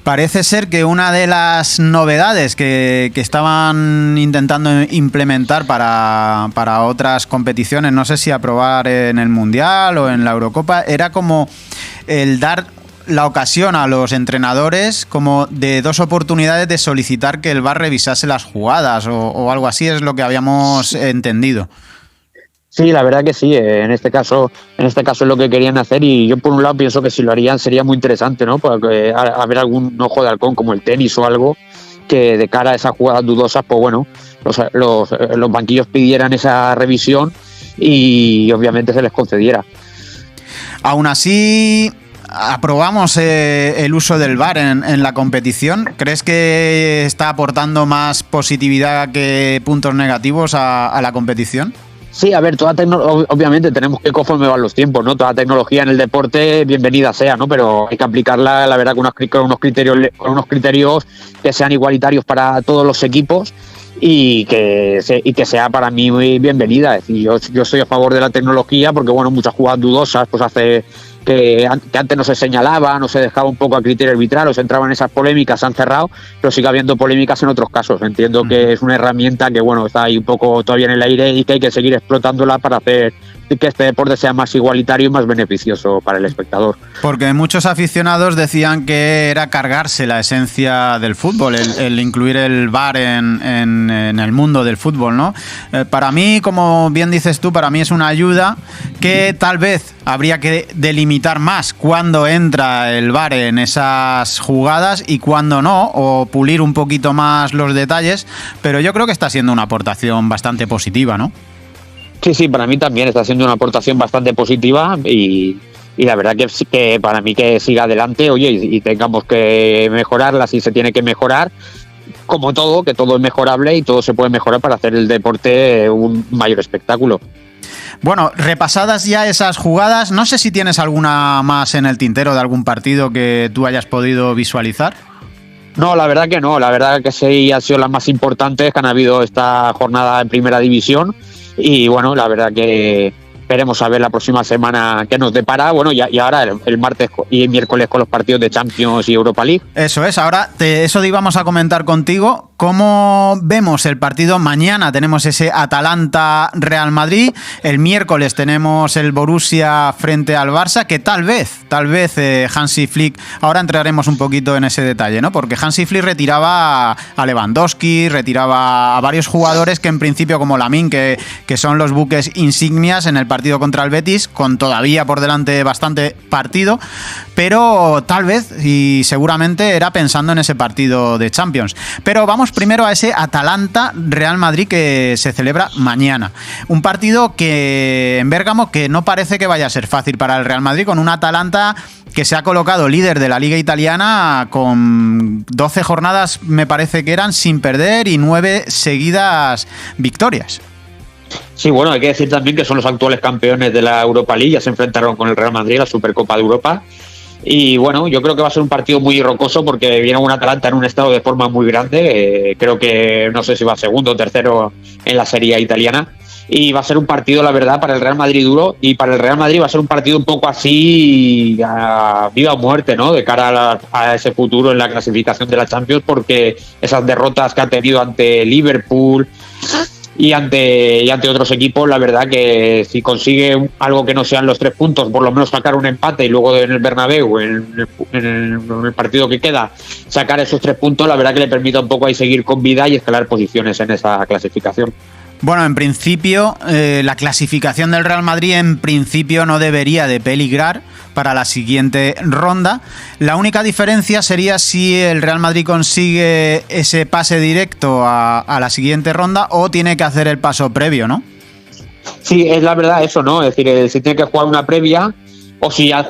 Parece ser que una de las novedades que estaban intentando implementar para otras competiciones, no sé si aprobar en el Mundial o en la Eurocopa, era como el dar la ocasión a los entrenadores como de 2 oportunidades de solicitar que el VAR revisase las jugadas o algo así, es lo que habíamos entendido. Sí, la verdad que sí, en este caso es lo que querían hacer, y yo por un lado pienso que si lo harían sería muy interesante, ¿no? Porque haber algún ojo de halcón como el tenis o algo, que de cara a esas jugadas dudosas, pues bueno, los banquillos pidieran esa revisión y obviamente se les concediera. Aún así, aprobamos el uso del VAR en la competición. ¿Crees que está aportando más positividad que puntos negativos a la competición? Sí, a ver, obviamente tenemos que conforme van los tiempos, ¿no? Toda tecnología en el deporte, bienvenida sea, ¿no? Pero hay que aplicarla, la verdad, con unos criterios que sean igualitarios para todos los equipos y que sea para mí muy bienvenida. Es decir, yo estoy a favor de la tecnología porque, bueno, muchas jugadas dudosas pues hace que antes no se señalaba, no se dejaba un poco a criterio arbitral, o se entraban en esas polémicas, se han cerrado, pero sigue habiendo polémicas en otros casos. Entiendo que es una herramienta que, bueno, está ahí un poco todavía en el aire y que hay que seguir explotándola para hacer que este deporte sea más igualitario y más beneficioso para el espectador. Porque muchos aficionados decían que era cargarse la esencia del fútbol, el incluir el VAR en el mundo del fútbol, ¿no? Para mí, como bien dices tú, para mí es una ayuda que tal vez habría que delimitar más cuándo entra el VAR en esas jugadas y cuándo no, o pulir un poquito más los detalles, pero yo creo que está siendo una aportación bastante positiva, ¿no? Sí, para mí también está siendo una aportación bastante positiva y la verdad que para mí que siga adelante, oye, y tengamos que mejorarla si se tiene que mejorar, como todo, que todo es mejorable y todo se puede mejorar para hacer el deporte un mayor espectáculo. Bueno, repasadas ya esas jugadas, no sé si tienes alguna más en el tintero de algún partido que tú hayas podido visualizar. No, la verdad que no, la verdad que sí han sido las más importantes que han habido esta jornada en Primera División. Y bueno, la verdad que veremos a ver la próxima semana qué nos depara. Bueno, y ahora el martes y miércoles con los partidos de Champions y Europa League. Eso es, ahora eso íbamos a comentar contigo. ¿Cómo vemos el partido? Mañana tenemos ese Atalanta-Real Madrid, el miércoles tenemos el Borussia frente al Barça, que tal vez Hansi Flick, ahora entraremos un poquito en ese detalle, ¿no? Porque Hansi Flick retiraba a Lewandowski, retiraba a varios jugadores que en principio, como Lamine, que son los buques insignias en el partido contra el Betis, con todavía por delante bastante partido, pero tal vez y seguramente era pensando en ese partido de Champions. Pero vamos primero a ese Atalanta-Real Madrid que se celebra mañana. Un partido que en Bérgamo que no parece que vaya a ser fácil para el Real Madrid, con un Atalanta que se ha colocado líder de la Liga Italiana con 12 jornadas, me parece que eran, sin perder y 9 seguidas victorias. Sí, bueno, hay que decir también que son los actuales campeones de la Europa League, ya se enfrentaron con el Real Madrid en la Supercopa de Europa. Y bueno, yo creo que va a ser un partido muy rocoso porque viene un Atalanta en un estado de forma muy grande. Creo que no sé si va segundo o tercero en la Serie A italiana. Y va a ser un partido, la verdad, para el Real Madrid duro. Y para el Real Madrid va a ser un partido un poco así a viva o muerte, ¿no? De cara a ese futuro en la clasificación de la Champions, porque esas derrotas que ha tenido ante Liverpool y ante otros equipos, la verdad que si consigue algo que no sean los 3 puntos, por lo menos sacar un empate y luego en el Bernabéu, en el partido que queda, sacar esos 3 puntos, la verdad que le permite un poco ahí seguir con vida y escalar posiciones en esa clasificación. Bueno, en principio, la clasificación del Real Madrid en principio no debería de peligrar para la siguiente ronda. La única diferencia sería si el Real Madrid consigue ese pase directo a la siguiente ronda o tiene que hacer el paso previo, ¿no? Sí, es la verdad eso, ¿no? Es decir, si tiene que jugar una previa o si ya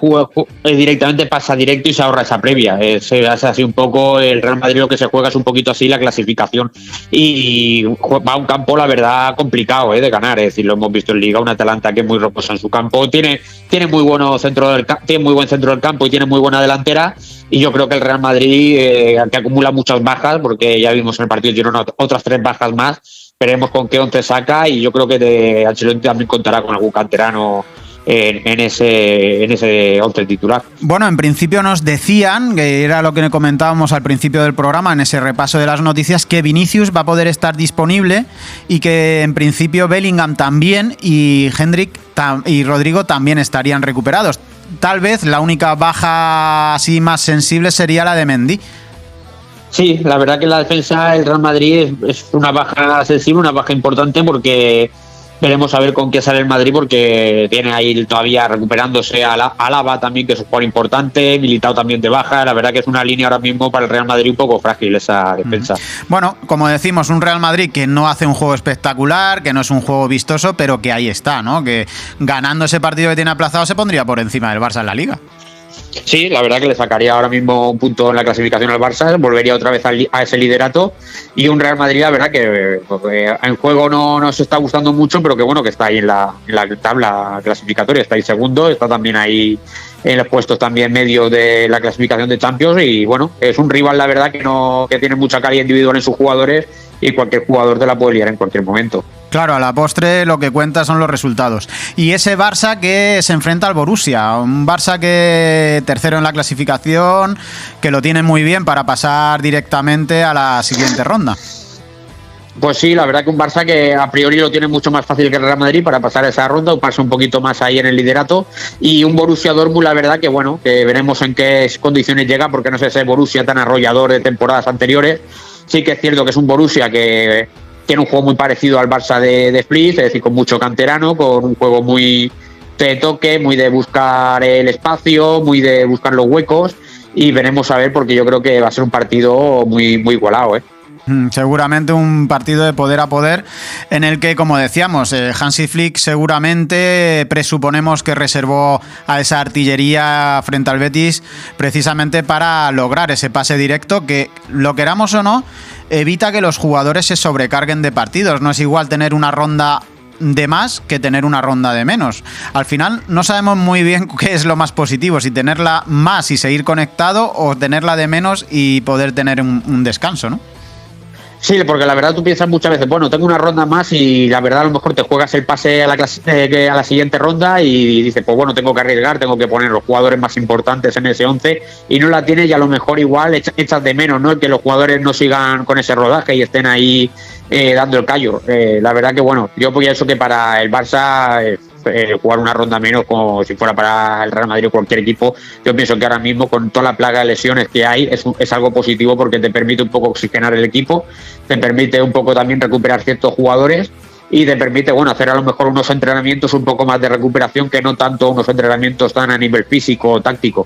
directamente pasa directo y se ahorra esa previa. Es así un poco el Real Madrid, lo que se juega es un poquito así la clasificación y va a un campo, la verdad, complicado de ganar. Es decir, lo hemos visto en Liga, un Atalanta que es muy rocoso en su campo, tiene muy buen centro del campo y tiene muy buena delantera. Y yo creo que el Real Madrid, que acumula muchas bajas, porque ya vimos en el partido Girona otras 3 bajas más, veremos con qué 11 saca, y yo creo que Ancelotti también contará con algún canterano en ese 11 titular. Bueno, en principio nos decían, que era lo que comentábamos al principio del programa, en ese repaso de las noticias, que Vinicius va a poder estar disponible y que en principio Bellingham también y Hendrik y Rodrigo también estarían recuperados. Tal vez la única baja así más sensible sería la de Mendy. Sí, la verdad que la defensa del Real Madrid es una baja sensible, una baja importante, porque veremos a ver con qué sale el Madrid, porque tiene ahí todavía recuperándose a Alaba también, que es un jugador importante, Militao también de baja. La verdad que es una línea ahora mismo para el Real Madrid un poco frágil esa defensa. Bueno, como decimos, un Real Madrid que no hace un juego espectacular, que no es un juego vistoso, pero que ahí está, ¿no? Que ganando ese partido que tiene aplazado se pondría por encima del Barça en la Liga. Sí, la verdad que le sacaría ahora mismo un punto en la clasificación al Barça, volvería otra vez a ese liderato, y un Real Madrid, la verdad que en juego no se está gustando mucho, pero que bueno, que está ahí en la tabla clasificatoria, está ahí segundo, está también ahí en los puestos también medio de la clasificación de Champions, y bueno, es un rival, la verdad, que tiene mucha calidad individual en sus jugadores, y cualquier jugador te la puede liar en cualquier momento. Claro, a la postre lo que cuenta son los resultados. Y ese Barça que se enfrenta al Borussia, un Barça que tercero en la clasificación, que lo tiene muy bien para pasar directamente a la siguiente ronda. Pues sí, la verdad que un Barça que a priori lo tiene mucho más fácil que el Real Madrid para pasar a esa ronda, o pasa un poquito más ahí en el liderato, y un Borussia Dortmund, la verdad que bueno, que veremos en qué condiciones llega, porque no es ese Borussia tan arrollador de temporadas anteriores. Sí que es cierto que es un Borussia que tiene un juego muy parecido al Barça de Split, es decir, con mucho canterano, con un juego muy de toque, muy de buscar el espacio, muy de buscar los huecos, y veremos a ver, porque yo creo que va a ser un partido muy, muy igualado, Seguramente un partido de poder a poder, en el que, como decíamos, Hansi Flick seguramente presuponemos que reservó a esa artillería frente al Betis precisamente para lograr ese pase directo que, lo queramos o no, evita que los jugadores se sobrecarguen de partidos. No es igual tener una ronda de más que tener una ronda de menos. Al final no sabemos muy bien qué es lo más positivo, si tenerla más y seguir conectado, o tenerla de menos y poder tener un descanso, ¿no? Sí, porque la verdad tú piensas muchas veces, bueno, tengo una ronda más y la verdad a lo mejor te juegas el pase a la siguiente ronda y dices, pues bueno, tengo que arriesgar, tengo que poner los jugadores más importantes en ese 11 y no la tienes y a lo mejor igual echas de menos, ¿no? El que los jugadores no sigan con ese rodaje y estén ahí dando el callo. La verdad que bueno, yo pienso que para el Barça jugar una ronda menos como si fuera para el Real Madrid o cualquier equipo, yo pienso que ahora mismo con toda la plaga de lesiones que hay es algo positivo porque te permite un poco oxigenar el equipo, te permite un poco también recuperar ciertos jugadores y te permite, bueno, hacer a lo mejor unos entrenamientos un poco más de recuperación que no tanto unos entrenamientos tan a nivel físico o táctico.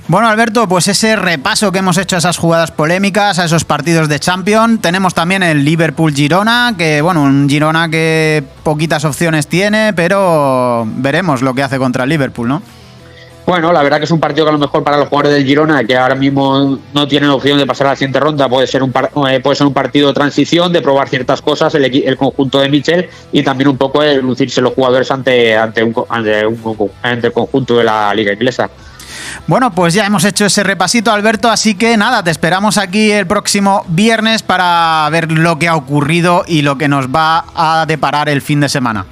Bueno, Alberto, pues ese repaso que hemos hecho a esas jugadas polémicas, a esos partidos de Champions. Tenemos también el Liverpool-Girona, que bueno, un Girona que poquitas opciones tiene, pero veremos lo que hace contra el Liverpool, ¿no? Bueno, la verdad que es un partido que a lo mejor para los jugadores del Girona, que ahora mismo no tienen opción de pasar a la siguiente ronda, puede ser un partido de transición, de probar ciertas cosas, el conjunto de Michel, y también un poco de lucirse los jugadores ante el conjunto de la Liga Inglesa. Bueno, pues ya hemos hecho ese repasito, Alberto, así que nada, te esperamos aquí el próximo viernes para ver lo que ha ocurrido y lo que nos va a deparar el fin de semana.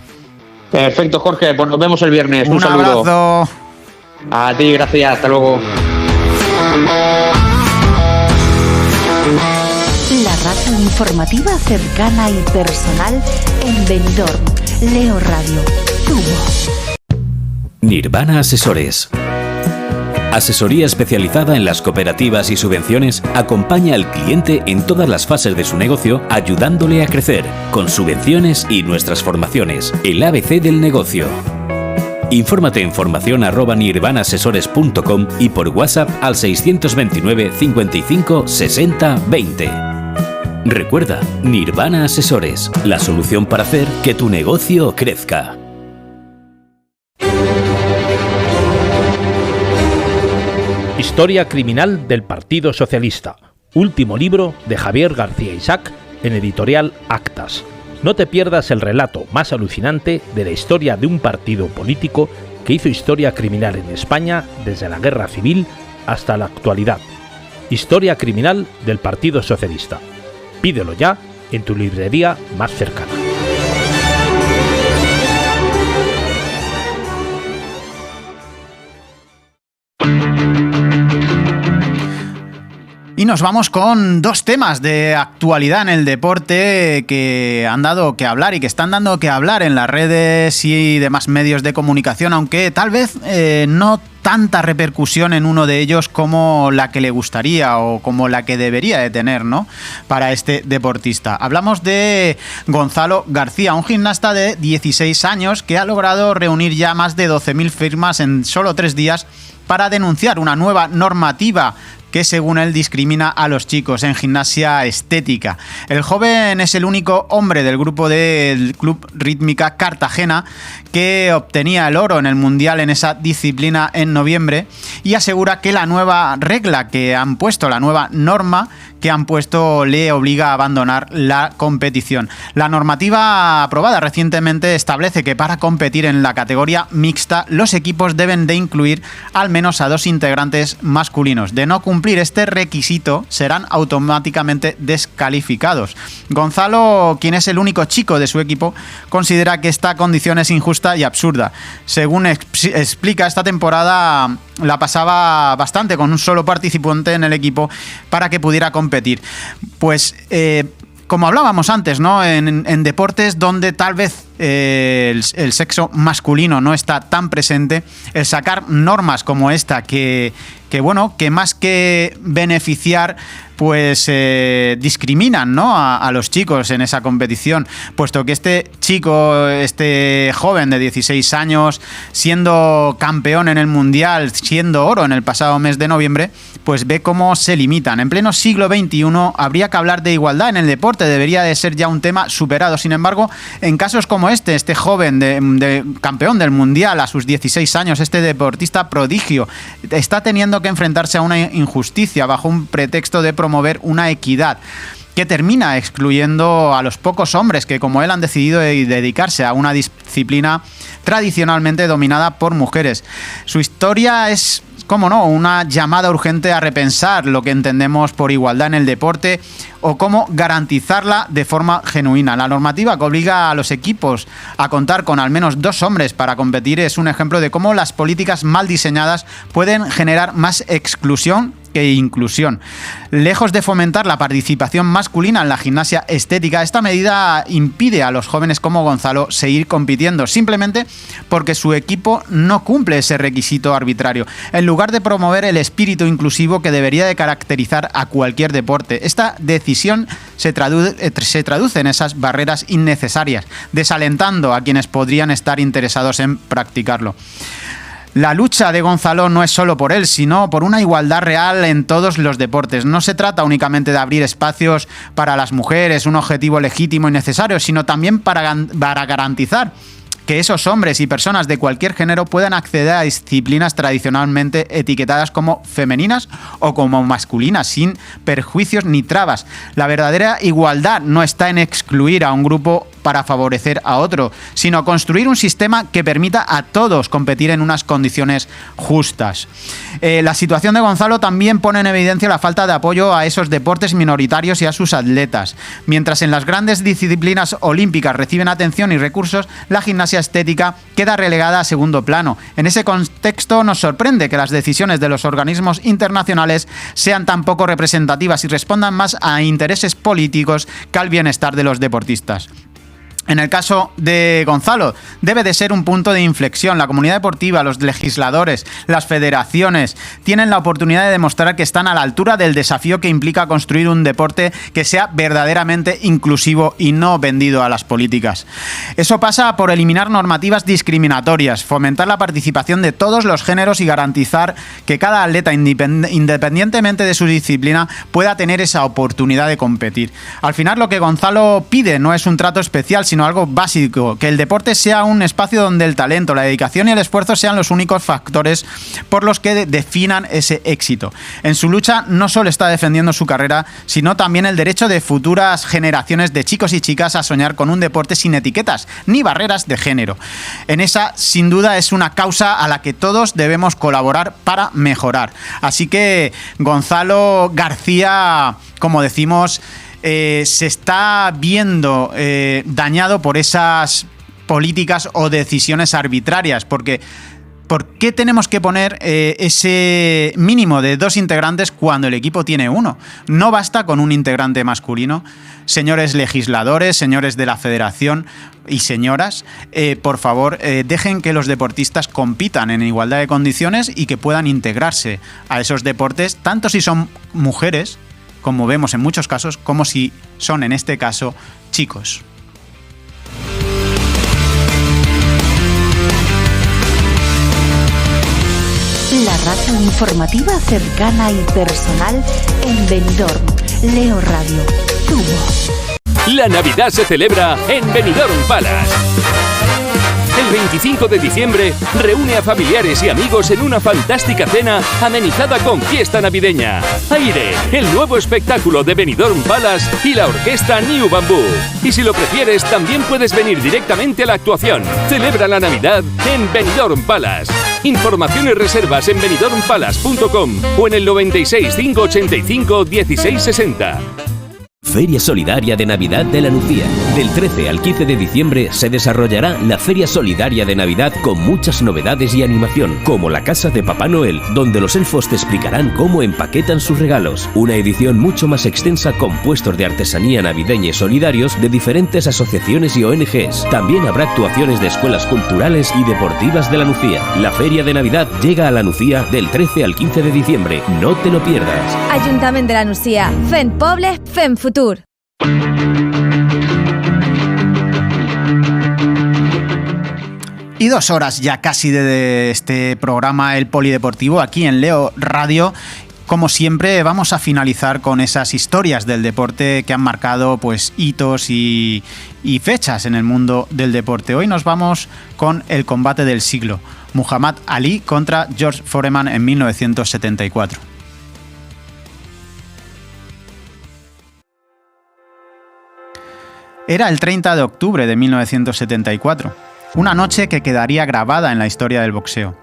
Perfecto, Jorge, pues nos vemos el viernes. Un saludo. Abrazo. A ti, gracias, hasta luego. La radio informativa cercana y personal en Benidorm. Leo Radio, tu voz. Nirvana Asesores. Asesoría especializada en las cooperativas y subvenciones acompaña al cliente en todas las fases de su negocio, ayudándole a crecer, con subvenciones y nuestras formaciones, el ABC del negocio. Infórmate en formacion@nirvanaasesores.com y por WhatsApp al 629 55 60 20. Recuerda, Nirvana Asesores, la solución para hacer que tu negocio crezca. Historia criminal del Partido Socialista. Último libro de Javier García Isaac en editorial Actas. No te pierdas el relato más alucinante de la historia de un partido político que hizo historia criminal en España desde la Guerra Civil hasta la actualidad. Historia criminal del Partido Socialista. Pídelo ya en tu librería más cercana. Y nos vamos con dos temas de actualidad en el deporte que han dado que hablar y que están dando que hablar en las redes y demás medios de comunicación, aunque tal vez no tanta repercusión en uno de ellos como la que le gustaría o como la que debería de tener, ¿no?, para este deportista. Hablamos de Gonzalo García, un gimnasta de 16 años que ha logrado reunir ya más de 12.000 firmas en solo 3 días para denunciar una nueva normativa que según él discrimina a los chicos en gimnasia estética. El joven es el único hombre del grupo del Club Rítmica Cartagena que obtenía el oro en el Mundial en esa disciplina en noviembre y asegura que la nueva regla que han puesto, la nueva norma que han puesto, le obliga a abandonar la competición. La normativa aprobada recientemente establece que para competir en la categoría mixta los equipos deben de incluir al menos a 2 integrantes masculinos. De no cumplir este requisito serán automáticamente descalificados. Gonzalo, quien es el único chico de su equipo, considera que esta condición es injusta y absurda. Según explica, esta temporada la pasaba bastante con un solo participante en el equipo para que pudiera competir. Pues como hablábamos antes, ¿no?, en deportes donde tal vez el sexo masculino no está tan presente, el sacar normas como esta que más que beneficiar, pues discriminan, ¿no?, a los chicos en esa competición, puesto que este chico, este joven de 16 años, siendo campeón en el Mundial, siendo oro en el pasado mes de noviembre, pues ve cómo se limitan. En pleno siglo XXI habría que hablar de igualdad en el deporte, debería de ser ya un tema superado. Sin embargo, en casos como este joven de campeón del Mundial a sus 16 años, este deportista prodigio, está teniendo que enfrentarse a una injusticia bajo un pretexto de promover una equidad que termina excluyendo a los pocos hombres que, como él, han decidido dedicarse a una disciplina tradicionalmente dominada por mujeres. Su historia es cómo no, una llamada urgente a repensar lo que entendemos por igualdad en el deporte o cómo garantizarla de forma genuina. La normativa que obliga a los equipos a contar con al menos 2 hombres para competir es un ejemplo de cómo las políticas mal diseñadas pueden generar más exclusión que inclusión. Lejos de fomentar la participación masculina en la gimnasia estética, esta medida impide a los jóvenes como Gonzalo seguir compitiendo, simplemente porque su equipo no cumple ese requisito arbitrario, en lugar de promover el espíritu inclusivo que debería de caracterizar a cualquier deporte. Esta decisión se traduce en esas barreras innecesarias, desalentando a quienes podrían estar interesados en practicarlo. La lucha de Gonzalo no es solo por él, sino por una igualdad real en todos los deportes. No se trata únicamente de abrir espacios para las mujeres, un objetivo legítimo y necesario, sino también para garantizar que esos hombres y personas de cualquier género puedan acceder a disciplinas tradicionalmente etiquetadas como femeninas o como masculinas, sin perjuicios ni trabas. La verdadera igualdad no está en excluir a un grupo para favorecer a otro, sino construir un sistema que permita a todos competir en unas condiciones justas. La situación de Gonzalo también pone en evidencia la falta de apoyo a esos deportes minoritarios y a sus atletas. Mientras en las grandes disciplinas olímpicas reciben atención y recursos, la gimnasia estética queda relegada a segundo plano. En ese contexto nos sorprende que las decisiones de los organismos internacionales sean tan poco representativas y respondan más a intereses políticos que al bienestar de los deportistas. En el caso de Gonzalo, debe de ser un punto de inflexión. La comunidad deportiva, los legisladores, las federaciones tienen la oportunidad de demostrar que están a la altura del desafío que implica construir un deporte que sea verdaderamente inclusivo y no vendido a las políticas. Eso pasa por eliminar normativas discriminatorias, fomentar la participación de todos los géneros y garantizar que cada atleta, independientemente de su disciplina, pueda tener esa oportunidad de competir. Al final, lo que Gonzalo pide no es un trato especial, sino algo básico, que el deporte sea un espacio donde el talento, la dedicación y el esfuerzo sean los únicos factores por los que definan ese éxito. En su lucha no solo está defendiendo su carrera, sino también el derecho de futuras generaciones de chicos y chicas a soñar con un deporte sin etiquetas ni barreras de género. En esa, sin duda, es una causa a la que todos debemos colaborar para mejorar. Así que Gonzalo García, como decimos, se está viendo dañado por esas políticas o decisiones arbitrarias, porque ¿por qué tenemos que poner ese mínimo de 2 integrantes cuando el equipo tiene 1? No basta con un integrante masculino. Señores legisladores, señores de la federación y señoras, por favor, dejen que los deportistas compitan en igualdad de condiciones y que puedan integrarse a esos deportes, tanto si son mujeres, como vemos en muchos casos, como si son, en este caso, chicos. La radio informativa cercana y personal en Benidorm. Leo Radio, tu voz. La Navidad se celebra en Benidorm Palace. El 25 de diciembre reúne a familiares y amigos en una fantástica cena amenizada con fiesta navideña. Aire, el nuevo espectáculo de Benidorm Palace y la orquesta New Bamboo. Y si lo prefieres, también puedes venir directamente a la actuación. Celebra la Navidad en Benidorm Palace. Información y reservas en benidormpalace.com o en el 96 585 1660. Feria Solidaria de Navidad de la Nucía. Del 13 al 15 de diciembre se desarrollará la Feria Solidaria de Navidad con muchas novedades y animación, como la Casa de Papá Noel, donde los elfos te explicarán cómo empaquetan sus regalos. Una edición mucho más extensa con puestos de artesanía navideña y solidarios de diferentes asociaciones y ONGs. También habrá actuaciones de escuelas culturales y deportivas de la Nucía. La Feria de Navidad llega a la Nucía del 13 al 15 de diciembre. No te lo pierdas. Ayuntamiento de la Nucía. Fem Poble, Fem Futur. Y 2 horas ya casi de este programa, el Polideportivo, aquí en Leo Radio. Como siempre, vamos a finalizar con esas historias del deporte que han marcado pues hitos y fechas en el mundo del deporte. Hoy nos vamos con el combate del siglo, Muhammad Ali contra George Foreman en 1974. Era el 30 de octubre de 1974, una noche que quedaría grabada en la historia del boxeo.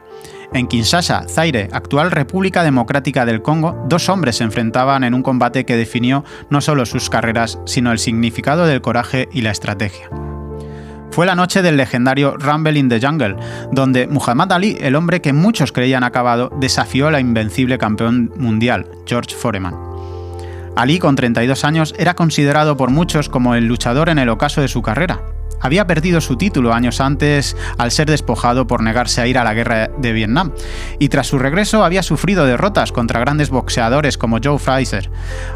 En Kinshasa, Zaire, actual República Democrática del Congo, 2 hombres se enfrentaban en un combate que definió no solo sus carreras, sino el significado del coraje y la estrategia. Fue la noche del legendario Rumble in the Jungle, donde Muhammad Ali, el hombre que muchos creían acabado, desafió al invencible campeón mundial, George Foreman. Ali, con 32 años, era considerado por muchos como el luchador en el ocaso de su carrera. Había perdido su título años antes al ser despojado por negarse a ir a la guerra de Vietnam, y tras su regreso había sufrido derrotas contra grandes boxeadores como Joe Frazier.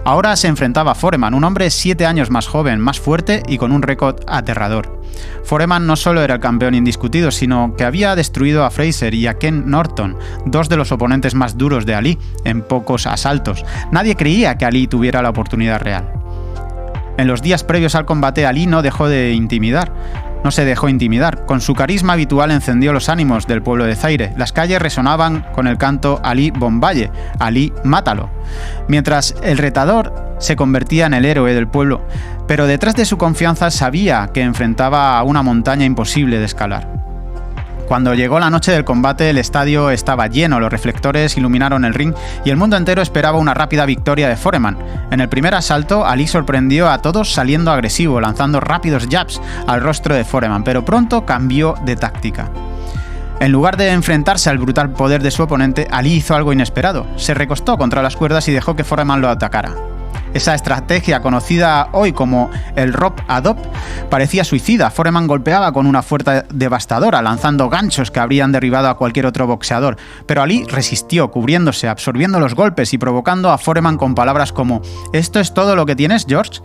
Ahora se enfrentaba a Foreman, un hombre 7 años más joven, más fuerte y con un récord aterrador. Foreman no solo era el campeón indiscutido, sino que había destruido a Frazier y a Ken Norton, 2 de los oponentes más duros de Ali, en pocos asaltos. Nadie creía que Ali tuviera la oportunidad real. En los días previos al combate, Ali no se dejó intimidar. Con su carisma habitual encendió los ánimos del pueblo de Zaire. Las calles resonaban con el canto Ali Bombaye, Ali Mátalo, mientras el retador se convertía en el héroe del pueblo. Pero detrás de su confianza sabía que enfrentaba a una montaña imposible de escalar. Cuando llegó la noche del combate, el estadio estaba lleno, los reflectores iluminaron el ring y el mundo entero esperaba una rápida victoria de Foreman. En el primer asalto, Ali sorprendió a todos saliendo agresivo, lanzando rápidos jabs al rostro de Foreman, pero pronto cambió de táctica. En lugar de enfrentarse al brutal poder de su oponente, Ali hizo algo inesperado. Se recostó contra las cuerdas y dejó que Foreman lo atacara. Esa estrategia, conocida hoy como el rope a dope, parecía suicida. Foreman golpeaba con una fuerza devastadora, lanzando ganchos que habrían derribado a cualquier otro boxeador. Pero Ali resistió, cubriéndose, absorbiendo los golpes y provocando a Foreman con palabras como «¿Esto es todo lo que tienes, George?».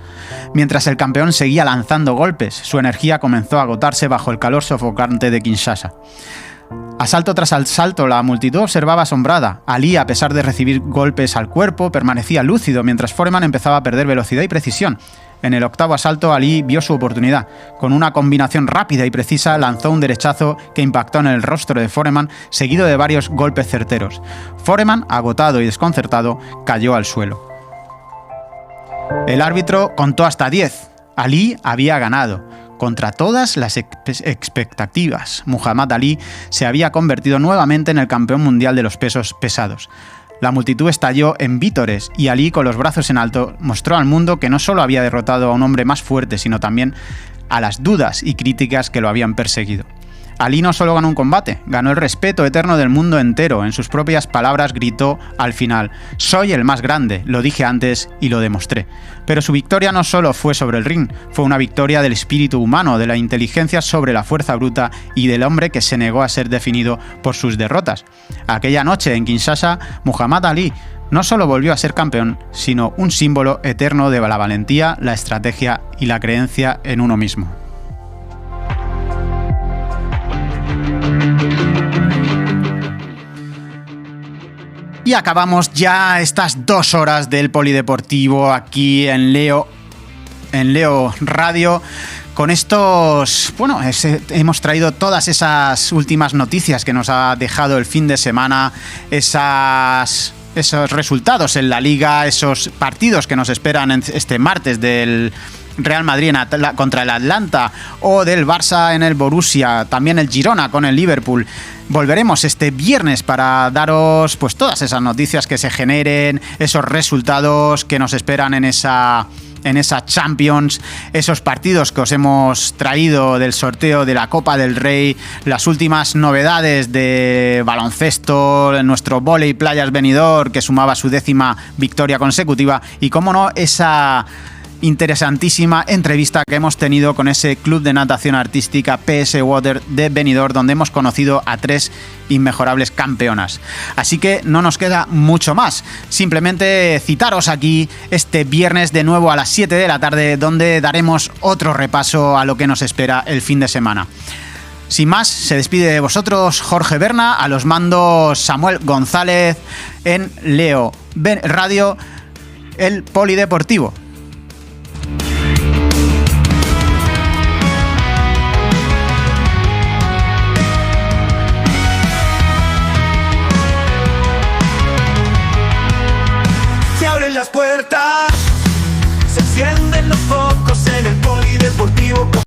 Mientras el campeón seguía lanzando golpes, su energía comenzó a agotarse bajo el calor sofocante de Kinshasa. Asalto tras asalto, la multitud observaba asombrada. Ali, a pesar de recibir golpes al cuerpo, permanecía lúcido mientras Foreman empezaba a perder velocidad y precisión. En el octavo asalto, Ali vio su oportunidad. Con una combinación rápida y precisa, lanzó un derechazo que impactó en el rostro de Foreman, seguido de varios golpes certeros. Foreman, agotado y desconcertado, cayó al suelo. El árbitro contó hasta 10. Ali había ganado. Contra todas las expectativas, Muhammad Ali se había convertido nuevamente en el campeón mundial de los pesos pesados. La multitud estalló en vítores y Ali, con los brazos en alto, mostró al mundo que no solo había derrotado a un hombre más fuerte, sino también a las dudas y críticas que lo habían perseguido. Ali no solo ganó un combate, ganó el respeto eterno del mundo entero. En sus propias palabras gritó al final: «Soy el más grande, lo dije antes y lo demostré». Pero su victoria no solo fue sobre el ring, fue una victoria del espíritu humano, de la inteligencia sobre la fuerza bruta y del hombre que se negó a ser definido por sus derrotas. Aquella noche en Kinshasa, Muhammad Ali no solo volvió a ser campeón, sino un símbolo eterno de la valentía, la estrategia y la creencia en uno mismo. Y acabamos ya estas 2 horas del Polideportivo aquí en Leo Radio. Con estos, hemos traído todas esas últimas noticias que nos ha dejado el fin de semana, esos resultados en la Liga, esos partidos que nos esperan este martes del Real Madrid contra el Atlanta o del Barça en el Borussia, también el Girona con el Liverpool. Volveremos este viernes para daros todas esas noticias que se generen, esos resultados que nos esperan en esa Champions, esos partidos que os hemos traído del sorteo de la Copa del Rey, las últimas novedades de baloncesto, nuestro vóley Playas Benidorm que sumaba su 10ª victoria consecutiva y, cómo no, esa interesantísima entrevista que hemos tenido con ese club de natación artística PS Water de Benidorm, donde hemos conocido a 3 inmejorables campeonas. Así que no nos queda mucho más, simplemente citaros aquí este viernes de nuevo a las 7 de la tarde, donde daremos otro repaso a lo que nos espera el fin de semana. Sin más, se despide de vosotros Jorge Berna, a los mandos Samuel González, en Leo Radio, el Polideportivo.